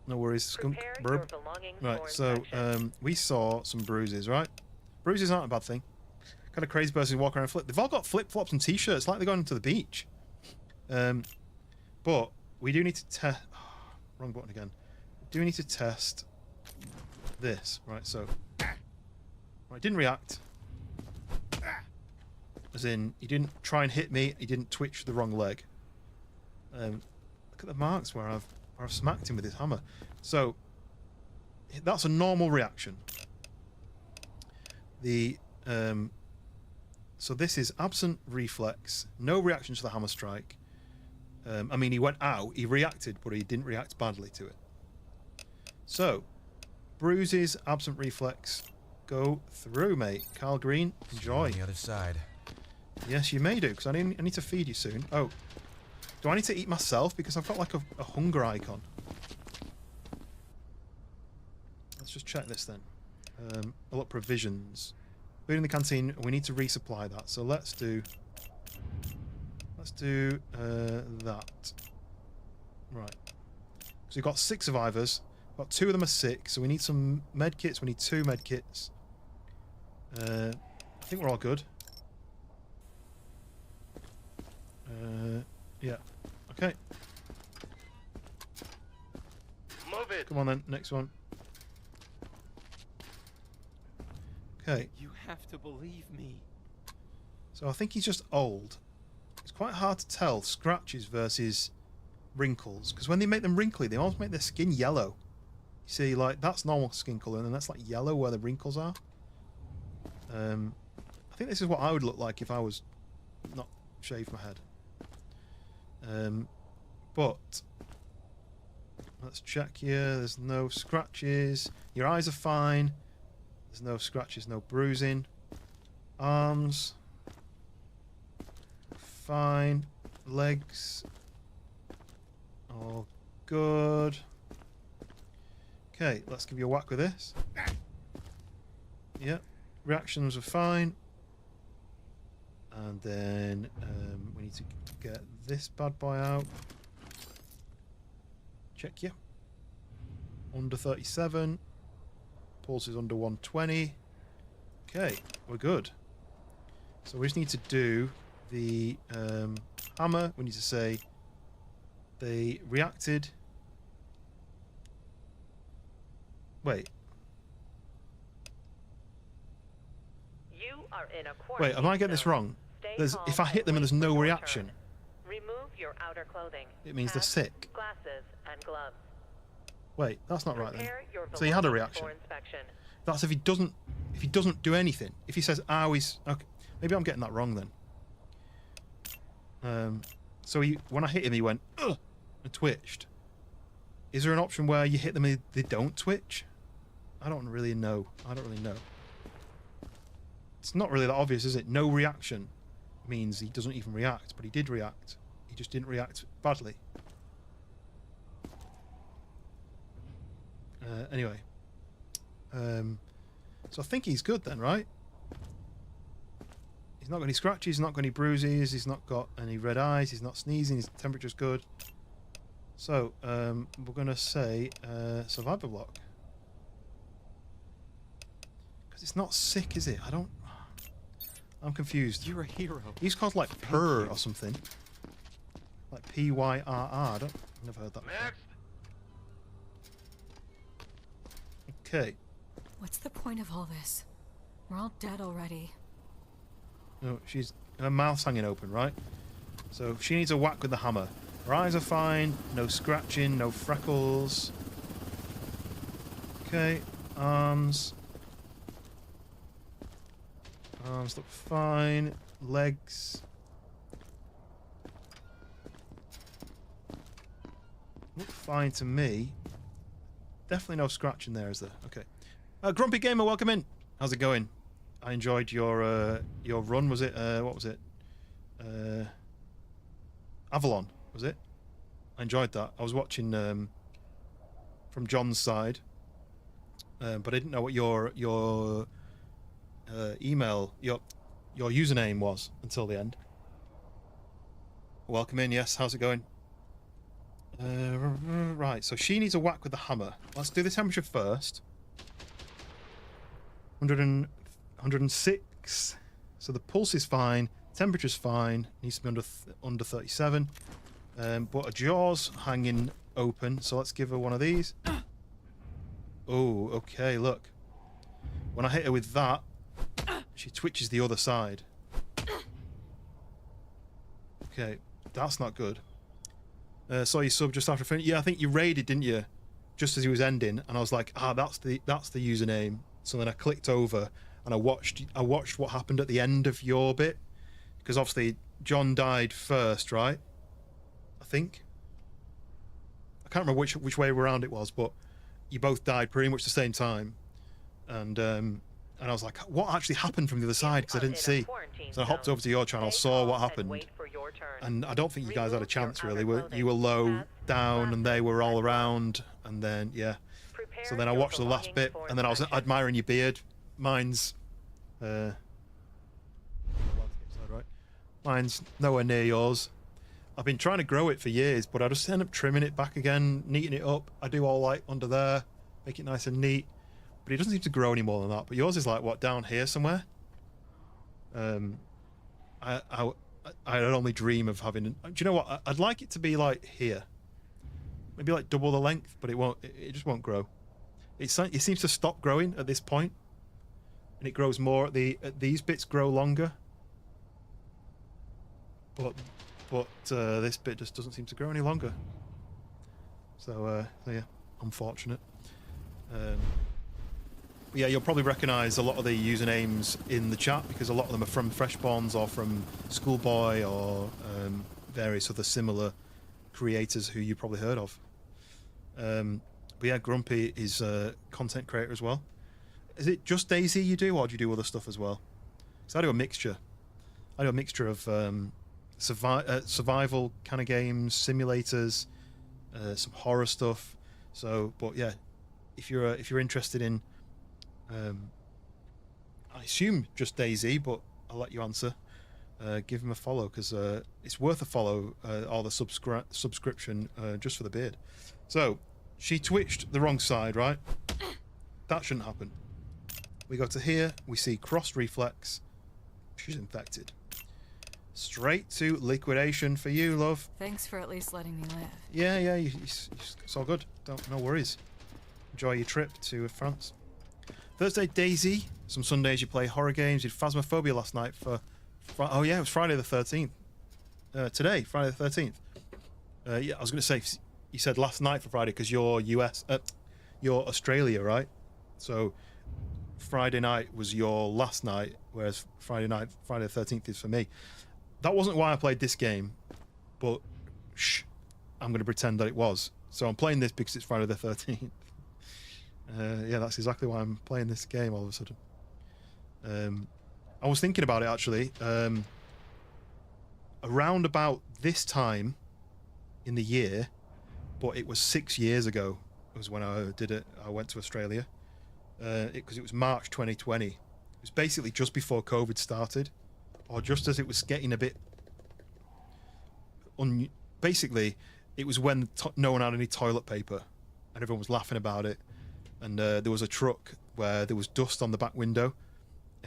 No worries, skunk. Prepare Burp. your belongings Right. for So inspection. we saw some bruises, right? Bruises aren't a bad thing. Kind of crazy person who walk around flip. They've all got flip flops and t-shirts, like they're going to the beach. But we do need to test. Wrong button again. We do need to test this, right? So, right, didn't react. As in, he didn't try and hit me. He didn't twitch the wrong leg. Look at the marks where I've smacked him with his hammer. So that's a normal reaction. The so this is absent reflex, no reaction to the hammer strike. I mean, he went out, he reacted, but he didn't react badly to it. So, bruises, absent reflex, go through, mate. Carl Green, enjoy. On the other side. Yes, you may do, because I need to feed you soon. Oh. Do I need to eat myself? Because I've got like a hunger icon. Let's just check this then. A lot of provisions. Food in the canteen, we need to resupply that. So let's do that. Right. So we've got 6 survivors. Got 2 of them are sick, so we need some med kits. We need 2 med kits. I think we're all good. Yeah. Okay. Move it. Come on then, next one. Okay. You have to believe me. So I think he's just old. It's quite hard to tell scratches versus wrinkles, because when they make them wrinkly, they almost make their skin yellow. You see, like, that's normal skin colour, and then that's like yellow where the wrinkles are. I think this is what I would look like if I was not shaved my head. But let's check here. There's no scratches. Your eyes are fine. There's no scratches, no bruising. Arms fine. Legs all good. Okay, let's give you a whack with this. Yep, reactions are fine. And then we need to get this bad boy out. Check you. Under 37. Pulse is under 120. Okay, we're good. So we just need to do the hammer. We need to say they reacted. Wait. You are in a Wait, am I getting this wrong? If I hit them and there's no reaction, remove your outer clothing. it means they're sick. Glasses and gloves. Wait, that's not right then. Prepare your So he had a belongings reaction. for inspection. That's if he doesn't do anything. If he says, "Ow," he's okay. Maybe I'm getting that wrong then. So when I hit him, he went, "Ugh," and twitched. Is there an option where you hit them and they don't twitch? I don't really know. It's not really that obvious, is it? No reaction means he doesn't even react, but he did react. He just didn't react badly. Anyway. So I think he's good then, right? He's not got any scratches, he's not got any bruises, he's not got any red eyes, he's not sneezing, his temperature's good. So, we're going to say survivor block. Because it's not sick, is it? I'm confused. You're a hero. He's called like Purr or something. Like P-Y-R-R. I've never heard that before. Okay. What's the point of all this? We're all dead already. No, her mouth's hanging open, right? So she needs a whack with the hammer. Her eyes are fine, no scratching, no freckles. Okay, arms. Arms look fine. Legs. Look fine to me. Definitely no scratching there, is there? Okay. Grumpy Gamer, welcome in. How's it going? I enjoyed your run. Was it what was it? Avalon, was it? I enjoyed that. I was watching from John's side, but I didn't know what your email, your username was until the end. Welcome in. Yes, how's it going? Right, so she needs a whack with the hammer. Let's do the temperature first. 106. So the pulse is fine. Temperature's fine. Needs to be under 37. But her jaw's hanging open. So let's give her one of these. Oh, okay, look. When I hit her with that, she twitches the other side. Okay, that's not good. Saw you sub just after finishing. Yeah, I think you raided, didn't you? Just as he was ending, and I was like, that's the username. So then I clicked over and I watched what happened at the end of your bit, because obviously John died first, right? I think. I can't remember which way around it was, but you both died pretty much the same time, and And I was like, what actually happened from the other side? Because I didn't see. So I hopped over to your channel, saw what happened. And I don't think you guys had a chance, really. You were low, down, and they were all around. And then, yeah. So then I watched the last bit, and then I was admiring your beard. Mine's... Mine's nowhere near yours. I've been trying to grow it for years, but I just end up trimming it back again, neating it up. I do all like under there, make it nice and neat. But it doesn't seem to grow any more than that. But yours is like, what, down here somewhere? I'd only dream of having... Do you know what? I'd like it to be like here. Maybe like double the length, but it won't. It just won't grow. It seems to stop growing at this point, and it grows more at these bits grow longer. But this bit just doesn't seem to grow any longer. So yeah, unfortunate. Yeah, you'll probably recognise a lot of the usernames in the chat because a lot of them are from Freshbonds or from Schoolboy or various other similar creators who you probably heard of. But yeah, Grumpy is a content creator as well. Is it just DayZ you do, or do you do other stuff as well? So I do a mixture. I do a mixture of survival kind of games, simulators, some horror stuff. So, but yeah, if you're interested in, I assume just DayZ, but I'll let you answer. Give him a follow because it's worth a follow or the subscription just for the beard. So she twitched the wrong side, right? That shouldn't happen. We go to here, we see cross reflex. She's infected. Straight to liquidation for you, love. Thanks for at least letting me live. Yeah, it's all good. No worries. Enjoy your trip to France. Thursday, DayZ. Some Sundays you play horror games. You did Phasmophobia last night for... Oh yeah, it was Friday the 13th. Today, Friday the 13th. Yeah, I was going to say, you said last night for Friday because you're you're Australia, right? So Friday night was your last night, whereas Friday the 13th is for me. That wasn't why I played this game, but I'm going to pretend that it was. So I'm playing this because it's Friday the 13th. Yeah, that's exactly why I'm playing this game all of a sudden. I was thinking about it actually. Around about this time in the year, but it was 6 years ago was when I did it. I went to Australia because it was March 2020. It was basically just before COVID started, or just as it was getting a bit... Basically, it was when no one had any toilet paper and everyone was laughing about it. And there was a truck where there was dust on the back window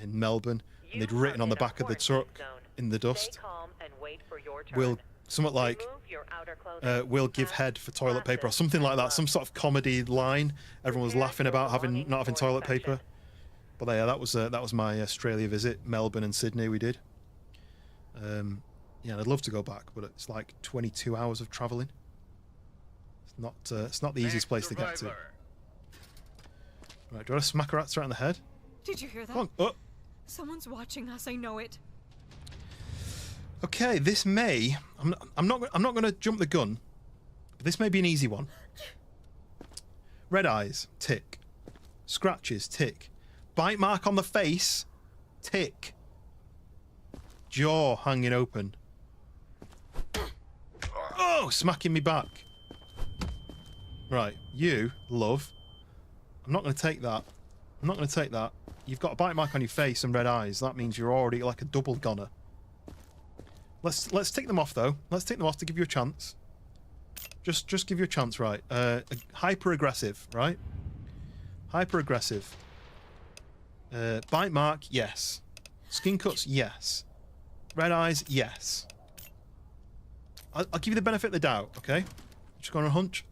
in Melbourne, and they'd written on the back of the truck in the dust, we'll give head for toilet paper or something like that, some sort of comedy line. Everyone was laughing about not having toilet paper. But yeah, that was my Australia visit. Melbourne and Sydney we did. Yeah, I'd love to go back, but it's like 22 hours of travelling. It's not the easiest place to get to. Right, do you want to smack her right in the head? Did you hear that? Come on. Oh. Someone's watching us. I know it. Okay, this may... I'm not going to jump the gun, but this may be an easy one. Red eyes, tick. Scratches, tick. Bite mark on the face, tick. Jaw hanging open. Oh, smacking me back. Right, you, love. I'm not going to take that. I'm not going to take that. You've got a bite mark on your face and red eyes. That means you're already like a double goner. Let's take them off though. Let's take them off to give you a chance. Just give you a chance, right? Hyper aggressive, right? Hyper aggressive. Bite mark, yes. Skin cuts, yes. Red eyes, yes. I'll give you the benefit of the doubt, okay? Just going on a hunch.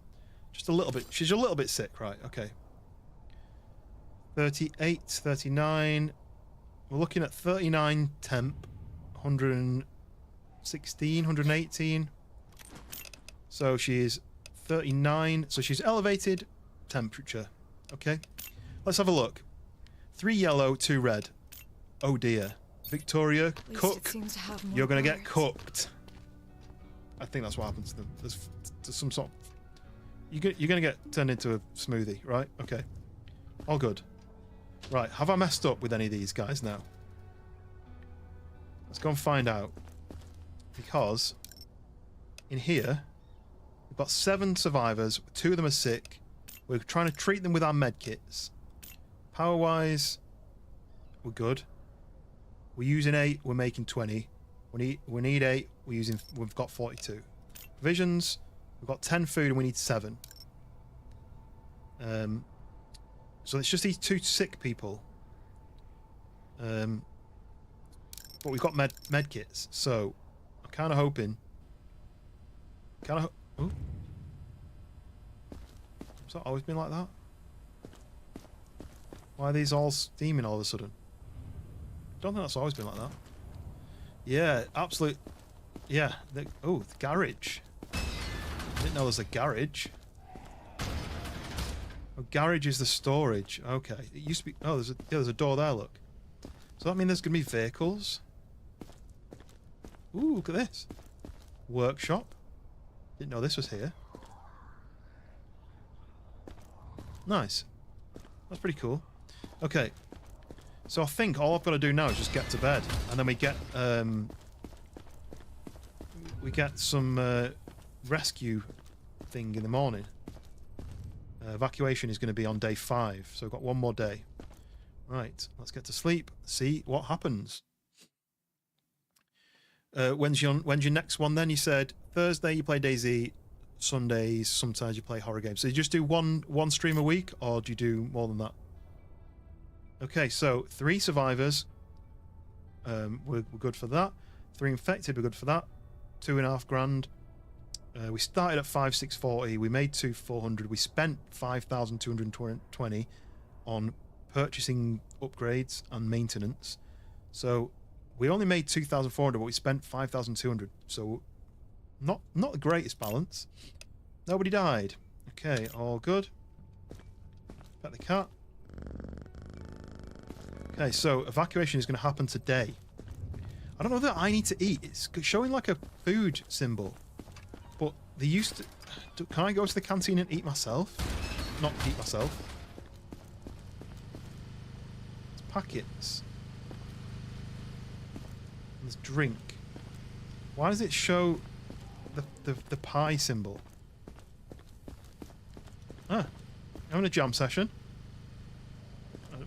Just a little bit. She's a little bit sick, right? Okay. 38, 39. We're looking at 39 temp, 116, 118. So she's 39. So she's elevated temperature. Okay. Let's have a look. 3 yellow, 2 red. Oh dear. Victoria, cook. You're going to get cooked. I think that's what happens to them. There's some sort of... You're going to get turned into a smoothie, right? Okay. All good. Right, have I messed up with any of these guys now? Let's go and find out. Because in here, we've got 7 survivors. 2 of them are sick. We're trying to treat them with our medkits. Power-wise, we're good. We're using 8. We're making 20. We need 8. We've got 42. Provisions. We've got 10 food and we need 7. So it's just these 2 sick people. But we've got medkits, so I'm kind of hoping. Has that always been like that? Why are these all steaming all of a sudden? Don't think that's always been like that. Yeah, absolute. Yeah. The garage. I didn't know there's a garage. Oh, garage is the storage. Okay. It used to be. Oh, there's a door there. Look. So that means there's gonna be vehicles. Ooh, look at this. Workshop. Didn't know this was here. Nice. That's pretty cool. Okay. So I think all I've got to do now is just get to bed, and then we get some rescue thing in the morning. Evacuation is going to be on day 5, so we've got 1 more day. Right, let's get to sleep. See what happens. When's your next one? Then you said Thursday you play DayZ, Sundays sometimes you play horror games. So you just do one stream a week, or do you do more than that? Okay, so 3 survivors. We're good for that. 3 infected. We're good for that. 2.5 grand. We started at 5,640. We made 2,400. We spent 5,220 on purchasing upgrades and maintenance. So we only made 2,400, but we spent 5,200. So not the greatest balance. Nobody died. Okay, all good. Pet the cat. Okay, so evacuation is going to happen today. I don't know that I need to eat. It's showing like a food symbol. But they used to... Can I go to the canteen and eat myself? Not eat myself. It's packets. There's drink. Why does it show the pie symbol? Ah, having a jam session.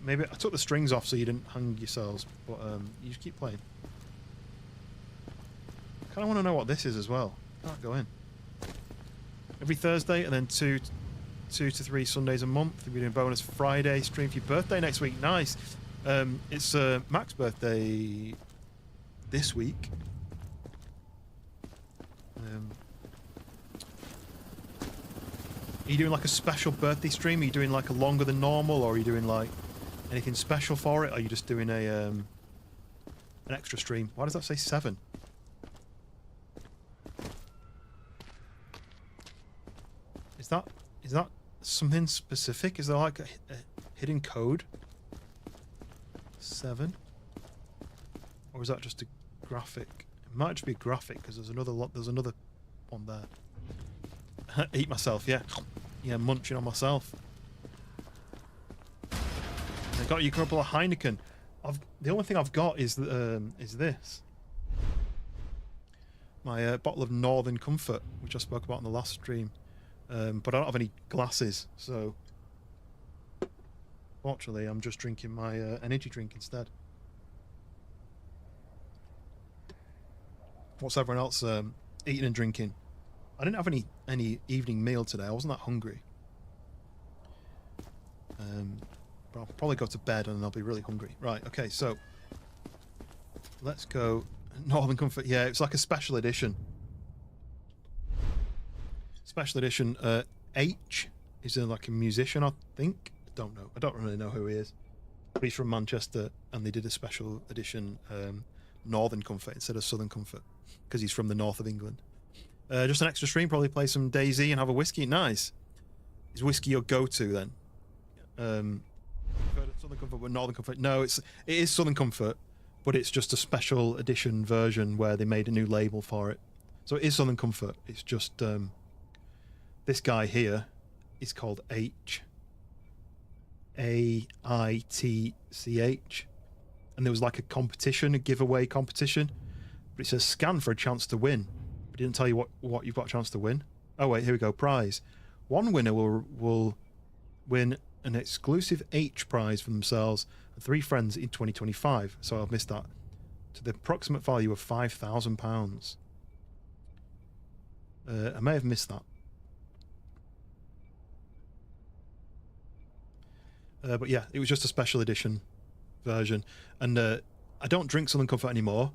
Maybe I took the strings off so you didn't hang yourselves, but you just keep playing. I kind of want to know what this is as well. Can't go in. Every Thursday, and then 2 to 3 Sundays a month. We're doing bonus Friday stream for your birthday next week. Nice. It's Mac's birthday this week. Are you doing like a special birthday stream? Are you doing like a longer than normal, or are you doing like anything special for it? Or are you just doing a an extra stream? Why does that say 7? Is that something specific? Is there like a hidden code? 7? Or is that just a graphic? It might just be a graphic because there's another one there. Eat myself, yeah. Yeah, munching on myself. I got you a couple of Heineken. The only thing I've got is this. My bottle of Northern Comfort, which I spoke about in the last stream. But I don't have any glasses, so fortunately I'm just drinking my energy drink instead. What's everyone else eating and drinking? I didn't have any evening meal today. I wasn't that hungry. But I'll probably go to bed and I'll be really hungry. Right, okay, so let's go. Northern Comfort, yeah, it's like a special edition. Special edition. H is like a musician, I think. I don't really know who he is. But he's from Manchester, and they did a special edition Northern Comfort instead of Southern Comfort because he's from the north of England. Just an extra stream, probably play some DayZ and have a whiskey. Nice. Is whiskey your go-to then? Southern Comfort, but Northern Comfort. No, it is Southern Comfort, but it's just a special edition version where they made a new label for it. So it is Southern Comfort. It's just this guy here is called H. AITCH, and there was like a competition, a giveaway competition, but it says scan for a chance to win. It didn't tell you what you've got a chance to win. Oh wait, here we go. Prize. One winner will win an exclusive H prize for themselves and 3 friends in 2025. So I've missed that. To the approximate value of £5,000. I may have missed that. But yeah, it was just a special edition version. And I don't drink Southern Comfort anymore,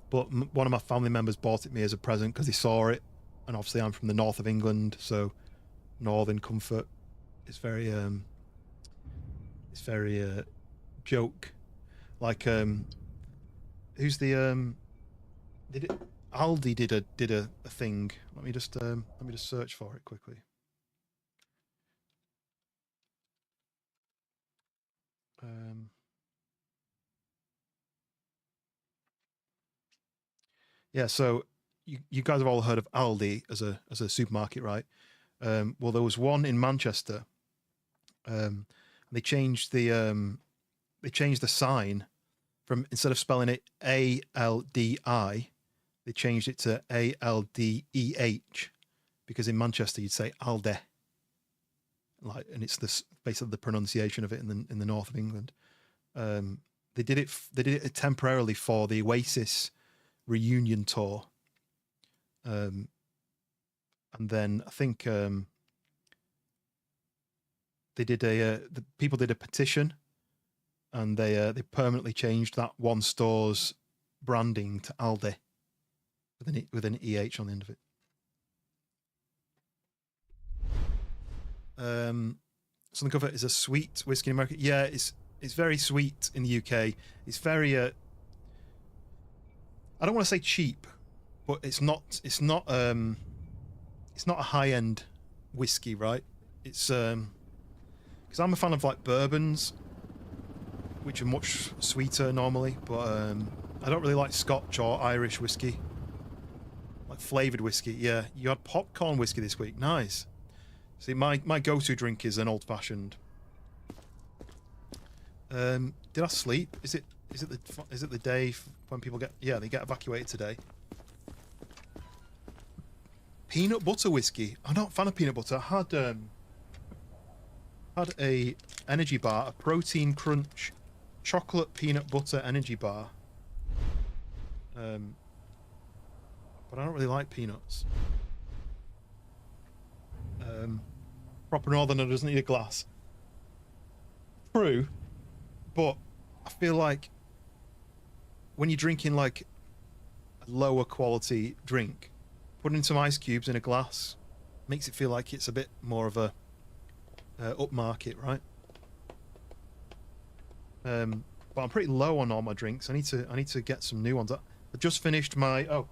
but one of my family members bought it me as a present because he saw it. And obviously I'm from the north of England, so Northern Comfort is very joke. Like who's the did it Aldi did a thing. Let me just search for it quickly. Yeah, so you guys have all heard of Aldi as a supermarket, right? Well, there was one in Manchester. They changed the sign from, instead of spelling it ALDI, they changed it to ALDEH, because in Manchester you'd say Alde, like, and it's this basically the pronunciation of it in the north of England. They did it temporarily for the Oasis reunion tour, and then I think they did the people did a petition, and they permanently changed that one store's branding to Aldi with an EH on the end of it. Southern Comfort is a sweet whiskey in America. Yeah, it's very sweet in the UK. It's very I don't want to say cheap, but it's not a high end whiskey, right? It's because I'm a fan of like bourbons, which are much sweeter normally, but I don't really like Scotch or Irish whiskey, like flavoured whiskey. Yeah, you had popcorn whiskey this week. Nice. See, my go-to drink is an old-fashioned. Did I sleep? Is it the day when people get they get evacuated today? Peanut butter whiskey. I'm not a fan of peanut butter. I had a energy bar, a protein crunch chocolate peanut butter energy bar. But I don't really like peanuts. Proper northerner doesn't need a glass. True, but I feel like when you're drinking like a lower quality drink, putting some ice cubes in a glass makes it feel like it's a bit more of a upmarket, right? But I'm pretty low on all my drinks. I need to get some new ones. I just finished my I've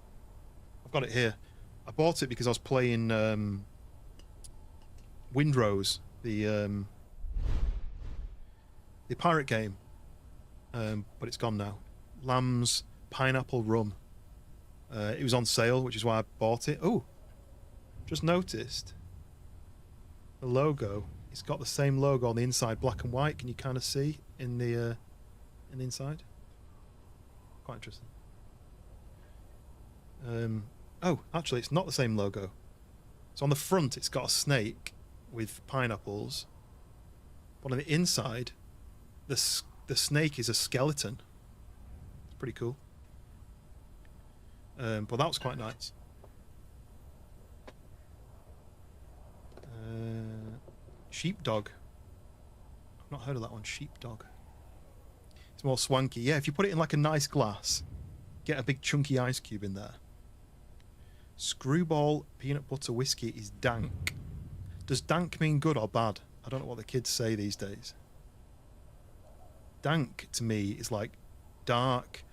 got it here. I bought it because I was playing Windrose, the pirate game, but it's gone now. Lamb's Pineapple Rum. It was on sale, which is why I bought it. Oh, just noticed the logo. It's got the same logo on the inside, black and white. Can you kind of see in the inside? Quite interesting. Oh, actually, it's not the same logo. So on the front, it's got a snake with pineapples, but on the inside, the snake is a skeleton. It's pretty cool. But that was quite nice. Sheepdog. I've not heard of that one. Sheepdog. It's more swanky. Yeah, if you put it in like a nice glass, get a big chunky ice cube in there. Screwball peanut butter whiskey is dank. Does dank mean good or bad? I don't know what the kids say these days. Dank to me is like dark,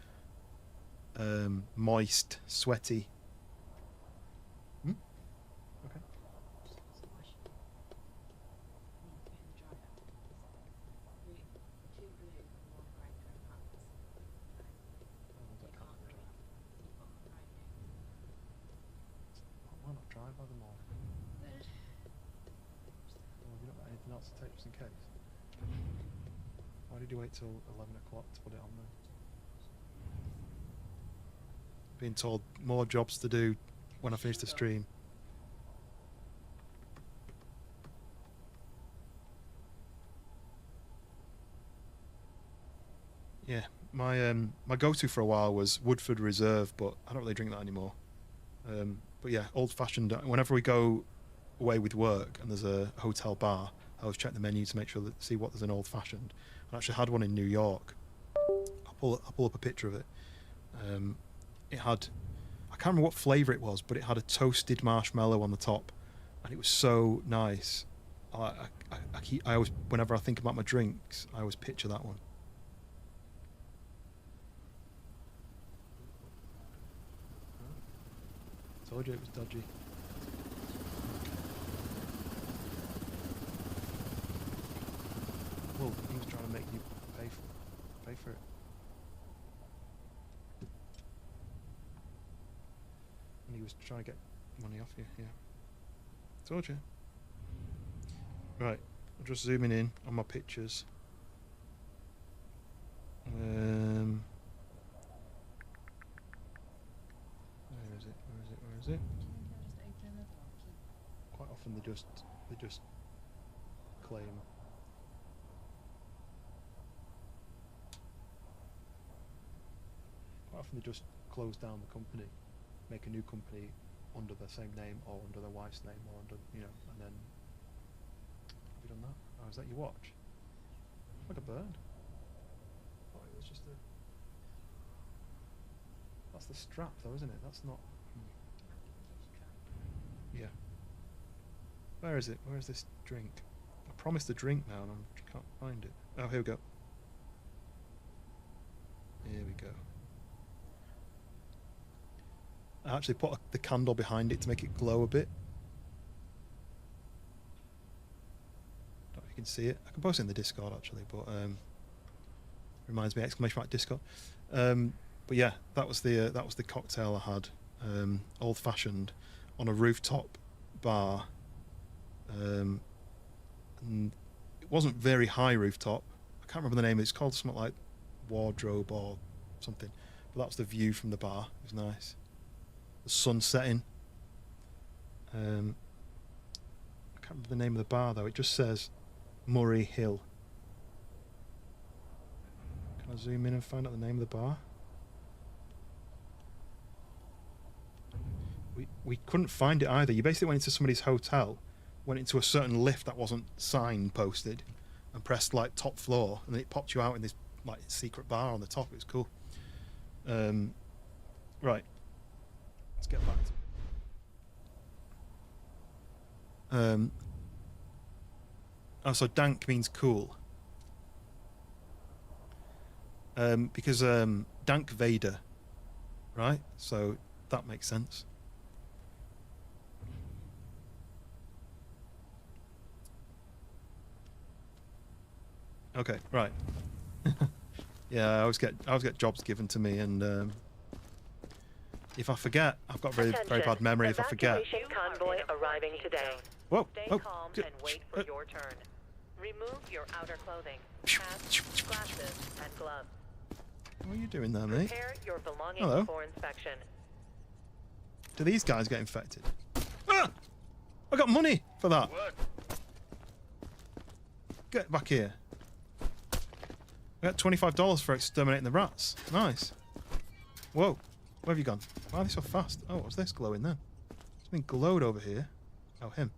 moist, sweaty. Okay. Why not drive by them all? Well, have you not got anything else to take just in case? Why did you wait till 11 o'clock to put it on there? Being told more jobs to do when I finish the stream. Yeah, my go-to for a while was Woodford Reserve, but I don't really drink that anymore. But yeah, old-fashioned. Whenever we go away with work and there's a hotel bar, I always check the menu to make sure that see what there's an old-fashioned. I actually had one in New York. I'll pull up a picture of it. It had, I can't remember what flavour it was, but it had a toasted marshmallow on the top, and it was so nice. I always, whenever I think about my drinks, I always picture that one. Told you it was dodgy. Well, he was trying to make you pay for it. And he was trying to get money off you, yeah. Told you. Right, I'm just zooming in on my pictures. Where is it? Where is it? Quite often they just claim. Quite often they just close down the company, make a new company under the same name or under their wife's name or under, you know, and then have you done that? Oh, is that your watch? Like a bird. Oh, it was just a. That's the strap, though, isn't it? That's not. Yeah. Where is it? Where is this drink? I promised a drink now, and I can't find it. Oh, here we go. Here we go. I actually put the candle behind it to make it glow a bit. Don't know if you can see it. I can post it in the Discord actually, but reminds me, exclamation mark Discord. But yeah, that was the cocktail I had, old fashioned, on a rooftop bar. And it wasn't very high rooftop. I can't remember the name. It's called something like Wardrobe or something. But that was the view from the bar. It was nice. The sun setting. I can't remember the name of the bar though. It just says Murray Hill. Can I zoom in and find out the name of the bar? We couldn't find it either. You basically went into somebody's hotel, went into a certain lift that wasn't sign posted, and pressed like top floor, and then it popped you out in this like secret bar on the top. It was cool. Right. Let's get back to oh, so dank means cool. Because Dank Vader, right? So that makes sense. Okay, right. Yeah, I always get jobs given to me, and if I forget, I've got very bad memory. If I forget. Convoy arriving today. Whoa! Stay calm and wait for your turn. Remove your outer clothing, hats, glasses, and gloves. What are you doing there, mate? Prepare your belongings Hello. for inspection. Do these guys get infected? Ah! I got money for that. What? Get back here. I got $25 for exterminating the rats. Nice. Whoa. Where have you gone? Why are they so fast? Oh, what's this glowing then? It's been glowed over here. Oh, him.